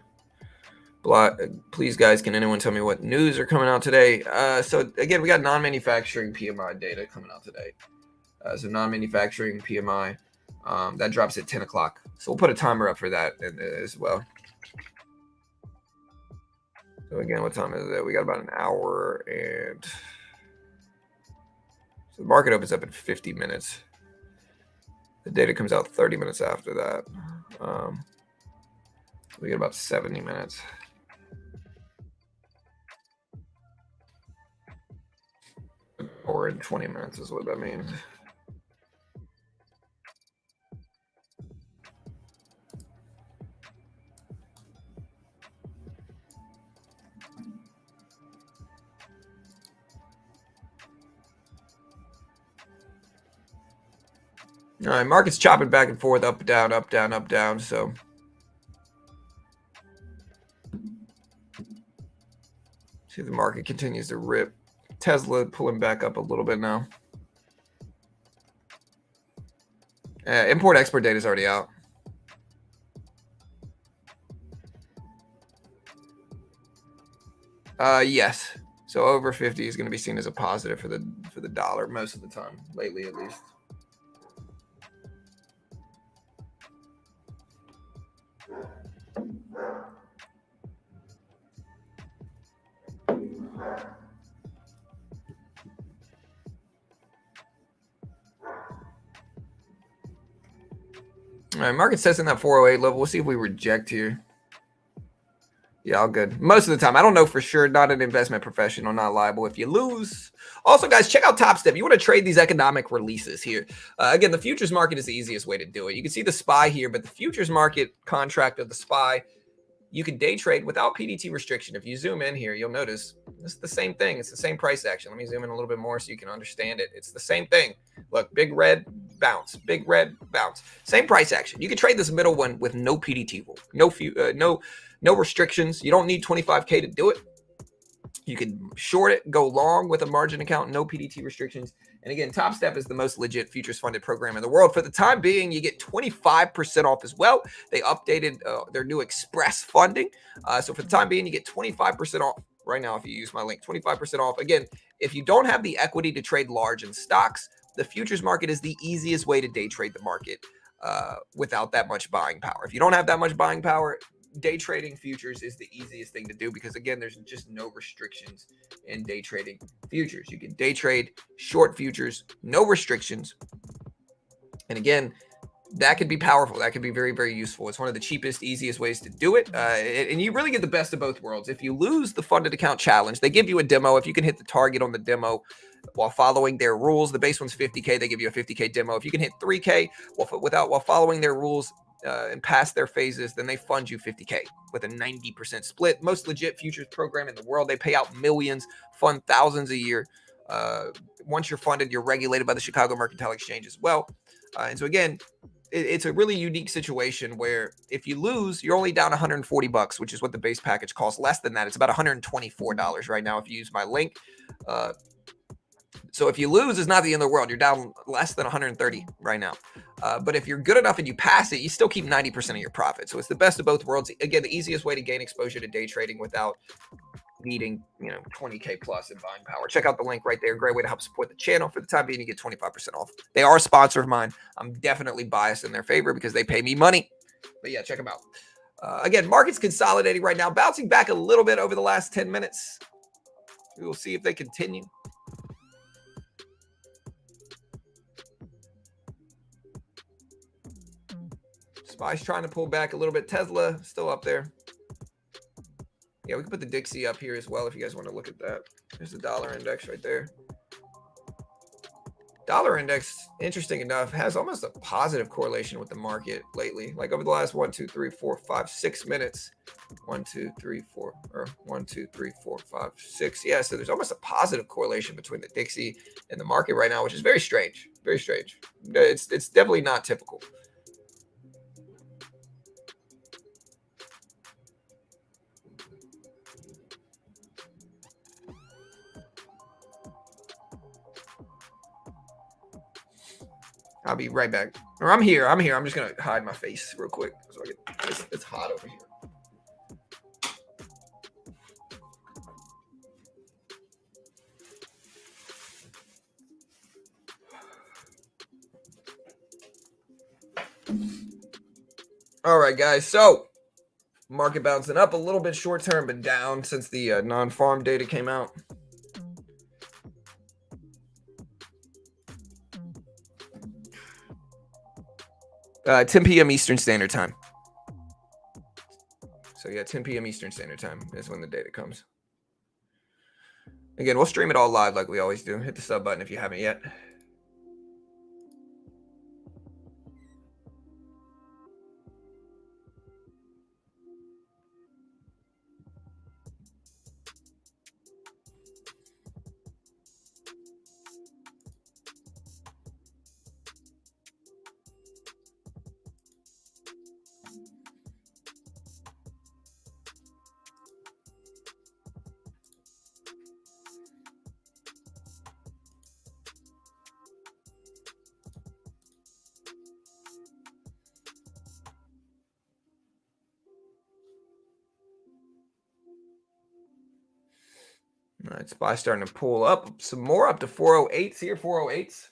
Please, guys, can anyone tell me what news are coming out today? So again, we got non-manufacturing PMI data coming out today. So non-manufacturing PMI that drops at 10 o'clock. So we'll put a timer up for that as well. So again, what time is it? We got about an hour, and so the market opens up in 50 minutes. The data comes out 30 minutes after that. We get about 70 minutes. hour and 20 minutes is what that means. All right, market's chopping back and forth, up, down, up, down, up, down. So see the market continues to rip. Tesla pulling back up a little bit now. Import-export data is already out. Yes. So over 50 is going to be seen as a positive for the dollar most of the time, lately at least. All right, market's testing that 408 level. We'll see if we reject here. Yeah, all good. Most of the time. I don't know for sure. Not an investment professional, not liable if you lose. Also, guys, check out Top Step. You want to trade these economic releases here. Again, the futures market is the easiest way to do it. You can see the SPY here, but the futures market contract of the SPY, you can day trade without PDT restriction. If you zoom in here, you'll notice it's the same thing. It's the same price action. Let me zoom in a little bit more so you can understand it. It's the same thing. Look, big red, bounce, big red, bounce. Same price action. You can trade this middle one with no PDT rule, no restrictions. You don't need 25K to do it. You can short it, go long with a margin account, no PDT restrictions. And again, Top Step is the most legit futures funded program in the world. For the time being, you get 25% off as well. They updated their new express funding. So for the time being, you get 25% off right now if you use my link, 25% off. Again, if you don't have the equity to trade large in stocks, the futures market is the easiest way to day trade the market without that much buying power. If you don't have that much buying power, day trading futures is the easiest thing to do because, again, there's just no restrictions in day trading futures. You can day trade short futures, no restrictions. And again, that could be powerful. That could be very, very useful. It's one of the cheapest, easiest ways to do it. And you really get the best of both worlds. If you lose the funded account challenge, they give you a demo. If you can hit the target on the demo while following their rules, the base one's 50K. They give you a 50K demo. If you can hit 3K while following their rules, and pass their phases, then they fund you 50K with a 90% split. Most legit futures program in the world. They pay out millions, fund thousands a year. Once you're funded, you're regulated by the Chicago Mercantile Exchange as well. And so again, it's a really unique situation where if you lose, you're only down $140, which is what the base package costs. Less than that, it's about $124 right now if you use my link. So if you lose, it's not the end of the world. You're down less than 130 right now. But if you're good enough and you pass it, you still keep 90% of your profit. So it's the best of both worlds. Again, the easiest way to gain exposure to day trading without needing 20K plus in buying power. Check out the link right there. Great way to help support the channel. For the time being, you get 25% off. They are a sponsor of mine. I'm definitely biased in their favor because they pay me money. But yeah, check them out. Again, market's consolidating right now, bouncing back a little bit over the last 10 minutes. We will see if they continue. SPY's trying to pull back a little bit. Tesla still up there. Yeah, we can put the Dixie up here as well if you guys want to look at that. There's the dollar index right there. Dollar index, interesting enough, has almost a positive correlation with the market lately. Like over the last 1, 2, 3, 4, 5, 6 minutes. 1, 2, 3, 4, or 1, 2, 3, 4, 5, 6. Yeah, so there's almost a positive correlation between the Dixie and the market right now, which is very strange. Very strange. It's definitely not typical. I'll be right back. Or I'm here. I'm just going to hide my face real quick. So it's hot over here. All right, guys. So market bouncing up a little bit short term, but down since the non-farm data came out. Uh, 10 p.m. Eastern Standard Time. So yeah, 10 p.m. Eastern Standard Time is when the data comes. Again, we'll stream it all live like we always do. Hit the sub button if you haven't yet. All right, SPY starting to pull up some more, up to 408s here, 408s.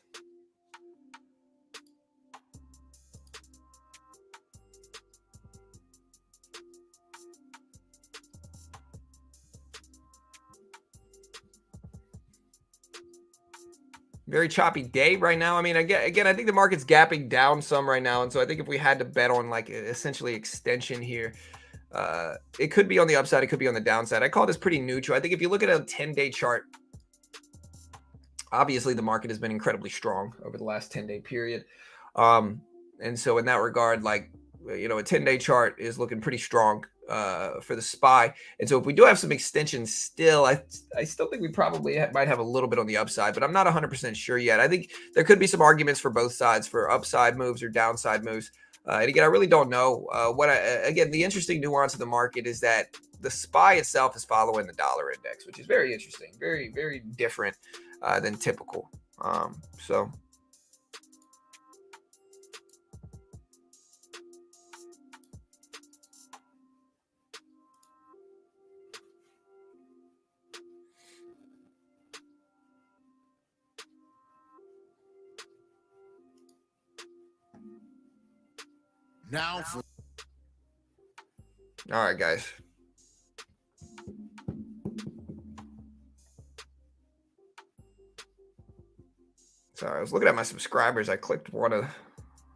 Very choppy day right now. I mean, again, I think the market's gapping down some right now. And so I think if we had to bet on like essentially extension here, it could be on the upside. It could be on the downside. I call this pretty neutral. I think if you look at a 10-day chart, obviously the market has been incredibly strong over the last 10-day period. And so in that regard, like, you know, a 10-day chart is looking pretty strong for the SPY. And so if we do have some extensions still, I still think we probably might have a little bit on the upside, but I'm not 100% sure yet. I think there could be some arguments for both sides for upside moves or downside moves. And again, I really don't know. Again, the interesting nuance of the market is that the SPY itself is following the dollar index, which is very interesting, very, very different than typical. So now for all right, guys. Sorry, I was looking at my subscribers. I clicked one of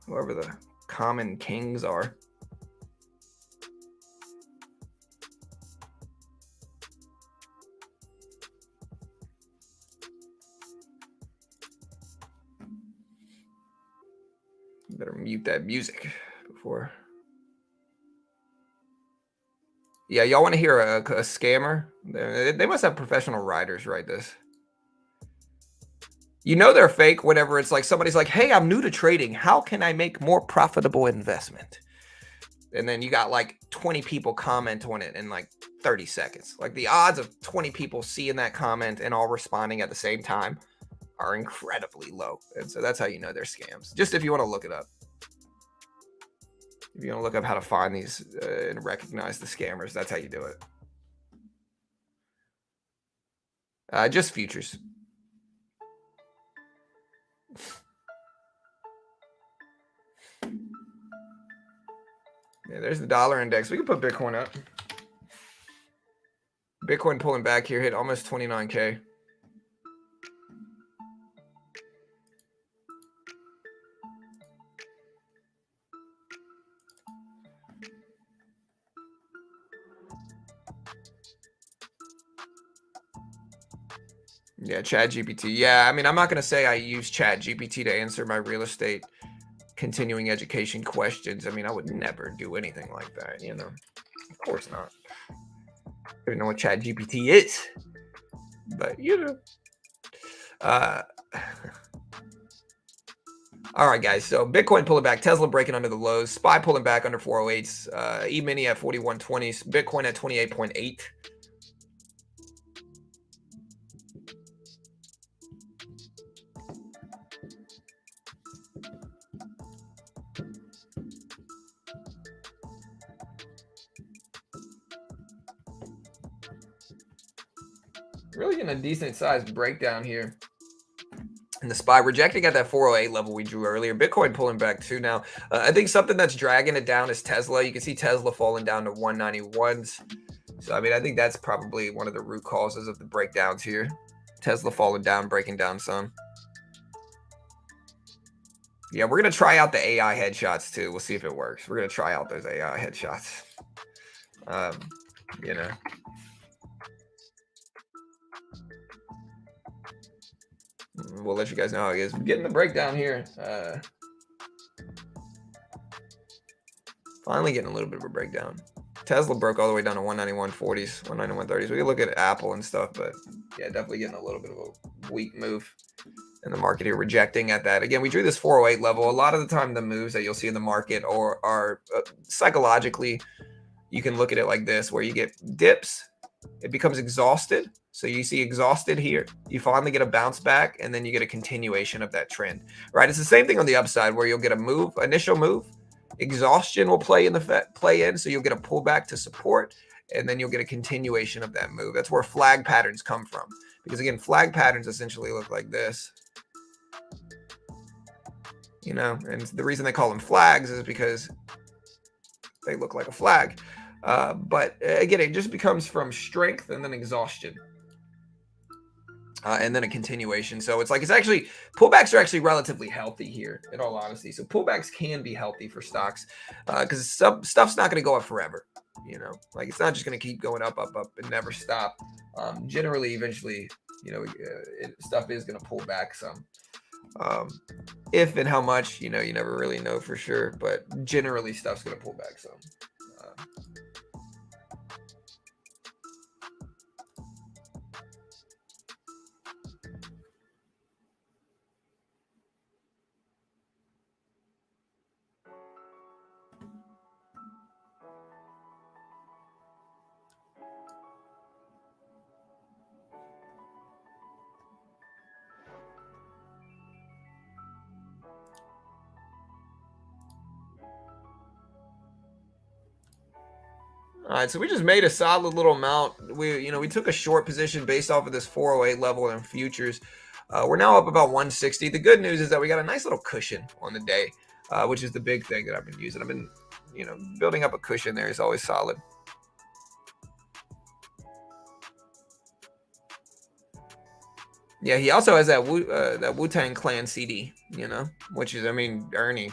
whoever the common kings are. Better mute that music before. Yeah, y'all want to hear a scammer? They must have professional writers write this. You know they're fake whenever it's like somebody's like, hey, I'm new to trading. How can I make more profitable investment? And then you got like 20 people comment on it in like 30 seconds. Like the odds of 20 people seeing that comment and all responding at the same time are incredibly low. And so that's how you know they're scams. Just if you want to look it up. If you want to look up how to find these and recognize the scammers, that's how you do it. Just futures. Yeah, there's the dollar index. We can put Bitcoin up. Bitcoin pulling back here, hit almost 29K. Yeah, ChatGPT. Yeah, I mean, I'm not going to say I use ChatGPT to answer my real estate continuing education questions. I mean, I would never do anything like that, you know. Of course not. I don't even know what ChatGPT is. But, you know. All right, guys. So Bitcoin pulling back, Tesla breaking under the lows, SPY pulling back under 408s, E-mini at 4120s, Bitcoin at 28.8. Really getting a decent sized breakdown here. And the SPY rejecting at that 408 level we drew earlier. Bitcoin pulling back too now. I think something that's dragging it down is Tesla. You can see Tesla falling down to 191s. So, I mean, I think that's probably one of the root causes of the breakdowns here. Tesla falling down, breaking down some. Yeah, we're going to try out the AI headshots too. We'll see if it works. We're going to try out those AI headshots. You know. we'll let you guys know how it is. Getting the breakdown here. Finally getting a little bit of a breakdown. Tesla broke all the way down to 191.40s, 191.30s. We can look at Apple and stuff, but yeah, definitely getting a little bit of a weak move in the market here, rejecting at that. Again, we drew this 408 level. A lot of the time, the moves that you'll see in the market are psychologically, you can look at it like this, where you get dips, it becomes exhausted. So you see exhausted here, you finally get a bounce back, and then you get a continuation of that trend, right? It's the same thing on the upside, where you'll get a move, initial move, exhaustion will play in, so you'll get a pullback to support, and then you'll get a continuation of that move. That's where flag patterns come from, because again, flag patterns essentially look like this, you know, and the reason they call them flags is because they look like a flag. But again, it just becomes from strength and then exhaustion. And then a continuation. So it's actually, pullbacks are actually relatively healthy here, in all honesty. So pullbacks can be healthy for stocks, because stuff's not going to go up forever. You know, like it's not just going to keep going up, and never stop. Generally, eventually, you know, stuff is going to pull back some. If and how much, you know, you never really know for sure. But generally, stuff's going to pull back some. All right, so we just made a solid little amount. We took a short position based off of this 408 level in futures. We're now up about 160. The good news is that we got a nice little cushion on the day, which is the big thing that I've been using. I've been, building up a cushion there is always solid. Yeah, he also has that Wu-Tang Clan CD, which is, Ernie,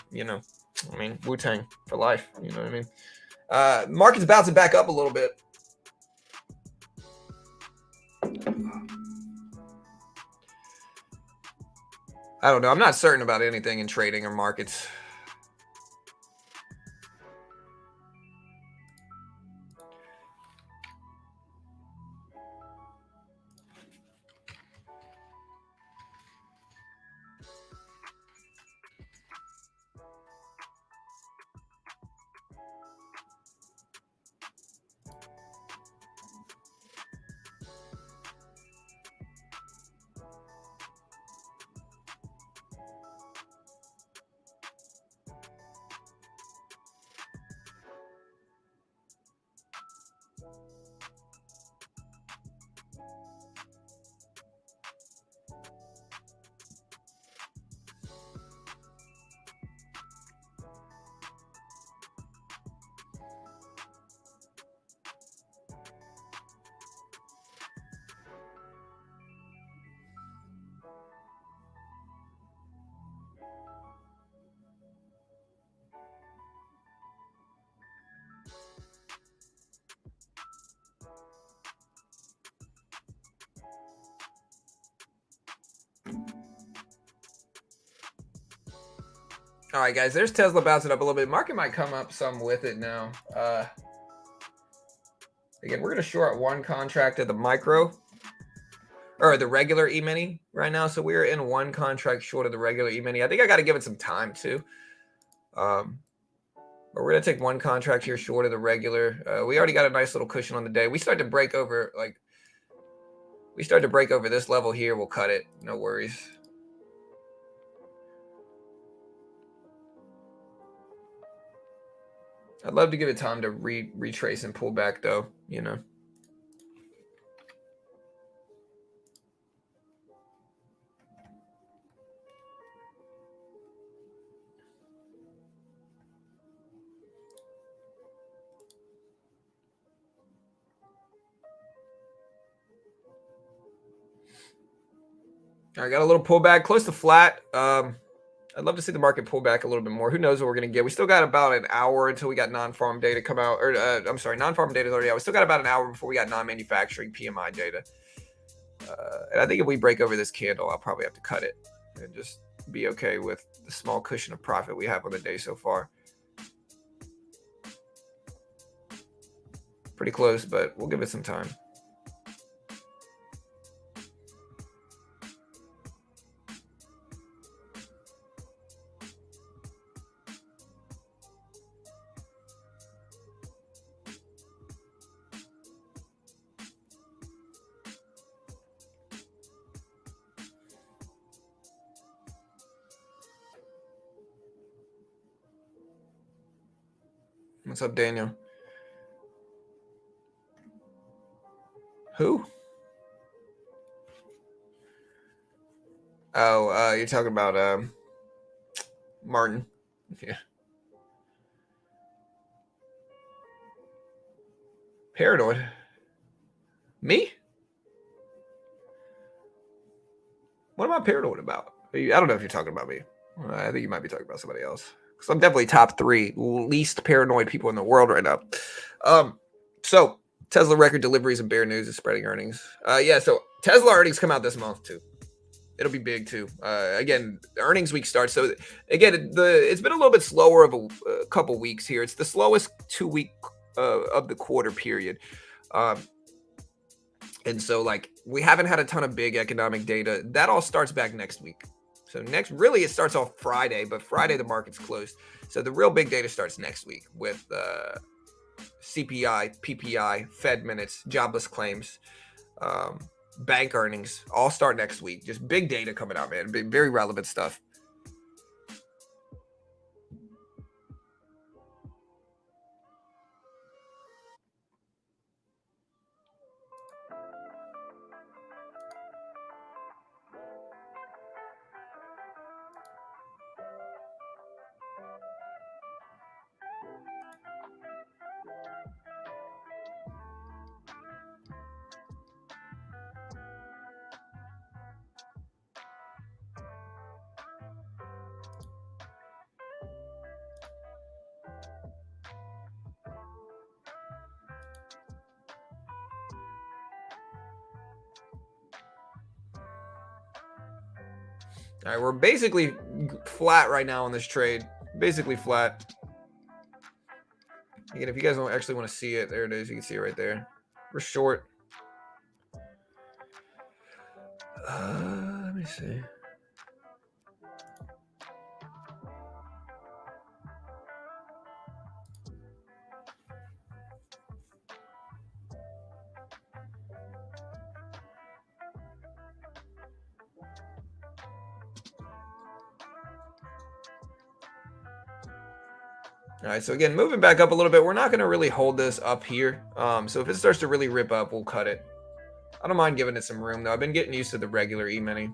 Wu-Tang for life, you know what I mean? Market's bouncing back up a little bit. I don't know. I'm not certain about anything in trading or markets. All right, guys, there's Tesla bouncing up a little bit. Market might come up some with it now. Again, we're going to short one contract of the micro, or the regular E-mini right now. So we're in one contract short of the regular E-mini. I think I got to give it some time too. But we're going to take one contract here short of the regular. We already got a nice little cushion on the day. We start to break over, this level here. We'll cut it. No worries. I'd love to give it time to retrace and pull back, though, I got a little pullback, close to flat. I'd love to see the market pull back a little bit more. Who knows what we're going to get? We still got about an hour until we got non-farm data come out. Or non-farm data is already out. We still got about an hour before we got non-manufacturing PMI data. And I think if we break over this candle, I'll probably have to cut it and just be okay with the small cushion of profit we have on the day so far. Pretty close, but we'll give it some time. What's up, Daniel? Who? Oh, you're talking about Martin. Yeah. Paranoid. Me? What am I paranoid about? I don't know if you're talking about me. I think you might be talking about somebody else. Because I'm definitely top 3 least paranoid people in the world right now. So Tesla record deliveries and bear news is spreading earnings. Yeah, so Tesla earnings come out this month too. It'll be big too. Again, the earnings week starts. So again, it's been a little bit slower of a couple weeks here. It's the slowest 2-week of the quarter period. And so like we haven't had a ton of big economic data. That all starts back next week. So really it starts off Friday, but Friday the market's closed. So the real big data starts next week with CPI, PPI, Fed minutes, jobless claims, bank earnings all start next week. Just big data coming out, man. Very relevant stuff. All right, we're basically flat right now on this trade. Basically flat. Again, if you guys don't actually want to see it, there it is. You can see it right there. We're short. Let me see. All right, so again, moving back up a little bit, we're not going to really hold this up here. So if it starts to really rip up, we'll cut it. I don't mind giving it some room, though. I've been getting used to the regular E-mini.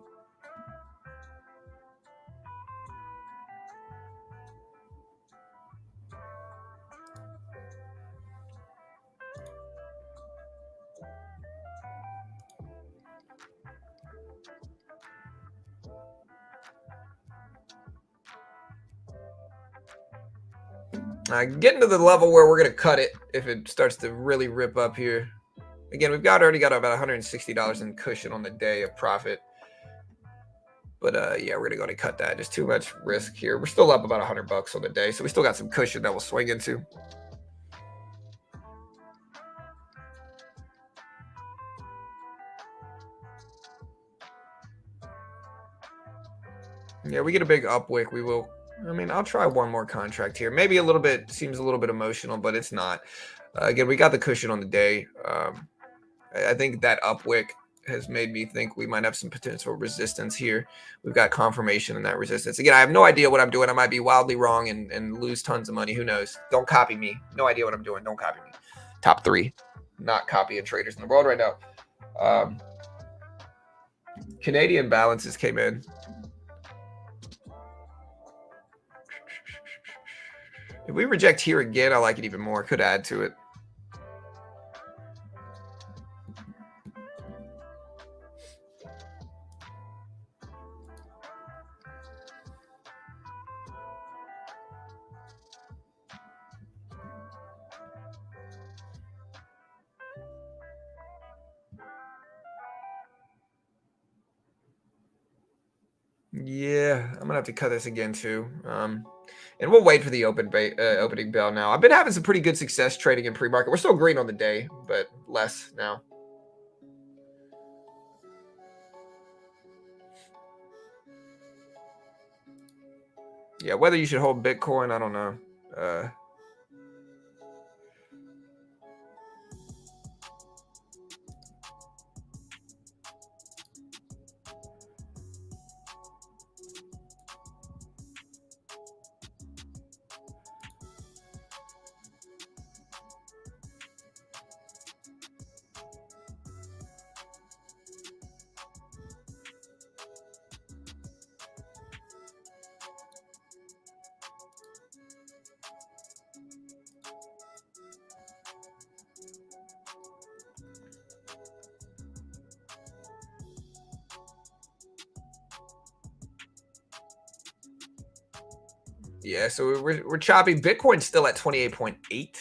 Getting to the level where we're going to cut it if it starts to really rip up here. Again, we've already got about $160 in cushion on the day of profit. But yeah, we're going to go and cut that. Just too much risk here. We're still up about $100 on the day, so we still got some cushion that we'll swing into. Yeah, we get a big upwick, we will. I mean, I'll try one more contract here. Maybe a little bit, seems a little bit emotional, but it's not. Again, we got the cushion on the day. I think that upwick has made me think we might have some potential resistance here. We've got confirmation in that resistance. Again, I have no idea what I'm doing. I might be wildly wrong and lose tons of money. Who knows? Don't copy me. No idea what I'm doing. Don't copy me. Top 3. Not copying traders in the world right now. Canadian balances came in. If we reject here again, I like it even more. Could add to it. Yeah, I'm gonna have to cut this again too. And we'll wait for the opening bell now. I've been having some pretty good success trading in pre-market. We're still green on the day, but less now. Yeah, whether you should hold Bitcoin, I don't know. Uh, yeah, so we're choppy. Bitcoin's still at 28.8.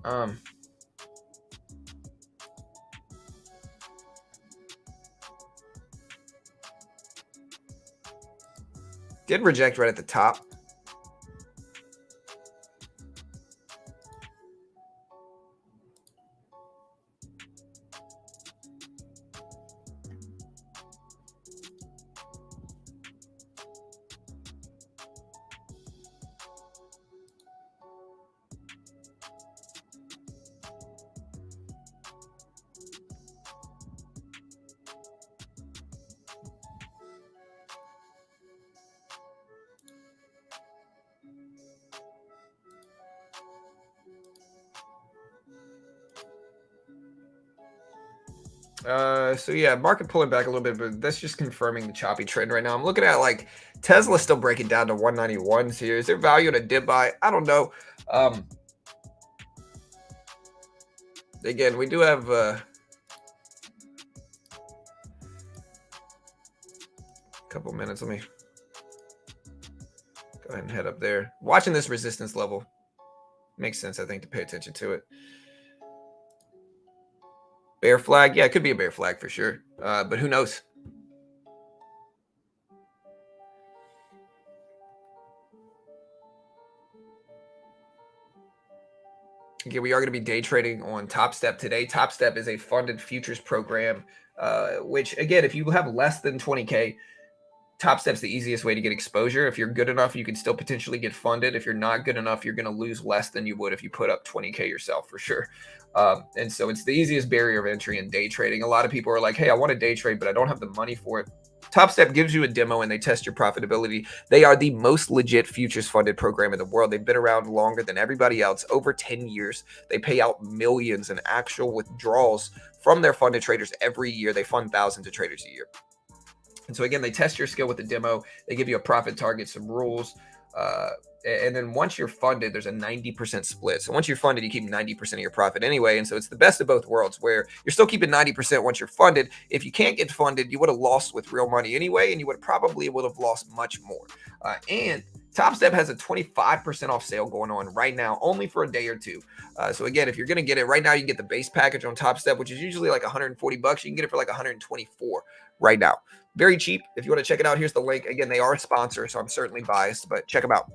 Um, did reject right at the top. So yeah, market pulling back a little bit, but that's just confirming the choppy trend right now. I'm looking at like Tesla still breaking down to 191 here. Is there value in a dip buy? I don't know. Again, we do have a couple minutes. Let me go ahead and head up there. Watching this resistance level makes sense, I think, to pay attention to it. Bear flag, yeah, it could be a bear flag for sure, but who knows? Again, we are going to be day trading on Top Step today. Top Step is a funded futures program, which again, if you have less than 20K, Top Step's the easiest way to get exposure. If you're good enough, you can still potentially get funded. If you're not good enough, you're going to lose less than you would if you put up 20K yourself for sure. And so it's the easiest barrier of entry in day trading. A lot of people are like, hey, I want to day trade, but I don't have the money for it. Top Step gives you a demo and they test your profitability. They are the most legit futures funded program in the world. They've been around longer than everybody else, over 10 years. They pay out millions in actual withdrawals from their funded traders every year. They fund thousands of traders a year. And so again, they test your skill with the demo. They give you a profit target, some rules. And then once you're funded, there's a 90% split. So once you're funded, you keep 90% of your profit anyway. And so it's the best of both worlds where you're still keeping 90% once you're funded. If you can't get funded, you would have lost with real money anyway, and you would have lost much more. And Top Step has a 25% off sale going on right now, only for a day or two. So again, if you're going to get it right now, you can get the base package on Top Step, which is usually like 140 bucks. You can get it for like 124 right now. Very cheap. If you want to check it out, here's the link. Again, they are a sponsor, so I'm certainly biased, but check them out.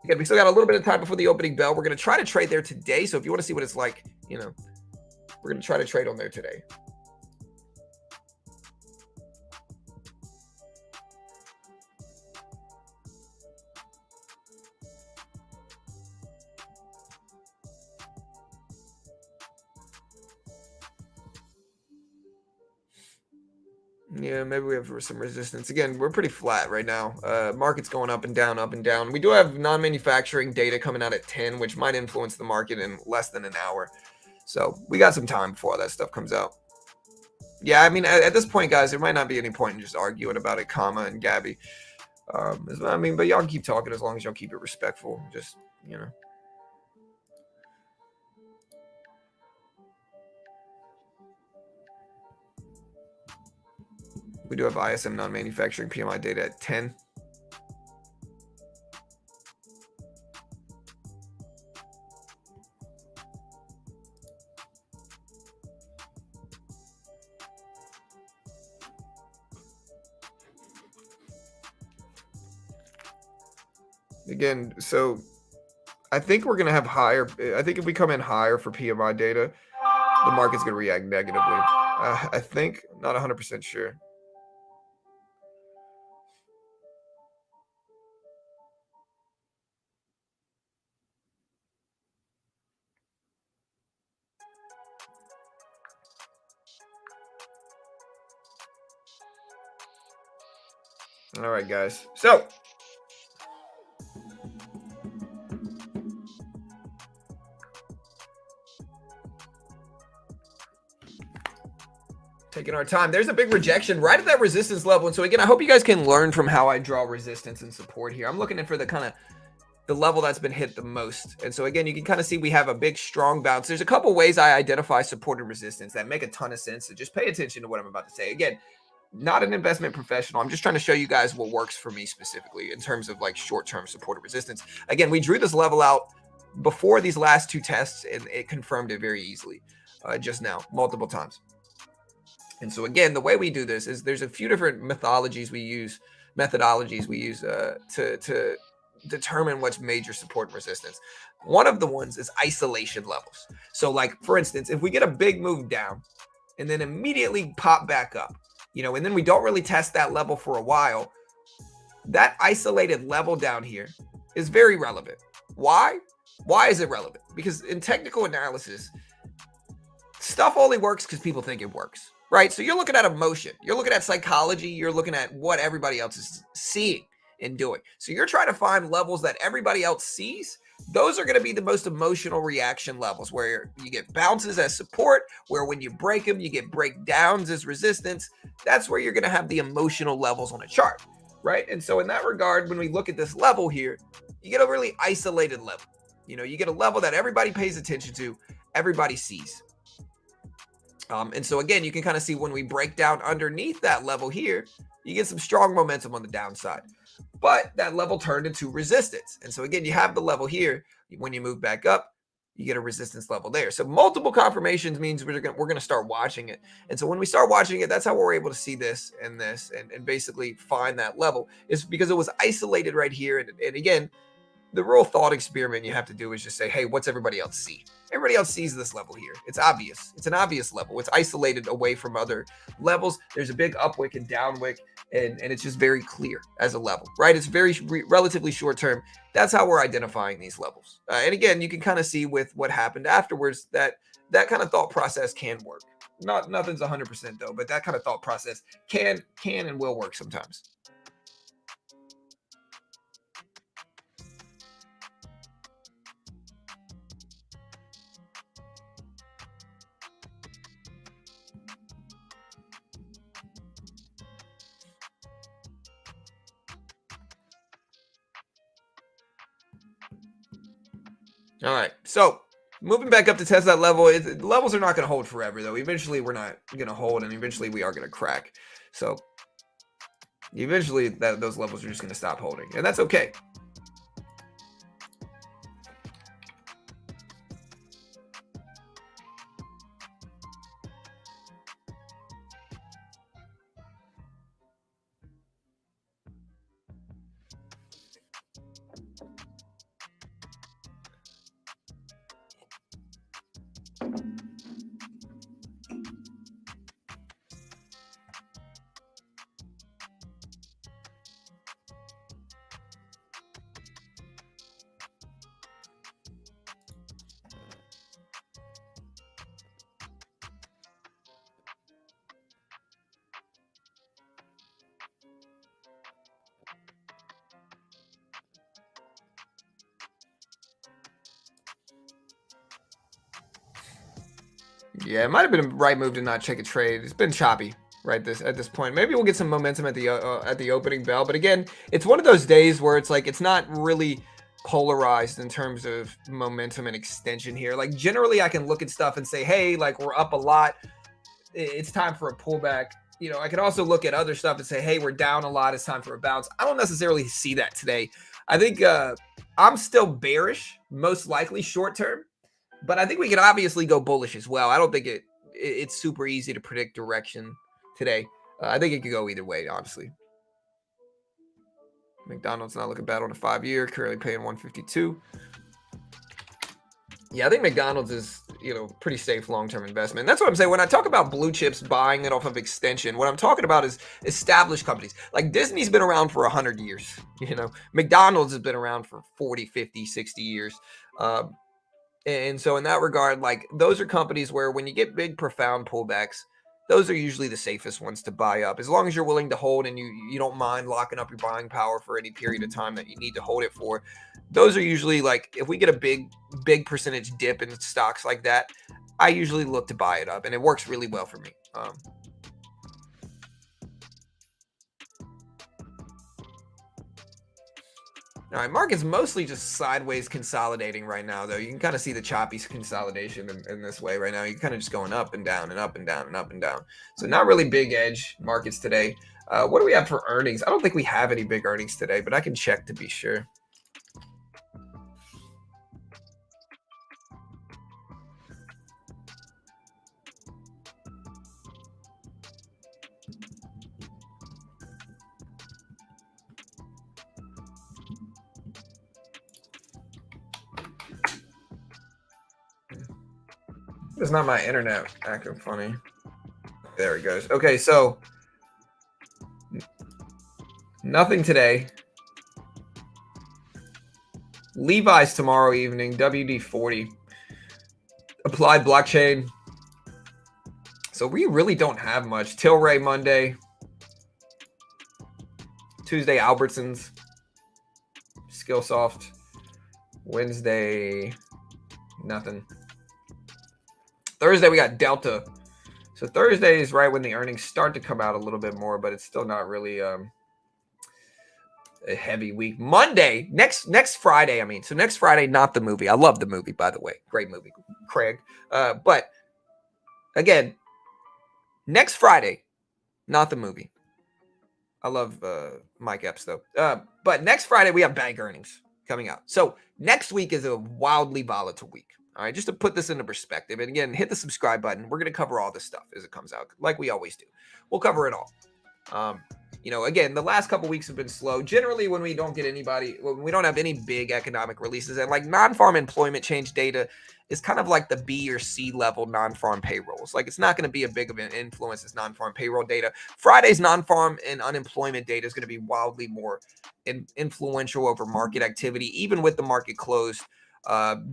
Again, we still got a little bit of time before the opening bell. We're going to try to trade there today. So if you want to see what it's like, we're going to try to trade on there today. Yeah, maybe we have some resistance. Again, we're pretty flat right now. Market's going up and down, up and down. We do have non-manufacturing data coming out at 10, which might influence the market in less than an hour. So we got some time before all that stuff comes out. Yeah, I mean, at this point, guys, there might not be any point in just arguing about it, Comma and Gabby. But y'all can keep talking as long as y'all keep it respectful. Just, We do have ISM non-manufacturing PMI data at 10. Again, so I think we're going to have higher. I think if we come in higher for PMI data, the market's going to react negatively. I think, not 100% sure. All right, guys. So taking our time. There's a big rejection right at that resistance level. And so again, I hope you guys can learn from how I draw resistance and support here. I'm looking for the kind of the level that's been hit the most. And so again, you can kind of see we have a big strong bounce. There's a couple ways I identify support and resistance that make a ton of sense. So just pay attention to what I'm about to say. Again, not an investment professional. I'm just trying to show you guys what works for me specifically in terms of like short-term support and resistance. Again, we drew this level out before these last two tests and it confirmed it very easily just now, multiple times. And so again, the way we do this is there's a few different methodologies we use to determine what's major support and resistance. One of the ones is isolation levels. So like, for instance, if we get a big move down and then immediately pop back up, and then we don't really test that level for a while, that isolated level down here is very relevant. Why? Why is it relevant? Because in technical analysis, stuff only works because people think it works, right? So you're looking at emotion, you're looking at psychology, you're looking at what everybody else is seeing and doing. So you're trying to find levels that everybody else sees. Those are going to be the most emotional reaction levels where you get bounces as support, where when you break them, you get breakdowns as resistance. That's where you're going to have the emotional levels on a chart, right? And so in that regard, when we look at this level here, you get a really isolated level. You get a level that everybody pays attention to, everybody sees. And so again, you can kind of see when we break down underneath that level here, you get some strong momentum on the downside. But that level turned into resistance. And so again, you have the level here. When you move back up, you get a resistance level there. So multiple confirmations means we're going to start watching it. And so when we start watching it, that's how we're able to see this and this and basically find that level, is because it was isolated right here. And again, the real thought experiment you have to do is just say, hey, what's everybody else see? Everybody else sees this level here. It's obvious. It's an obvious level. It's isolated away from other levels. There's a big up wick and down wick, and it's just very clear as a level, right? It's very relatively short term. That's how we're identifying these levels. And again, you can kind of see with what happened afterwards that kind of thought process can work. Nothing's 100% though, but that kind of thought process can and will work sometimes. All right, so moving back up to test that level, levels are not going to hold forever, though. Eventually, we're not going to hold, and eventually we are going to crack. So eventually, those levels are just going to stop holding, and that's okay. Yeah, it might have been a right move to not check a trade. It's been choppy at this point. Maybe we'll get some momentum at the opening bell, but again, it's one of those days where it's like it's not really polarized in terms of momentum and extension here. Like generally, I can look at stuff and say, hey, like we're up a lot. It's time for a pullback. I could also look at other stuff and say, hey, we're down a lot. It's time for a bounce. I don't necessarily see that today. I think I'm still bearish, most likely short term, but I think we can obviously go bullish as well. I don't think it's super easy to predict direction today. I think it could go either way, honestly. McDonald's not looking bad on a 5-year, currently paying 152. Yeah, I think McDonald's is, pretty safe long-term investment. That's what I'm saying. When I talk about blue chips buying it off of extension, what I'm talking about is established companies. Like Disney's been around for 100 years. McDonald's has been around for 40, 50, 60 years. And so in that regard, like those are companies where when you get big, profound pullbacks, those are usually the safest ones to buy up. As long as you're willing to hold and you don't mind locking up your buying power for any period of time that you need to hold it for. Those are usually like, if we get a big percentage dip in stocks like that, I usually look to buy it up, and it works really well for me. All right, market's mostly just sideways consolidating right now, though. You can kind of see the choppy consolidation in this way right now. You're kind of just going up and down and up and down and up and down. So not really big edge markets today. What do we have for earnings? I don't think we have any big earnings today, but I can check to be sure. It's not my internet acting funny. There it goes. Okay, so nothing today. Levi's tomorrow evening, WD-40. Applied blockchain. So we really don't have much. Tilray Monday. Tuesday, Albertsons. Skillsoft. Wednesday, nothing. Thursday, we got Delta. So Thursday is right when the earnings start to come out a little bit more, but it's still not really a heavy week. Monday, next Friday, so next Friday, not the movie. I love the movie, by the way. Great movie, Craig. But again, next Friday, not the movie. I love Mike Epps, though. But next Friday, we have bank earnings coming out. So next week is a wildly volatile week. All right, just to put this into perspective. And again, hit the subscribe button. We're going to cover all this stuff as it comes out, like we always do. We'll cover it all. Again, the last couple weeks have been slow. Generally, when we don't have any big economic releases, and like non-farm employment change data is kind of like the B or C level non-farm payrolls. Like it's not going to be a big of an influence as non-farm payroll data. Friday's non-farm and unemployment data is going to be wildly more influential over market activity, even with the market closed.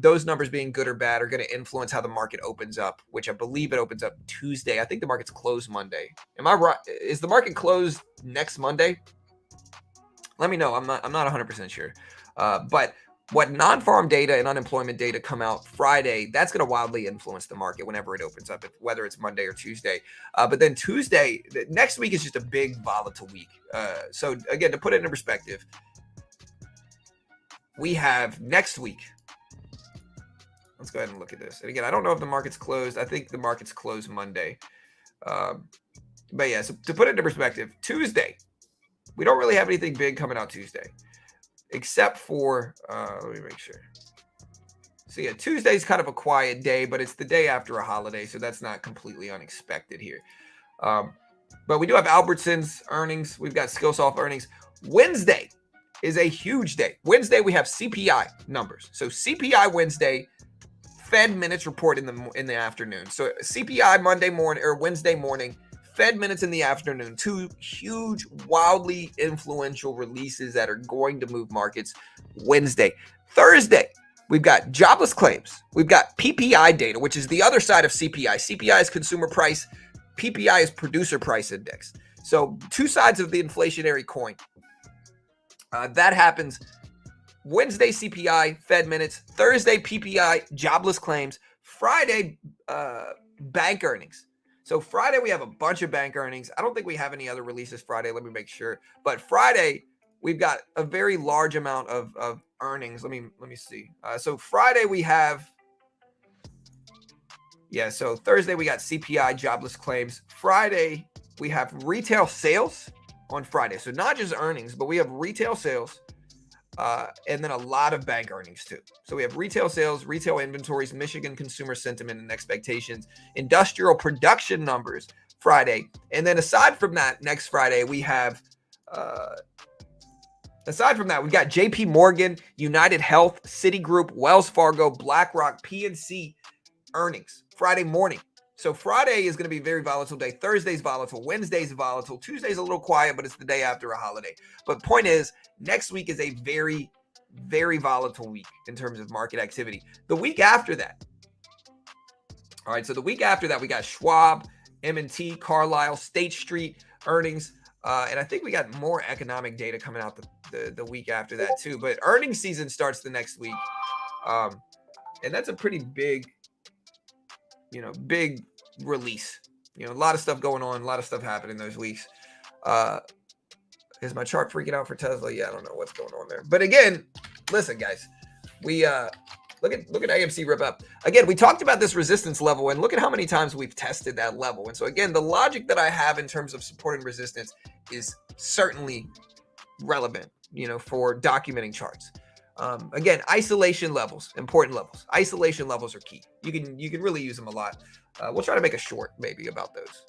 Those numbers being good or bad are going to influence how the market opens up, which I believe it opens up Tuesday. I think the market's closed Monday. Am I right? Is the market closed next Monday? Let me know. I'm not 100% sure. But what non-farm data and unemployment data come out Friday, that's going to wildly influence the market whenever it opens up, whether it's Monday or Tuesday. But then Tuesday, next week is just a big volatile week. So again, to put it into perspective, we have next week. Let's go ahead and look at this. And again, I don't know if the market's closed. I think the market's closed Monday. But yeah, so to put it into perspective, Tuesday, we don't really have anything big coming out Tuesday, except for, let me make sure. So yeah, Tuesday's kind of a quiet day, but it's the day after a holiday, so that's not completely unexpected here. But we do have Albertsons earnings. We've got Skillsoft earnings. Wednesday is a huge day. Wednesday, we have CPI numbers. So CPI Wednesday, Fed minutes report in the afternoon. So CPI Monday morning or Wednesday morning, Fed minutes in the afternoon. Two huge, wildly influential releases that are going to move markets Wednesday. Thursday, we've got jobless claims. We've got PPI data, which is the other side of CPI. CPI is consumer price. PPI is producer price index. So two sides of the inflationary coin. That happens Wednesday, CPI, Fed minutes. Thursday, PPI, jobless claims. Friday, bank earnings. So Friday, we have a bunch of bank earnings. I don't think we have any other releases Friday. Let me make sure. But Friday, we've got a very large amount of earnings. Let me see. So Friday, we have, so Thursday, we got CPI, jobless claims. Friday, we have retail sales on Friday. So not just earnings, but we have retail sales and then a lot of bank earnings too. So we have retail sales, retail inventories, Michigan consumer sentiment and expectations, industrial production numbers Friday. And then aside from that, next Friday, we have aside from that, we got JP Morgan, United Health, Citigroup, Wells Fargo, BlackRock, PNC earnings Friday morning. So Friday is going to be a very volatile day. Thursday's volatile. Wednesday's volatile. Tuesday's a little quiet, but it's the day after a holiday. But point is, next week is a very, very volatile week in terms of market activity. The week after that, all right, so the week after that, we got Schwab, M&T, Carlisle, State Street earnings. And I think we got more economic data coming out the week after that too. But earnings season starts the next week. And that's a pretty big release. A lot of stuff going on, a lot of stuff happening those weeks. Is my chart freaking out for Tesla? Yeah, I don't know what's going on there. But again, listen, guys, we look at AMC rip up. Again, we talked about this resistance level, and look at how many times we've tested that level. And so again, the logic that I have in terms of support and resistance is certainly relevant, for documenting charts. Again, isolation levels, important levels. Isolation levels are key. You can really use them a lot. We'll try to make a short maybe about those.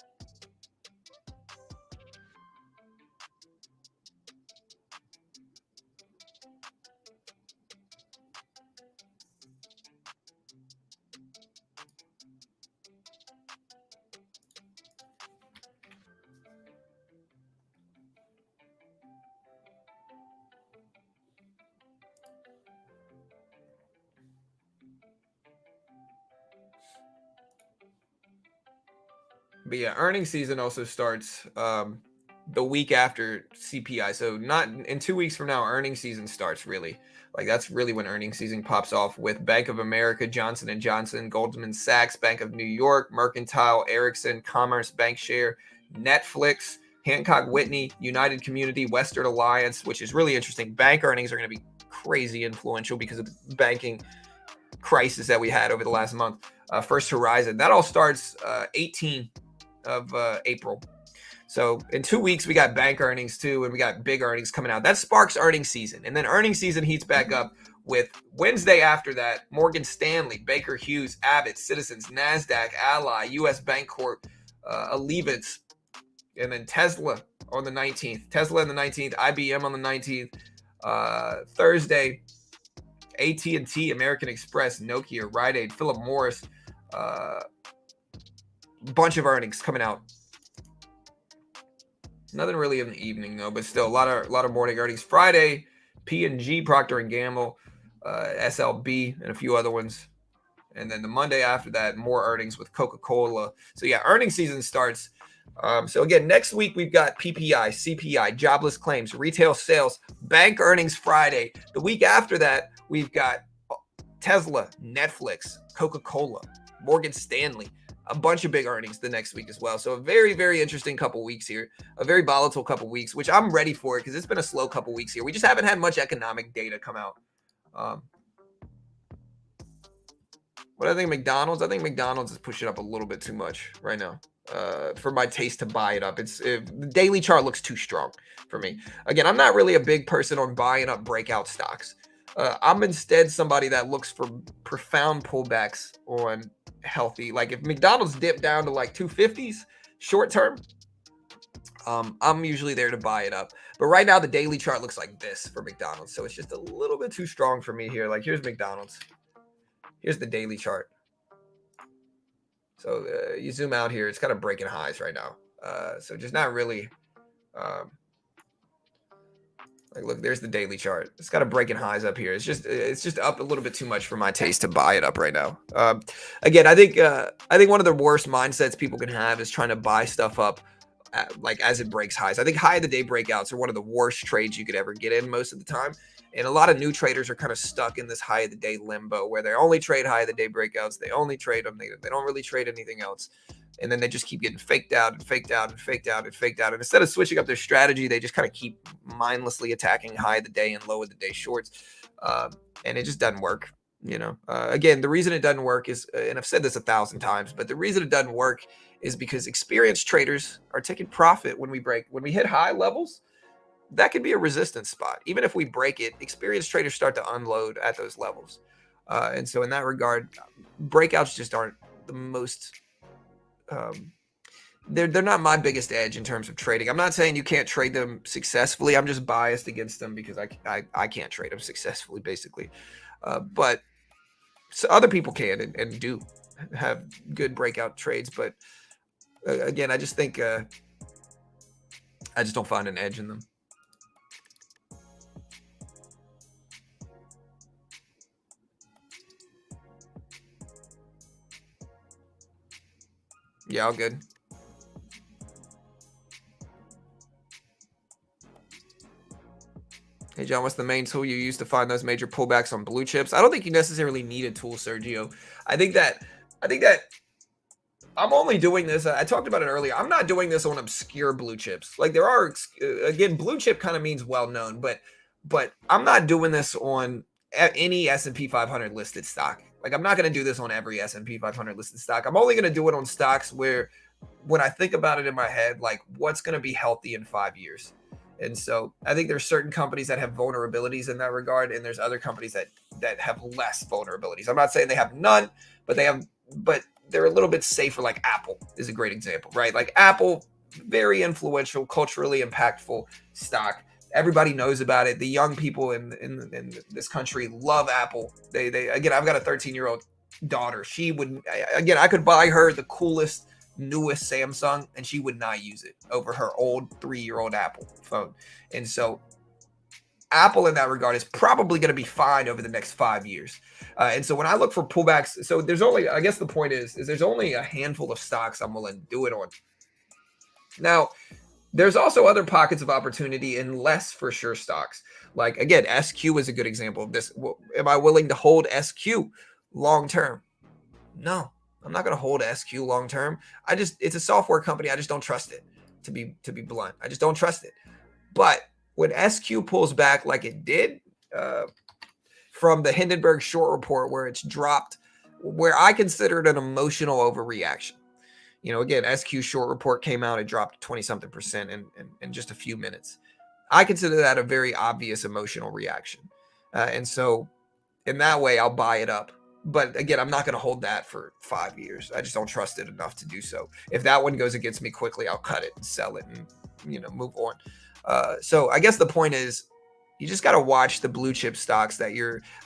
But yeah, earnings season also starts the week after CPI. So not in 2 weeks from now, earnings season starts really. Like that's really when earnings season pops off with Bank of America, Johnson & Johnson, Goldman Sachs, Bank of New York, Mercantile, Ericsson, Commerce Bankshare, Netflix, Hancock Whitney, United Community, Western Alliance, which is really interesting. Bank earnings are going to be crazy influential because of the banking crisis that we had over the last month. First Horizon, that all starts 18 of April. So in 2 weeks, we got bank earnings too, and we got big earnings coming out. That sparks earnings season. And then earnings season heats back up with Wednesday after that, Morgan Stanley, Baker Hughes, Abbott, Citizens, NASDAQ, Ally, US Bancorp, Allegiance, and then Tesla on the 19th. Tesla on the 19th, IBM on the 19th. Thursday, AT&T, American Express, Nokia, Rite Aid, Philip Morris, bunch of earnings coming out. Nothing really in the evening though, but still a lot of morning earnings. Friday, P&G, Procter & Gamble, SLB, and a few other ones. And then the Monday after that, more earnings with Coca-Cola. So yeah, earnings season starts. So again, next week we've got PPI, CPI, jobless claims, retail sales, bank earnings Friday. The week after that, we've got Tesla, Netflix, Coca-Cola, Morgan Stanley, a bunch of big earnings the next week as well. So a very, very interesting couple weeks here, a very volatile couple weeks, which I'm ready for because it's been a slow couple weeks here. We just haven't had much economic data come out. What I think McDonald's is pushing up a little bit too much right now. For my taste to buy it up. The daily chart looks too strong for me. Again, I'm not really a big person on buying up breakout stocks. I'm instead somebody that looks for profound pullbacks on healthy. Like if McDonald's dipped down to like 250s short term, I'm usually there to buy it up. But right now the daily chart looks like this for McDonald's. So it's just a little bit too strong for me here. Like here's McDonald's. Here's the daily chart. So you zoom out here, it's kind of breaking highs right now. So just not really. Like look, there's the daily chart. It's got a breaking highs up here. It's just up a little bit too much for my taste to buy it up right now. Again, I think one of the worst mindsets people can have is trying to buy stuff up like as it breaks highs. I think high of the day breakouts are one of the worst trades you could ever get in most of the time. And a lot of new traders are kind of stuck in this high of the day limbo where they only trade high of the day breakouts. They only trade them. They don't really trade anything else. And then they just keep getting faked out and faked out and faked out and faked out. And instead of switching up their strategy, they just kind of keep mindlessly attacking high of the day and low of the day shorts. And it just doesn't work. Again, the reason it doesn't work is, and I've said this 1,000 times, but the reason it doesn't work is because experienced traders are taking profit when we hit high levels. That could be a resistance spot. Even if we break it, experienced traders start to unload at those levels. And so in that regard, breakouts just aren't the most they're not my biggest edge in terms of trading. I'm not saying you can't trade them successfully. I'm just biased against them because I can't trade them successfully, basically. But so other people can and do have good breakout trades. But again, I just think I just don't find an edge in them. Yeah, all good. Hey, John, what's the main tool you use to find those major pullbacks on blue chips? I don't think you necessarily need a tool, Sergio. I think that I'm only doing this. I talked about it earlier. I'm not doing this on obscure blue chips. Like there are, again, blue chip kind of means well-known, but I'm not doing this on any S&P 500 listed stock. Like I'm not going to do this on every S&P 500 listed stock. I'm only going to do it on stocks where when I think about it in my head, like what's going to be healthy in 5 years. And so I think there's certain companies that have vulnerabilities in that regard, and there's other companies that have less vulnerabilities. I'm not saying they have none, but they're a little bit safer. Like Apple is a great example, right? Like Apple, very influential, culturally impactful stock. Everybody knows about it. The young people in this country love Apple. They again, I've got a 13-year-old daughter. She would, again, I could buy her the coolest newest Samsung and she would not use it over her old 3-year-old Apple phone. And so Apple in that regard is probably going to be fine over the next 5 years. And so when I look for pullbacks, so there's only, I guess the point is there's only a handful of stocks I'm willing to do it on. Now, there's also other pockets of opportunity in less for sure stocks. Like again, SQ is a good example of this. Am I willing to hold SQ long term? No. I'm not going to hold SQ long term. It's a software company. I just don't trust it. To be blunt, I just don't trust it. But when SQ pulls back like it did from the Hindenburg short report, where it's dropped, where I consider it an emotional overreaction. You know, again, SQ short report came out, it dropped 20-something% in just a few minutes. I consider that a very obvious emotional reaction. And so in that way, I'll buy it up. But again, I'm not going to hold that for 5 years. I just don't trust it enough to do so. If that one goes against me quickly, I'll cut it and sell it and, move on. So I guess the point is you just got to watch the blue chip stocks that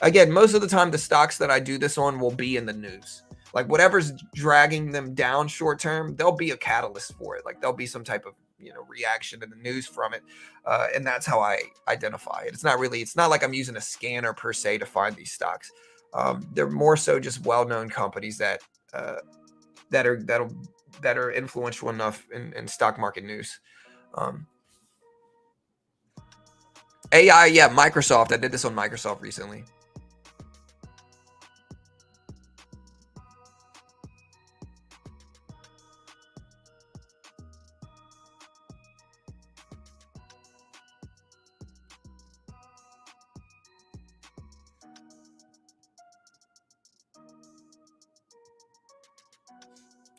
again, most of the time, the stocks that I do this on will be in the news. Like whatever's dragging them down short term, there'll be a catalyst for it. Like there'll be some type of, reaction in the news from it. And that's how I identify it. It's not like I'm using a scanner per se to find these stocks. They're more so just well-known companies that are influential enough in stock market news. AI, yeah, Microsoft. I did this on Microsoft recently.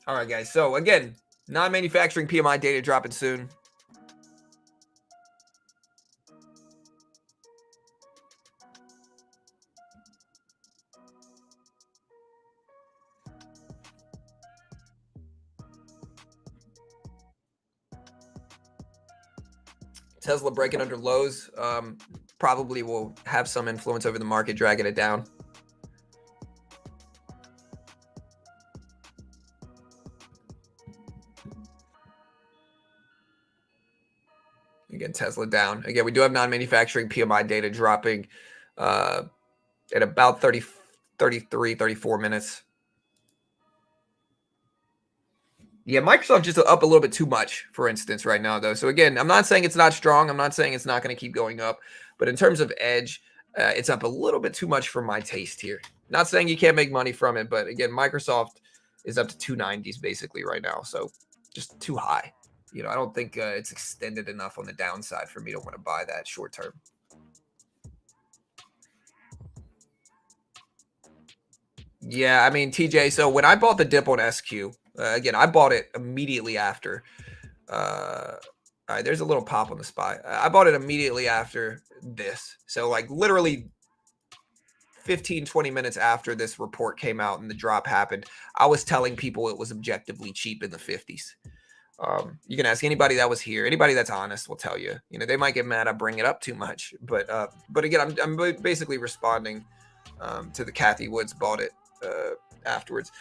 All right, guys. So again, non-manufacturing PMI data dropping soon. Tesla breaking under lows probably will have some influence over the market, dragging it down. Again, Tesla down. Again, we do have non-manufacturing PMI data dropping at about 33, 34 minutes. Yeah, Microsoft just up a little bit too much, for instance, right now, though. So again, I'm not saying it's not strong. I'm not saying it's not going to keep going up. But in terms of edge, it's up a little bit too much for my taste here. Not saying you can't make money from it. But again, Microsoft is up to 290s basically right now. So just too high. I don't think it's extended enough on the downside for me to want to buy that short term. Yeah, I mean, TJ, so when I bought the dip on SQ, Again, I bought it immediately after. All right, there's a little pop on the spy. I bought it immediately after this. So like literally 15, 20 minutes after this report came out and the drop happened, I was telling people it was objectively cheap in the 50s. You can ask anybody that was here. Anybody that's honest will tell you. You know, they might get mad I bring it up too much, but again, I'm basically responding to the Kathy Woods bought it afterwards.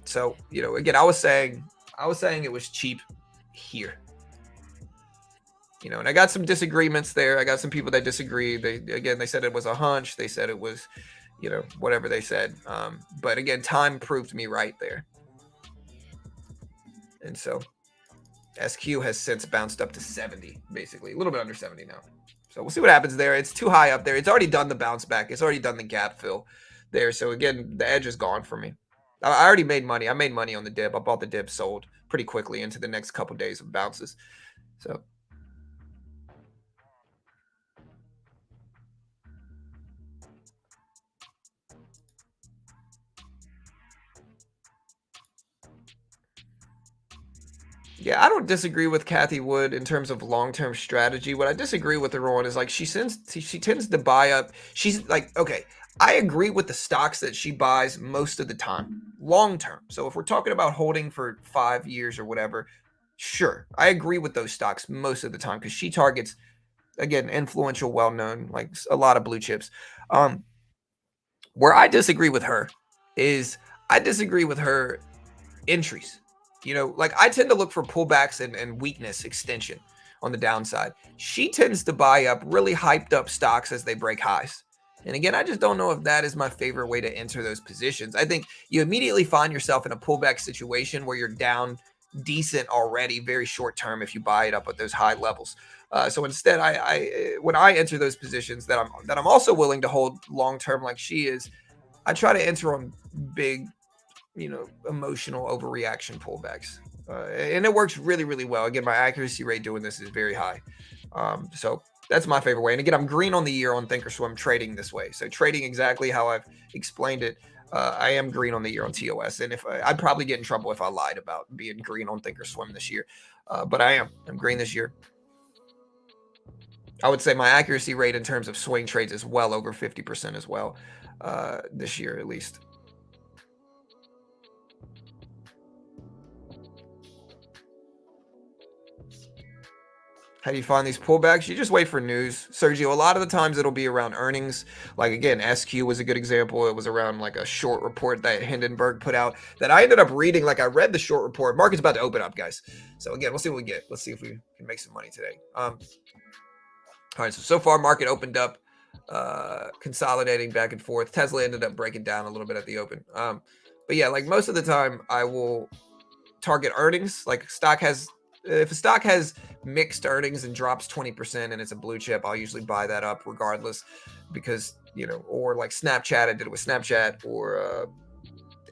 So you know, again, I was saying it was cheap here. You know, and I got some disagreements there. I got some people that disagree. They said it was a hunch. They said it was, you know, whatever they said. But again, time proved me right there. And so SQ has since bounced up to 70, basically a little bit under 70 now. So we'll see what happens there. It's too high up there. It's already done the bounce back. It's already done the gap fill there. So again, the edge is gone for me. I already made money. I made money on the dip. I bought the dip, sold pretty quickly into the next couple days of bounces. So yeah, I don't disagree with Kathy Wood in terms of long-term strategy. What I disagree with her on is like she tends to buy up. She's like, okay, I agree with the stocks that she buys most of the time, long term. So if we're talking about holding for 5 years or whatever, sure, I agree with those stocks most of the time because she targets, again, influential, well-known, like a lot of blue chips. Where I disagree with her is I disagree with her entries. You know, like I tend to look for pullbacks and weakness extension on the downside. She tends to buy up really hyped up stocks as they break highs. And again, I just don't know if that is my favorite way to enter those positions. I think you immediately find yourself in a pullback situation where you're down decent already, very short term if you buy it up at those high levels. So instead, I when I enter those positions that I'm also willing to hold long term, like she is, I try to enter on big, you know, emotional overreaction pullbacks. And it works really, really well. Again, my accuracy rate doing this is very high. So that's my favorite way. And again, I'm green on the year on Thinkorswim trading this way. So trading exactly how I've explained it. I am green on the year on TOS. And if I'd probably get in trouble if I lied about being green on Thinkorswim this year. But I'm green this year. I would say my accuracy rate in terms of swing trades is well over 50% as well this year, at least. How do you find these pullbacks? You just wait for news. Sergio, a lot of the times it'll be around earnings. Like again, SQ was a good example. It was around like a short report that Hindenburg put out that I ended up reading. Like I read the short report. Market's about to open up, guys. So again, we'll see what we get. Let's see if we can make some money today. All right, so far market opened up, consolidating back and forth. Tesla ended up breaking down a little bit at the open. But yeah, like most of the time I will target earnings. Like if a stock has mixed earnings and drops 20% and it's a blue chip, I'll usually buy that up regardless because, you know, or like Snapchat, I did it with Snapchat, or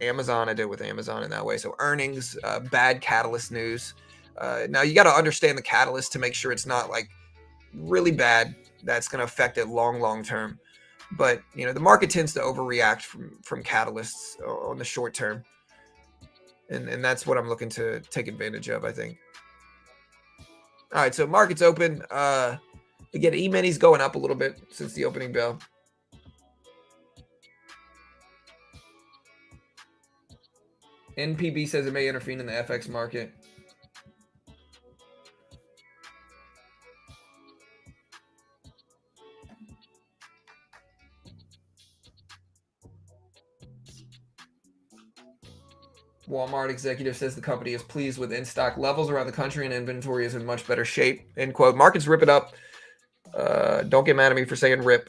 Amazon, I did it with Amazon in that way. So earnings, bad catalyst news. Now you got to understand the catalyst to make sure it's not like really bad. That's going to affect it long term. But, you know, the market tends to overreact from catalysts on the short term. And that's what I'm looking to take advantage of, I think. All right, so market's open. Again, E-mini's going up a little bit since the opening bell. NPB says it may intervene in the FX market. Walmart executive says the company is pleased with in-stock levels around the country and inventory is in much better shape. End quote. Markets rip it up. Don't get mad at me for saying rip.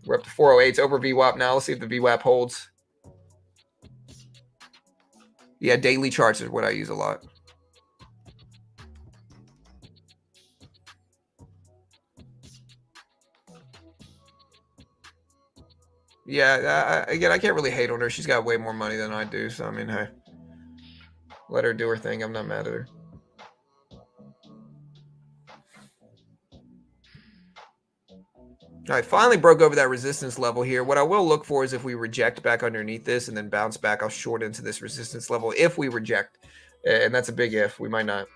We're up to 408. It's over VWAP now. Let's see if the VWAP holds. Yeah, daily charts is what I use a lot. Yeah, again, I can't really hate on her. She's got way more money than I do. So, I mean, hey, let her do her thing. I'm not mad at her. All right, finally broke over that resistance level here. What I will look for is if we reject back underneath this and then bounce back, I'll short into this resistance level if we reject. And that's a big if. We might not.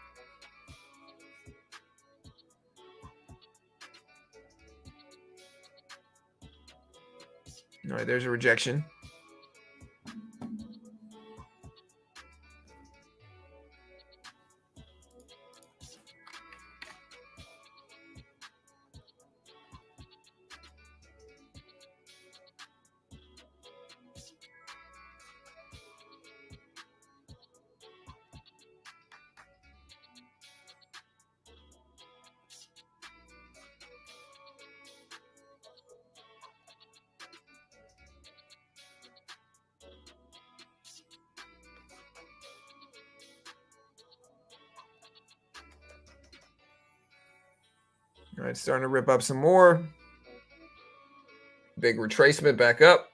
All right, there's a rejection. All right, starting to rip up some more. Big retracement back up,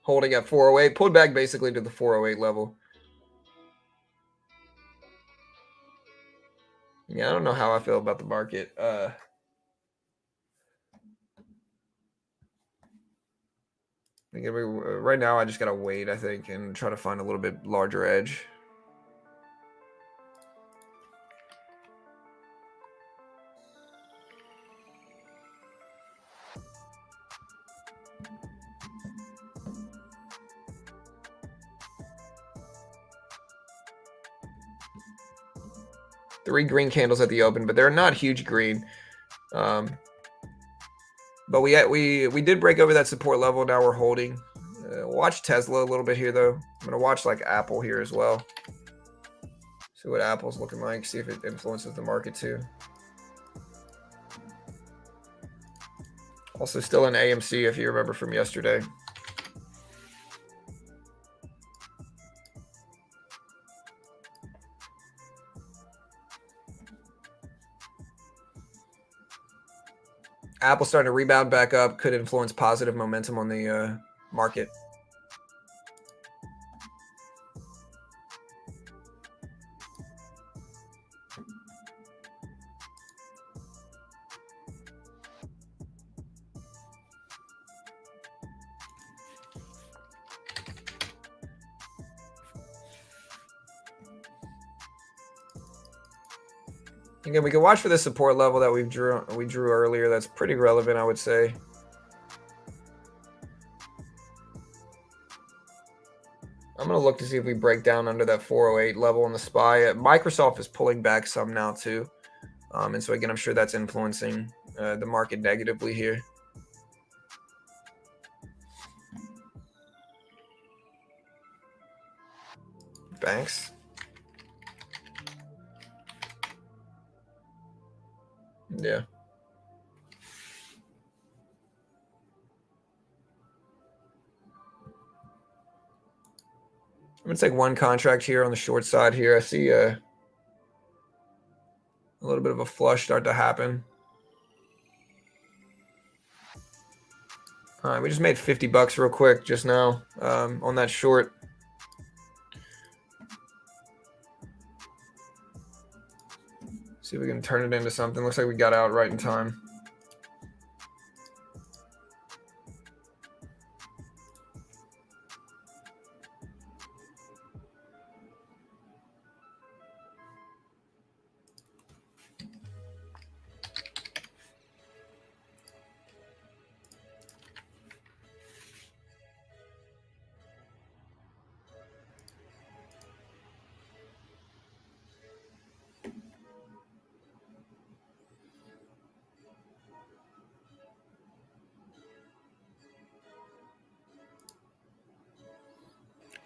holding at 408, pulled back basically to the 408 level. Yeah, I don't know how I feel about the market. Right now, I just gotta wait, I think, and try to find a little bit larger edge. Three green candles at the open, but they're not huge green. But we did break over that support level. Now we're holding. Watch Tesla a little bit here, though. I'm gonna watch like Apple here as well. See what Apple's looking like. See if it influences the market too. Also still in AMC if you remember from yesterday. Apple starting to rebound back up, could influence positive momentum on the market. Again, we can watch for the support level that we drew earlier. That's pretty relevant, I would say. I'm going to look to see if we break down under that 408 level on the SPY. Microsoft is pulling back some now too. And so again, I'm sure that's influencing the market negatively here. Banks. Yeah. I'm going to take one contract here on the short side here. I see a little bit of a flush start to happen. All right, we just made 50 bucks real quick just now on that short. See if we can turn it into something. Looks like we got out right in time.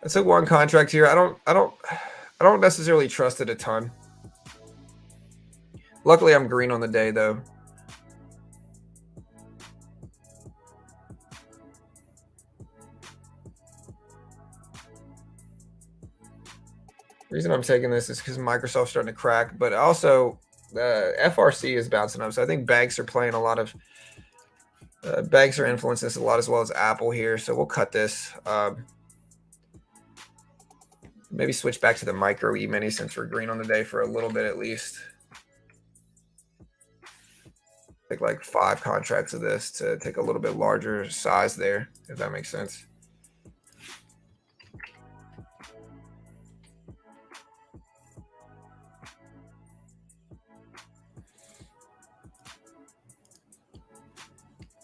I took one contract here. I don't necessarily trust it a ton. Luckily, I'm green on the day though. The reason I'm taking this is because Microsoft's starting to crack, but also FRC is bouncing up. So I think banks are playing a lot of banks are influencing this a lot, as well as Apple here. So we'll cut this. Maybe switch back to the micro E-mini since we're green on the day for a little bit at least. take like 5 contracts of this to take a little bit larger size there, if that makes sense.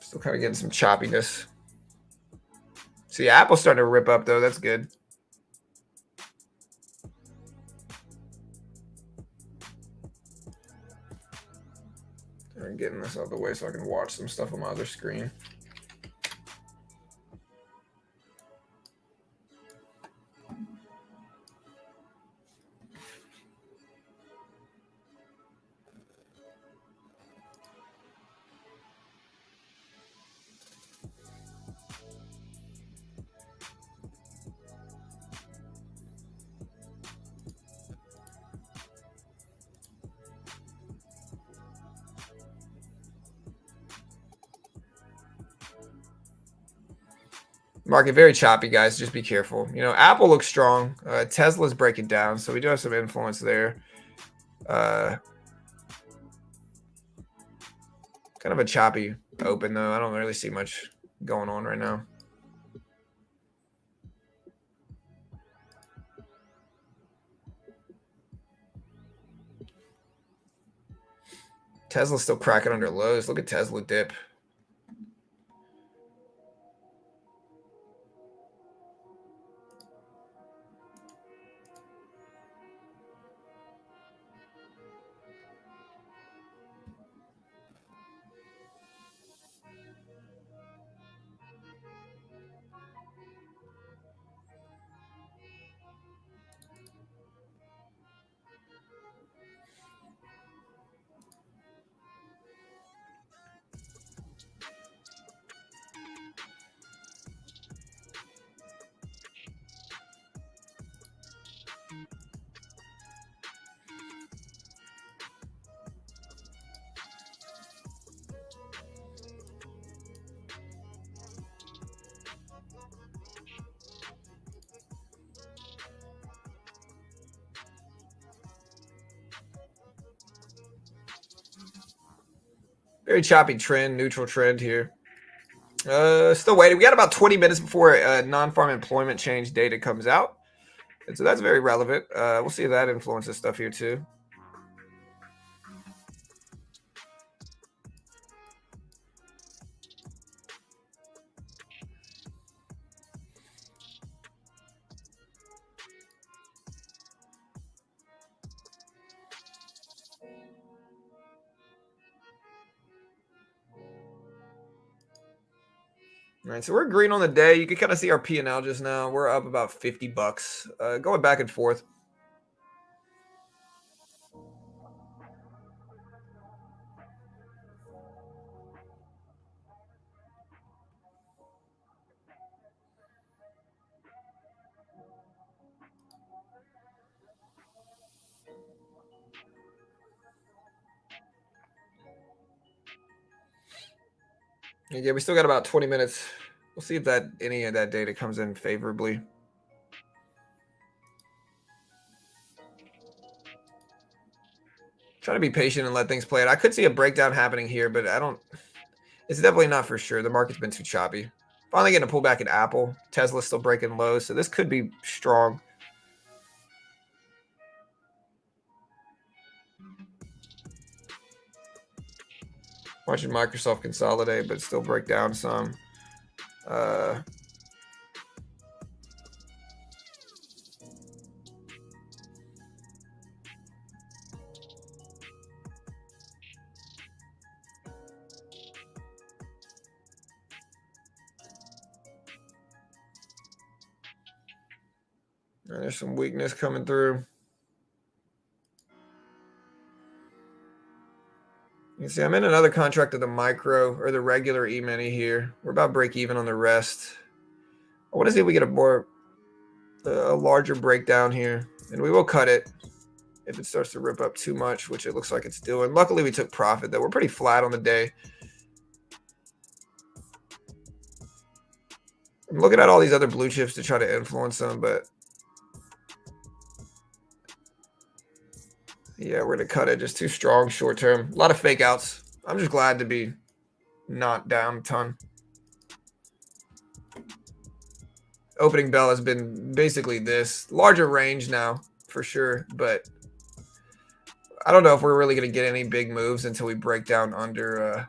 Still kind of getting some choppiness. See, Apple's starting to rip up though. That's good. I'm getting this out of the way so I can watch some stuff on my other screen. Market very choppy, guys. Just be careful. You know, Apple looks strong. Tesla's breaking down, so we do have some influence there. Kind of a choppy open, though. I don't really see much going on right now. Tesla's still cracking under lows. Look at Tesla dip. Very choppy trend, neutral trend here. Still waiting. We got about 20 minutes before non-farm employment change data comes out. And so that's very relevant. We'll see if that influences stuff here too. All right, so we're green on the day. You can kind of see our P&L just now. We're up about 50 bucks, going back and forth. Yeah, we still got about 20 minutes. We'll see if any of that data comes in favorably. Try to be patient and let things play out. I could see a breakdown happening here, but it's definitely not for sure. The market's been too choppy. Finally getting a pullback in Apple. Tesla's still breaking lows, so this could be strong. Watching Microsoft consolidate, but still break down some. There's some weakness coming through. You can see I'm in another contract of the micro or the regular E-mini here. We're about break even on the rest. I want to see if we get a larger breakdown here, and we will cut it if it starts to rip up too much, which it looks like it's doing. Luckily, we took profit, though. We're pretty flat on the day. I'm looking at all these other blue chips to try to influence them, but yeah, we're going to cut it. Just too strong short term. A lot of fake outs. I'm just glad to be not down a ton. Opening bell has been basically this larger range now for sure, but I don't know if we're really going to get any big moves until we break down under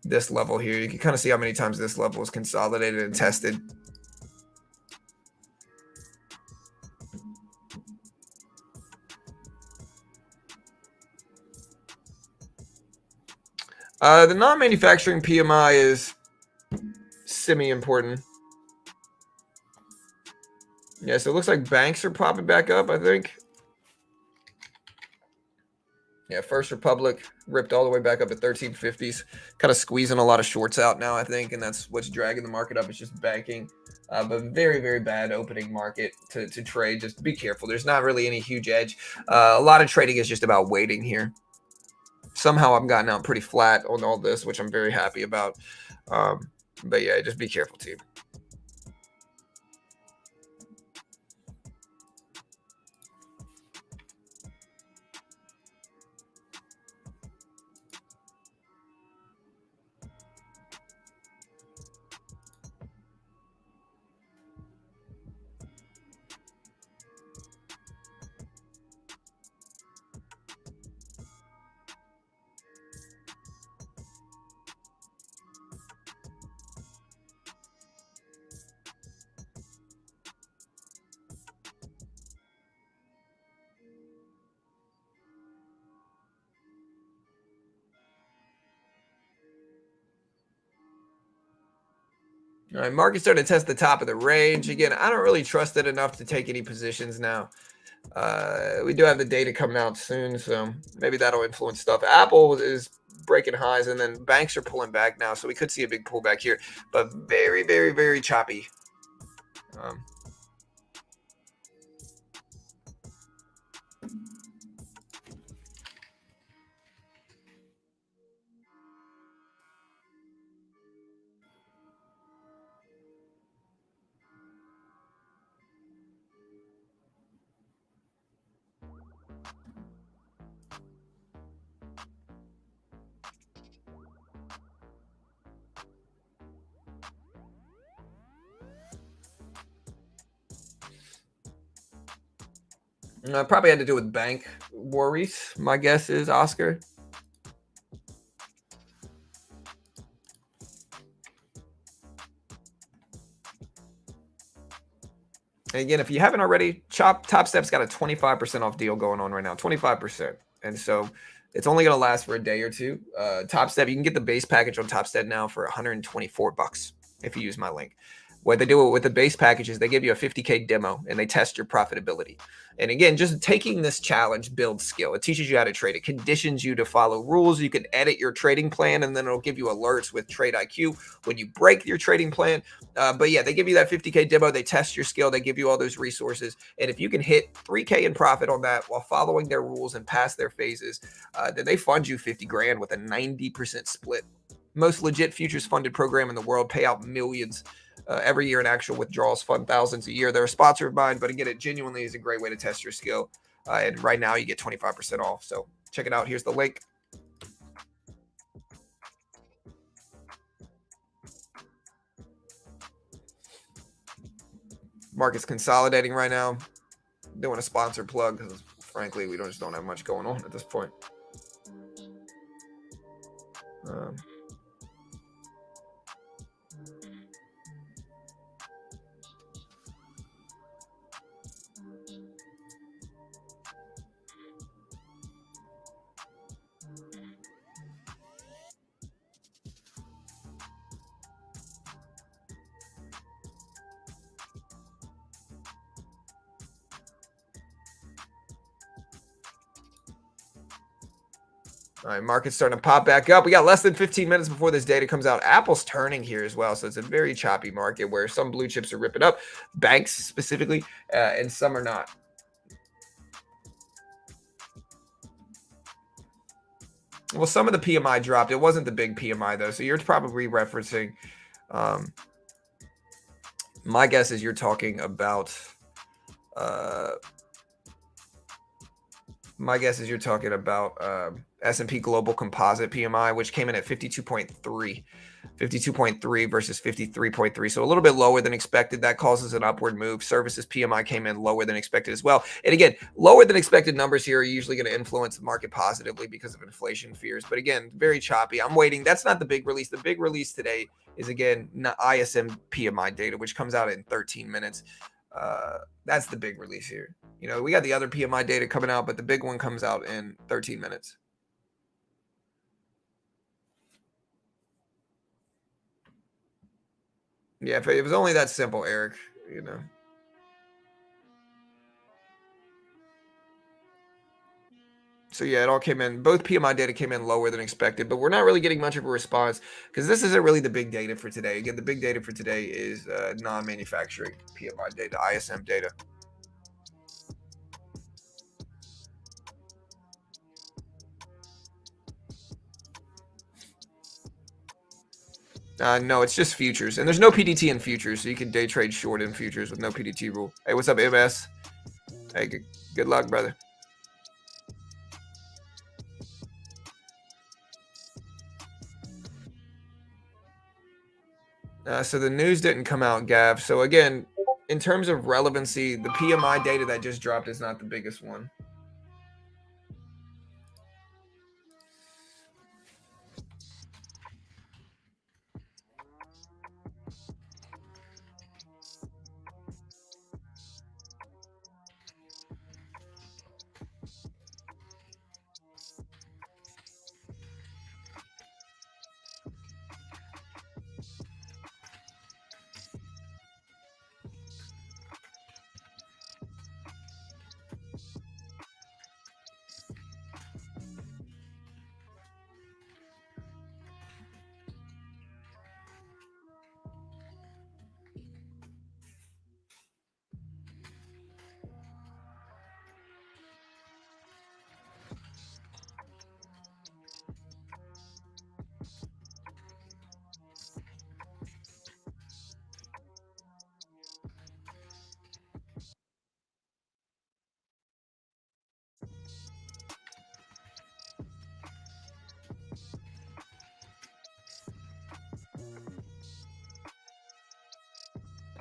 this level here. You can kind of see how many times this level is consolidated and tested. The non-manufacturing PMI is semi-important. Yeah, so it looks like banks are popping back up, I think. Yeah, First Republic ripped all the way back up at 1350s. Kind of squeezing a lot of shorts out now, I think, and that's what's dragging the market up. It's just banking. But very, very bad opening market to trade. Just be careful. There's not really any huge edge. A lot of trading is just about waiting here. Somehow I've gotten out pretty flat on all this, which I'm very happy about. But yeah, just be careful, team. All right, market's starting to test the top of the range. Again, I don't really trust it enough to take any positions now. We do have the data coming out soon, so maybe that'll influence stuff. Apple is breaking highs, and then banks are pulling back now, so we could see a big pullback here, but very, very, very choppy. Probably had to do with bank worries. My guess is, Oscar. And again, if you haven't already, Top Step's got a 25% off deal going on right now, 25%. And so it's only going to last for a day or two. Top Step, you can get the base package on Top Step now for $124 if you use my link. What they do with the base package is they give you a 50K demo and they test your profitability. And again, just taking this challenge builds skill. It teaches you how to trade. It conditions you to follow rules. You can edit your trading plan, and then it'll give you alerts with Trade IQ when you break your trading plan. But yeah, they give you that 50K demo. They test your skill. They give you all those resources. And if you can hit 3K in profit on that while following their rules and pass their phases, then they fund you 50 grand with a 90% split. Most legit futures funded program in the world, pay out millions every year in actual withdrawals, fund thousands a year. They're a sponsor of mine, but again, it genuinely is a great way to test your skill. And right now you get 25% off. So check it out. Here's the link. Market's consolidating right now. Doing a sponsor plug because frankly, we just don't have much going on at this point. All right, market's starting to pop back up. We got less than 15 minutes before this data comes out. Apple's turning here as well, so it's a very choppy market where some blue chips are ripping up, banks specifically, and some are not. Well, some of the PMI dropped. It wasn't the big PMI, though, so you're probably referencing my guess is you're talking about S&P Global Composite PMI, which came in at 52.3. 52.3 versus 53.3. So a little bit lower than expected. That causes an upward move. Services PMI came in lower than expected as well. And again, lower than expected numbers here are usually going to influence the market positively because of inflation fears. But again, very choppy. I'm waiting. That's not the big release. The big release today is, again, ISM PMI data, which comes out in 13 minutes. That's the big release here. You know, we got the other PMI data coming out, but the big one comes out in 13 minutes. Yeah, if it was only that simple, Eric, you know. So yeah, it all came in. Both PMI data came in lower than expected, but we're not really getting much of a response because this isn't really the big data for today. Again, the big data for today is non-manufacturing PMI data, ISM data. No, it's just futures, and there's no PDT in futures, so you can day trade short in futures with no PDT rule. Hey, what's up, MS? Hey, good luck, brother. So the news didn't come out, Gav. So again, in terms of relevancy, the PMI data that just dropped is not the biggest one.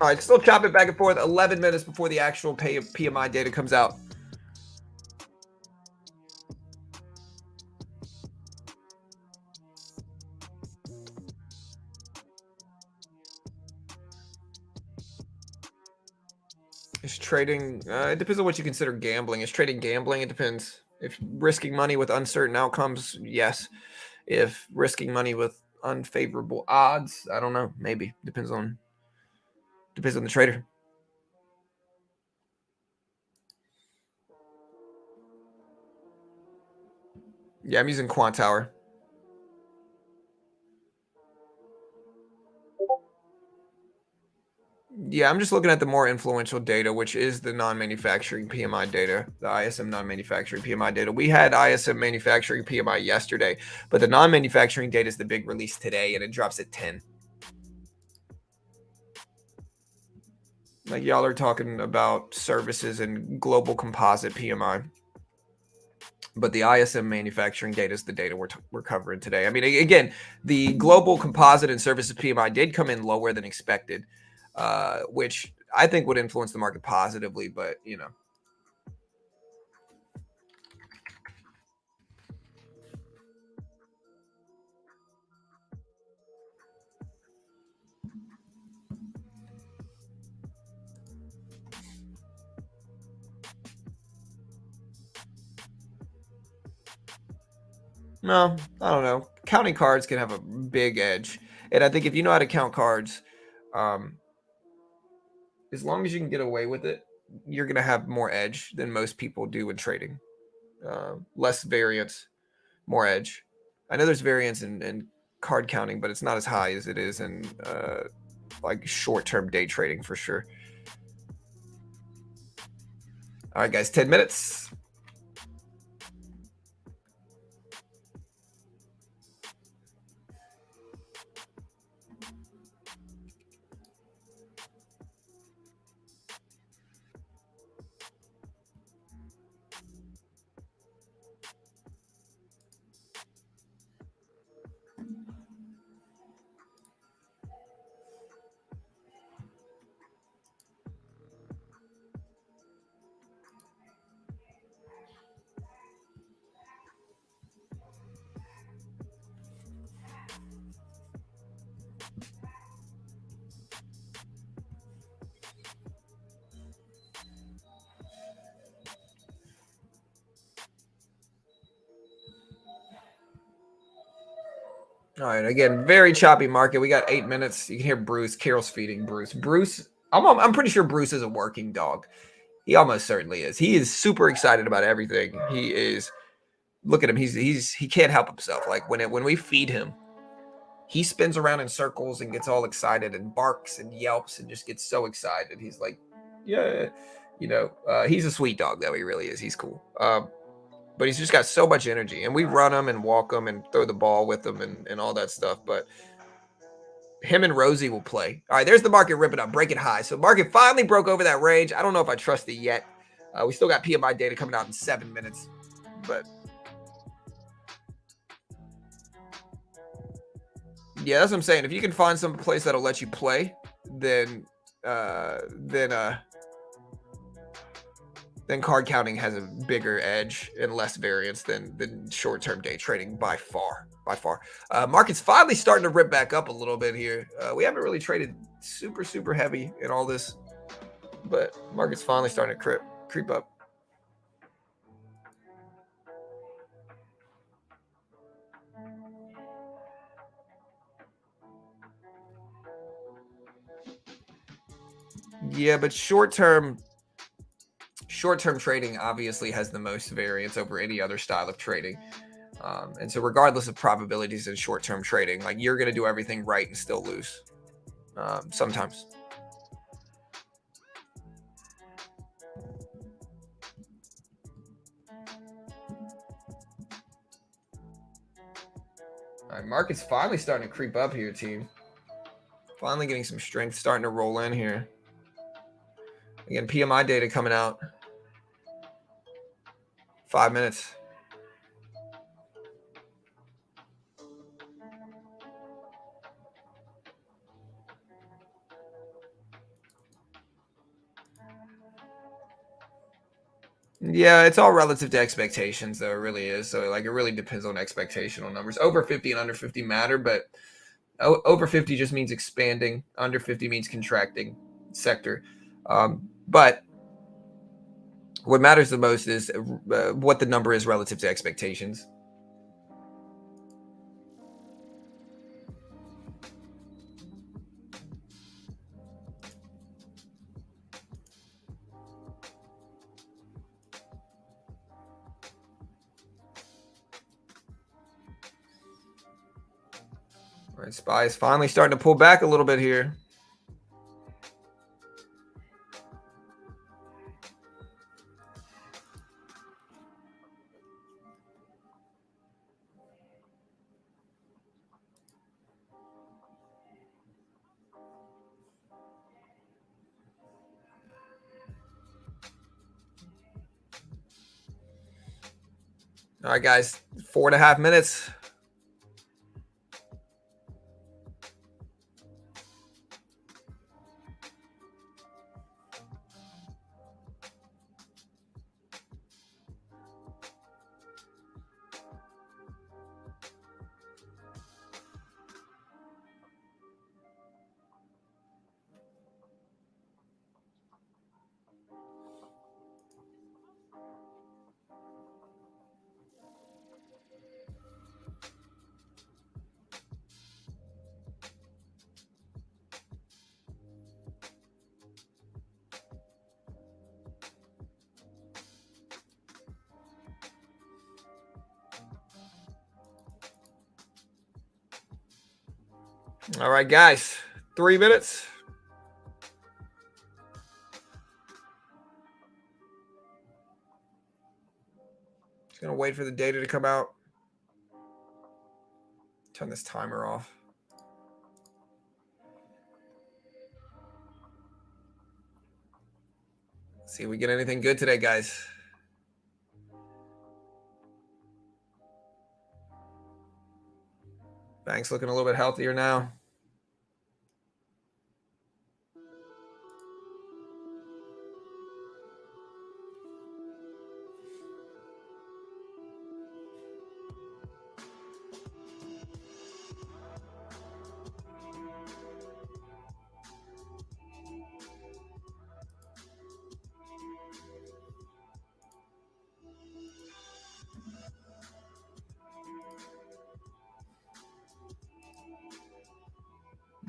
All right, still chop it back and forth. 11 minutes before the actual PMI data comes out. Is trading, it depends on what you consider gambling. Is trading gambling? It depends. If risking money with uncertain outcomes, yes. If risking money with unfavorable odds, I don't know. Maybe. Depends on the trader. Yeah, I'm using Quant Tower. Yeah, I'm just looking at the more influential data, which is the non-manufacturing PMI data, the ISM non-manufacturing PMI data. We had ISM manufacturing PMI yesterday, but the non-manufacturing data is the big release today, and it drops at 10. Like y'all are talking about services and global composite PMI, but the ISM manufacturing data is the data we're covering today. I mean, again, the global composite and services PMI did come in lower than expected, which I think would influence the market positively, but you know. No, I don't know. Counting cards can have a big edge, and I think if you know how to count cards, as long as you can get away with it, you're gonna have more edge than most people do in trading. Less variance, more edge. I know there's variance in card counting, but it's not as high as it is in like short-term day trading for sure. All right, guys, 10 minutes. All right, again, very choppy market. We got 8 minutes. You can hear Bruce. Carol's feeding Bruce. Bruce, I'm pretty sure Bruce is a working dog. He almost certainly is. He is super excited about everything. He is. Look at him. He can't help himself. Like when we feed him, he spins around in circles and gets all excited and barks and yelps and just gets so excited. He's like, yeah, he's a sweet dog though. He really is. He's cool. But he's just got so much energy, and we run him and walk him and throw the ball with him and all that stuff. But him and Rosie will play. All right, there's the market ripping up, breaking high. So market finally broke over that range. I don't know if I trust it yet. We still got PMI data coming out in 7 minutes, but yeah, that's what I'm saying. If you can find some place that'll let you play, then card counting has a bigger edge and less variance than short-term day trading by far. Market's finally starting to rip back up a little bit here. We haven't really traded super heavy in all this, but market's finally starting to creep up. Yeah, but short-term trading obviously has the most variance over any other style of trading. And so regardless of probabilities in short-term trading, like you're going to do everything right and still lose sometimes. All right, market's finally starting to creep up here, team. Finally getting some strength starting to roll in here. Again, PMI data coming out. 5 minutes. Yeah, it's all relative to expectations, though. It really is. So, like, it really depends on expectational numbers. Over 50 and under 50 matter, but over 50 just means expanding. Under 50 means contracting sector. But what matters the most is what the number is relative to expectations. All right, SPY is finally starting to pull back a little bit here. All right, guys, 4.5 minutes. All right, guys, 3 minutes. Just gonna wait for the data to come out. Turn this timer off. See if we get anything good today, guys. Bank's looking a little bit healthier now.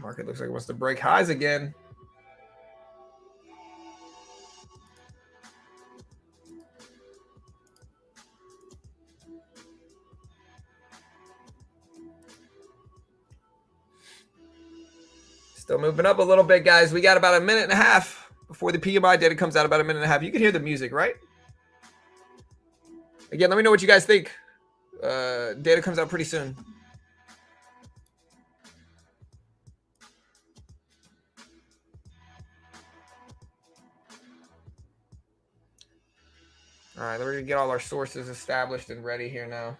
Market looks like it wants to break highs again. Still moving up a little bit, guys. We got about a minute and a half before the PMI data comes out, about a minute and a half. You can hear the music, right? Again, let me know what you guys think. Data comes out pretty soon. All right, we're going to get all our sources established and ready here now.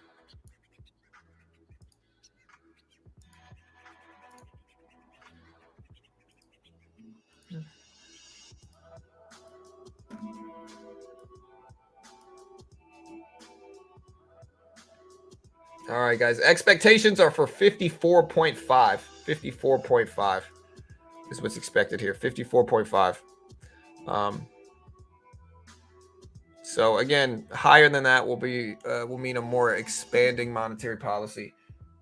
All right, guys. Expectations are for 54.5. 54.5 is what's expected here. 54.5. So again, higher than that will mean a more expanding monetary policy.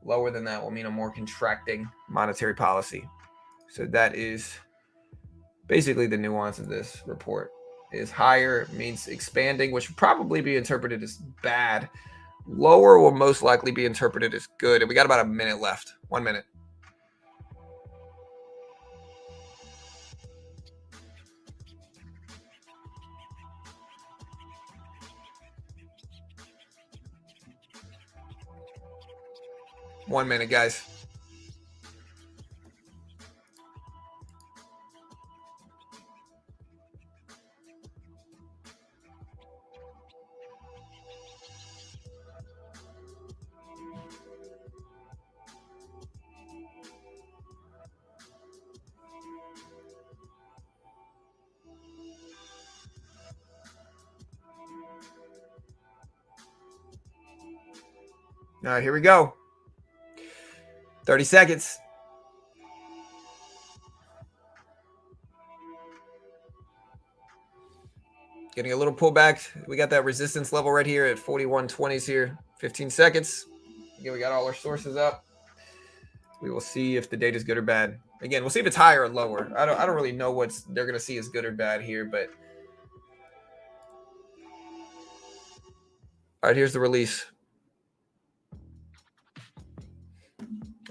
Lower than that will mean a more contracting monetary policy. So that is basically the nuance of this report. Is higher means expanding, which would probably be interpreted as bad. Lower will most likely be interpreted as good. And we got about a minute left. 1 minute. One minute, guys. All right, here we go. 30 seconds. Getting a little pullback. We got that resistance level right here at 41.20s here. 15 seconds. Again, we got all our sources up. We will see if the data is good or bad. Again, we'll see if it's higher or lower. I don't really know what they're going to see as good or bad here, but all right, here's the release.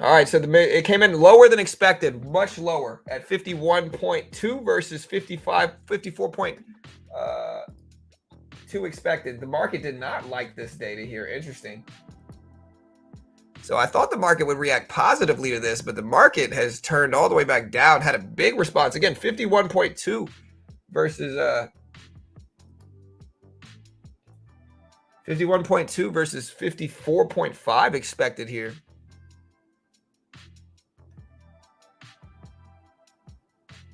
All right, so it came in lower than expected, much lower at 51.2 versus 54.2 expected. The market did not like this data here. Interesting. So I thought the market would react positively to this, but the market has turned all the way back down, had a big response. Again, 51.2 versus 51.2 versus 54.5 expected here.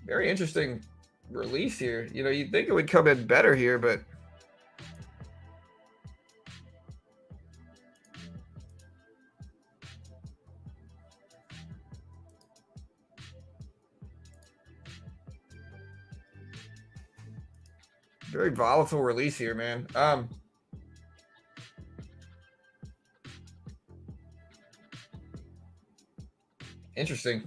Very interesting release here. You know, you'd think it would come in better here, but very volatile release here, man. Interesting.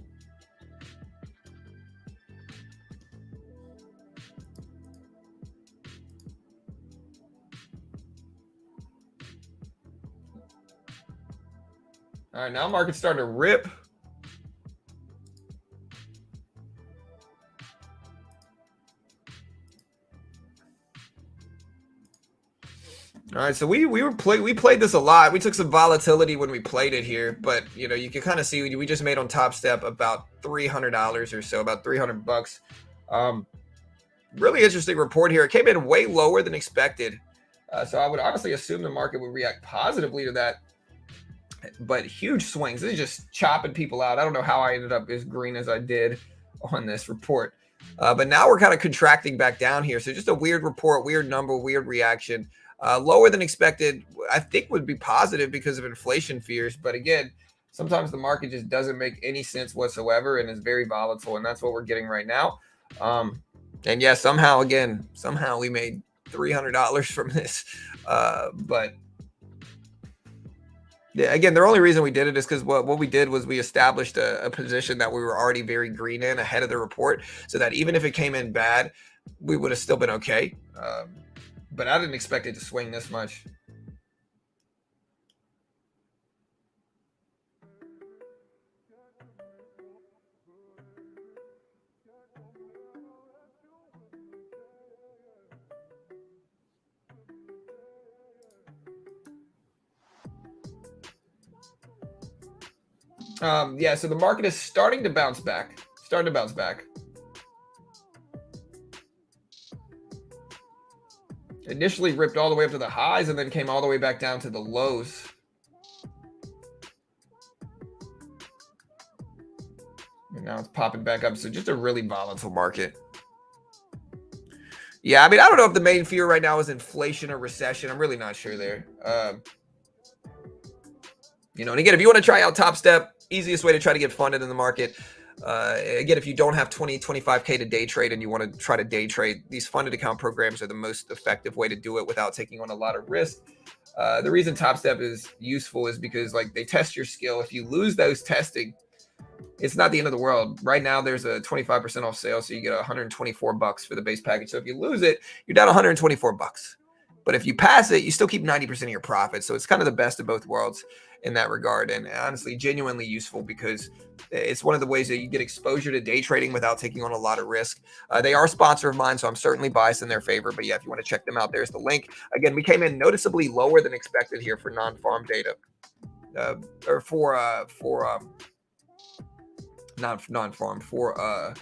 All right, now market's starting to rip. All right, so we played this a lot. We took some volatility when we played it here, but you know, you can kind of see we just made on Top Step about $300 or so, about $300. Really interesting report here. It came in way lower than expected, so I would honestly assume the market would react positively to that. But huge swings. This is just chopping people out. I don't know how I ended up as green as I did on this report. But now we're kind of contracting back down here. So just a weird report, weird number, weird reaction. Lower than expected, I think would be positive because of inflation fears. But again, sometimes the market just doesn't make any sense whatsoever and is very volatile. And that's what we're getting right now. And yeah, somehow we made $300 from this. But Yeah, again, the only reason we did it is because what we did was we established a position that we were already very green in ahead of the report, so that even if it came in bad, we would have still been okay. But I didn't expect it to swing this much. Yeah, so the market is starting to bounce back. Starting to bounce back. Initially ripped all the way up to the highs and then came all the way back down to the lows. And now it's popping back up. So just a really volatile market. Yeah, I mean, I don't know if the main fear right now is inflation or recession. I'm really not sure there. And again, if you want to try out Top Step, easiest way to try to get funded in the market. Again, if you don't have 20, 25K to day trade and you want to try to day trade, these funded account programs are the most effective way to do it without taking on a lot of risk. The reason Top Step is useful is because they test your skill. If you lose those testing, it's not the end of the world. Right now, there's a 25% off sale, so you get $124 for the base package. So if you lose it, you're down $124. But if you pass it, you still keep 90% of your profit. So it's kind of the best of both worlds in that regard. And honestly, genuinely useful because it's one of the ways that you get exposure to day trading without taking on a lot of risk. They are a sponsor of mine, so I'm certainly biased in their favor. But yeah, if you want to check them out, there's the link. Again, we came in noticeably lower than expected here for non-farm data, or for non-farm, for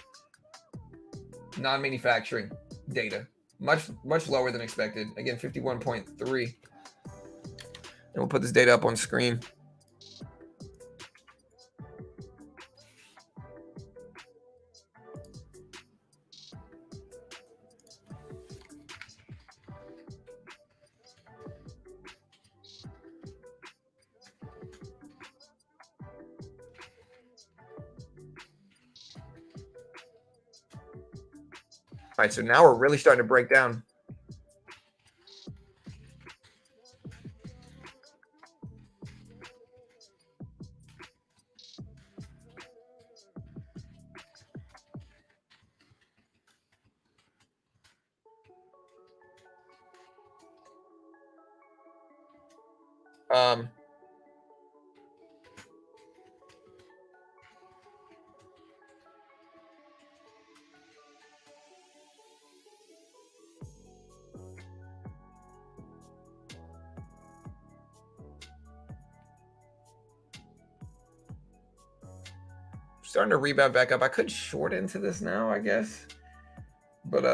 non-manufacturing data. Much lower than expected. Again, 51.3. And we'll put this data up on screen. All right, so now we're really starting to break down. Um, Starting to rebound back up. I could short into this now, I guess. But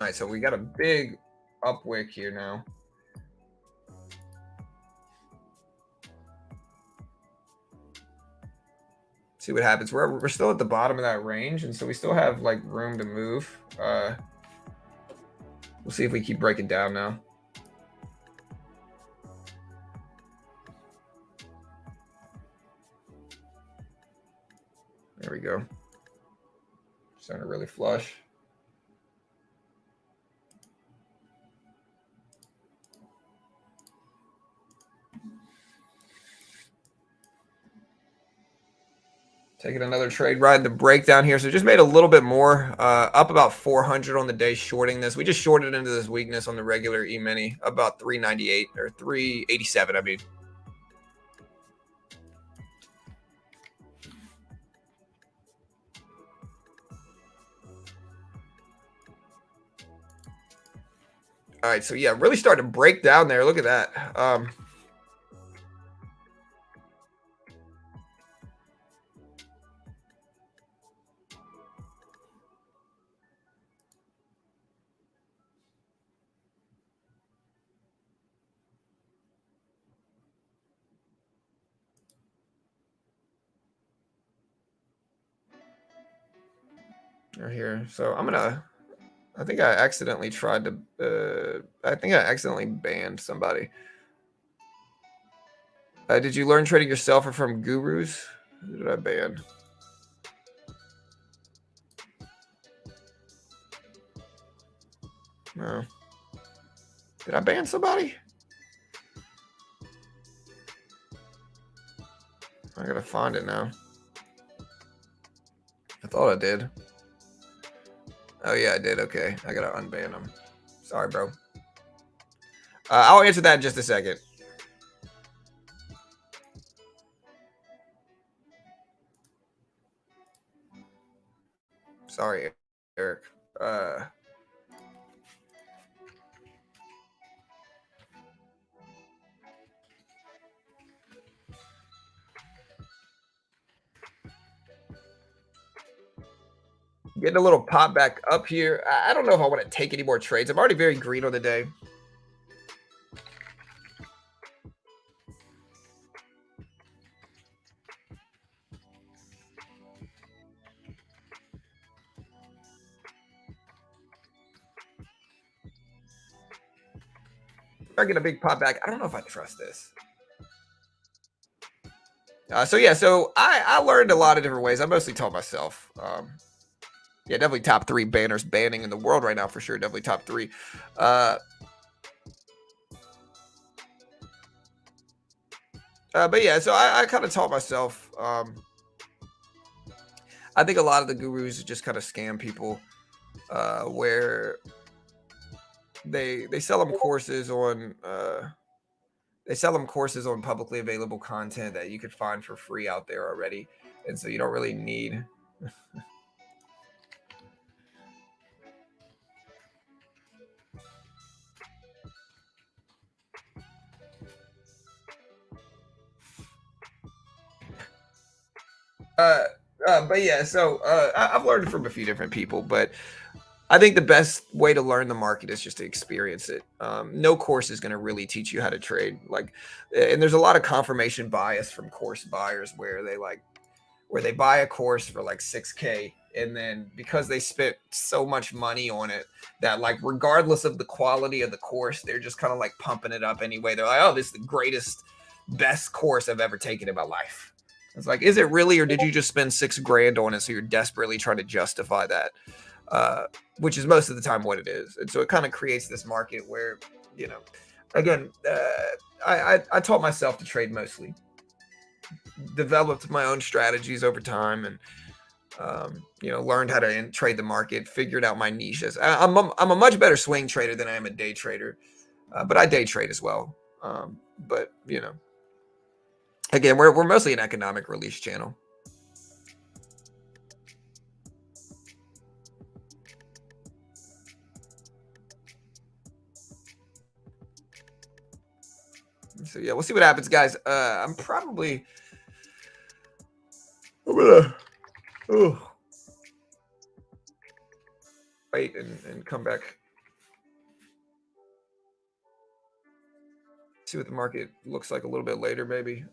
all right, so we got a big upwick here now. See what happens. We're still at the bottom of that range, and so we still have room to move. We'll see if we keep breaking down now. There we go. Starting to really flush. Taking another trade ride, the breakdown here. So just made a little bit more, up about 400 on the day shorting this. We just shorted into this weakness on the regular E-mini, about 398 or 387, I mean. All right, so yeah, really starting to break down there. Look at that. Right here. So I'm gonna. I think I accidentally tried to. I think I accidentally banned somebody. Did you learn trading yourself or from gurus? Who did I ban? No. Did I ban somebody? I gotta find it now. I thought I did. Oh yeah, I did. Okay, I gotta unban them. Sorry, bro. I'll answer that in just a second. Sorry, Eric. Getting a little pop back up here. I don't know if I want to take any more trades. I'm already very green on the day. I get a big pop back. I don't know if I trust this. So I learned a lot of different ways. I mostly taught myself. Yeah, definitely top 3 banners banning in the world right now for sure. Definitely top 3. But yeah, so I kind of taught myself. I think a lot of the gurus just kind of scam people, where they sell them courses on publicly available content that you could find for free out there already, and so you don't really need. But yeah, so I've learned from a few different people, but I think the best way to learn the market is just to experience it. No course is going to really teach you how to trade. And there's a lot of confirmation bias from course buyers where they buy a course for like 6K, and then because they spent so much money on it that, like, regardless of the quality of the course, they're just kind of like pumping it up anyway. They're like, oh, this is the greatest, best course I've ever taken in my life. It's like, is it really, or did you just spend $6,000 on it so you're desperately trying to justify that? Which is most of the time what it is. And so it kind of creates this market where, again, I taught myself to trade mostly, developed my own strategies over time, and learned how to trade the market, figured out my niches. I'm a much better swing trader than I am a day trader, but I day trade as well. But again, we're mostly an economic release channel. So yeah, we'll see what happens, guys. I'm gonna wait and come back. See what the market looks like a little bit later, maybe.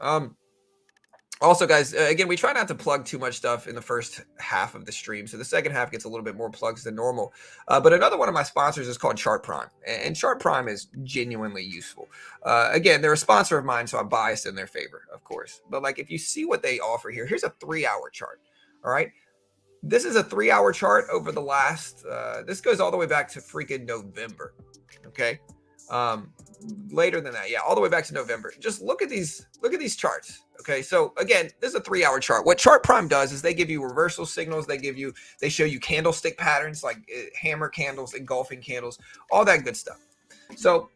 Also, guys, again, we try not to plug too much stuff in the first half of the stream, so the second half gets a little bit more plugs than normal. But another one of my sponsors is called Chart Prime, and Chart Prime is genuinely useful. Again, they're a sponsor of mine, so I'm biased in their favor, of course. But like, if you see what they offer here, here's a 3-hour chart. All right, this is a 3-hour chart over the last. This goes all the way back to freaking November. Okay. Later than that, yeah, all the way back to November. Just look at these charts. Okay, so again, this is a 3-hour chart. What Chart Prime does is they give you reversal signals. They show you candlestick patterns, like hammer candles, engulfing candles, all that good stuff. So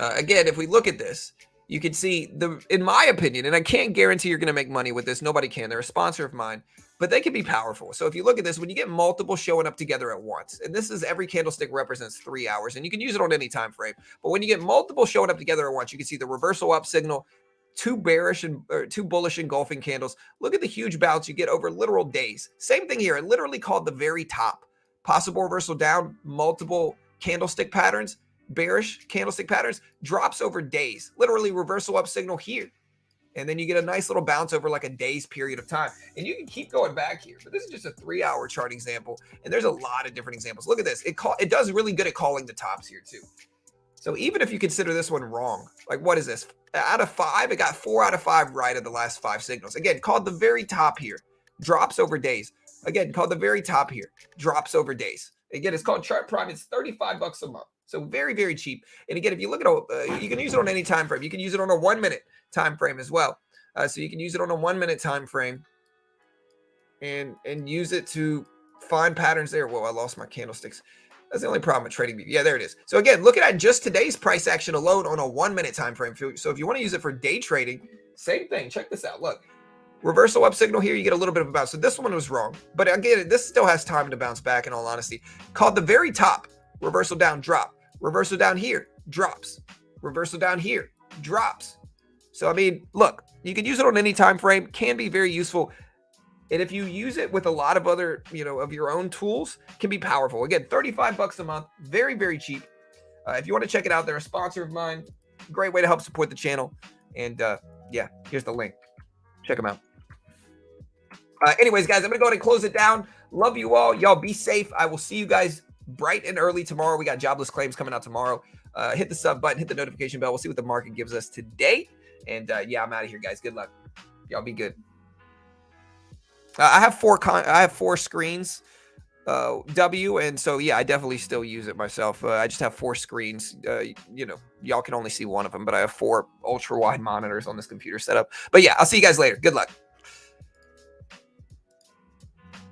again, if we look at this, you can see in my opinion, and I can't guarantee you're going to make money with this. Nobody can. They're a sponsor of mine, but they can be powerful. So if you look at this, when you get multiple showing up together at once, and this is every candlestick represents 3 hours, and you can use it on any time frame. But when you get multiple showing up together at once, you can see the reversal up signal, two bullish engulfing candles. Look at the huge bounce you get over literal days. Same thing here. It literally called the very top. Possible reversal down, multiple candlestick patterns, bearish candlestick patterns, drops over days. Literally reversal up signal here. And then you get a nice little bounce over like a day's period of time. And you can keep going back here. But this is just a 3-hour chart example. And there's a lot of different examples. Look at this. It does really good at calling the tops here too. So even if you consider this one wrong, like what is this? Out of 5, it got 4 out of 5 right of the last 5 signals. Again, called the very top here. Drops over days. Again, called the very top here. Drops over days. Again, it's called Chart Prime. It's $35 a month. So very, very cheap. And again, if you look at you can use it on any time frame. You can use it on a 1-minute time frame as well. So you can use it on a 1-minute time frame and use it to find patterns there. Whoa, I lost my candlesticks. That's the only problem with trading. Yeah, there it is. So again, look at just today's price action alone on a 1-minute time frame. So if you want to use it for day trading, same thing. Check this out. Look, reversal up signal here. You get a little bit of a bounce. So this one was wrong, but again, this still has time to bounce back. In all honesty, called the very top. Reversal down, drop. Reversal down here, drops. Reversal down here, drops. So I mean, look, you can use it on any time frame. Can be very useful. And if you use it with a lot of other, of your own tools, can be powerful. Again, $35 a month, very, very cheap. If you want to check it out, they're a sponsor of mine. Great way to help support the channel. And yeah, here's the link. Check them out. Anyways, guys, I'm going to go ahead and close it down. Love you all. Y'all be safe. I will see you guys bright and early tomorrow. We got jobless claims coming out tomorrow. Hit the sub button, hit the notification bell. We'll see what the market gives us today. And yeah, I'm out of here, guys. Good luck. Y'all be good. I have 4 screens, W, and so yeah, I definitely still use it myself. I just have 4 screens. Y'all can only see one of them, but I have 4 ultra wide monitors on this computer setup. But yeah, I'll see you guys later. Good luck.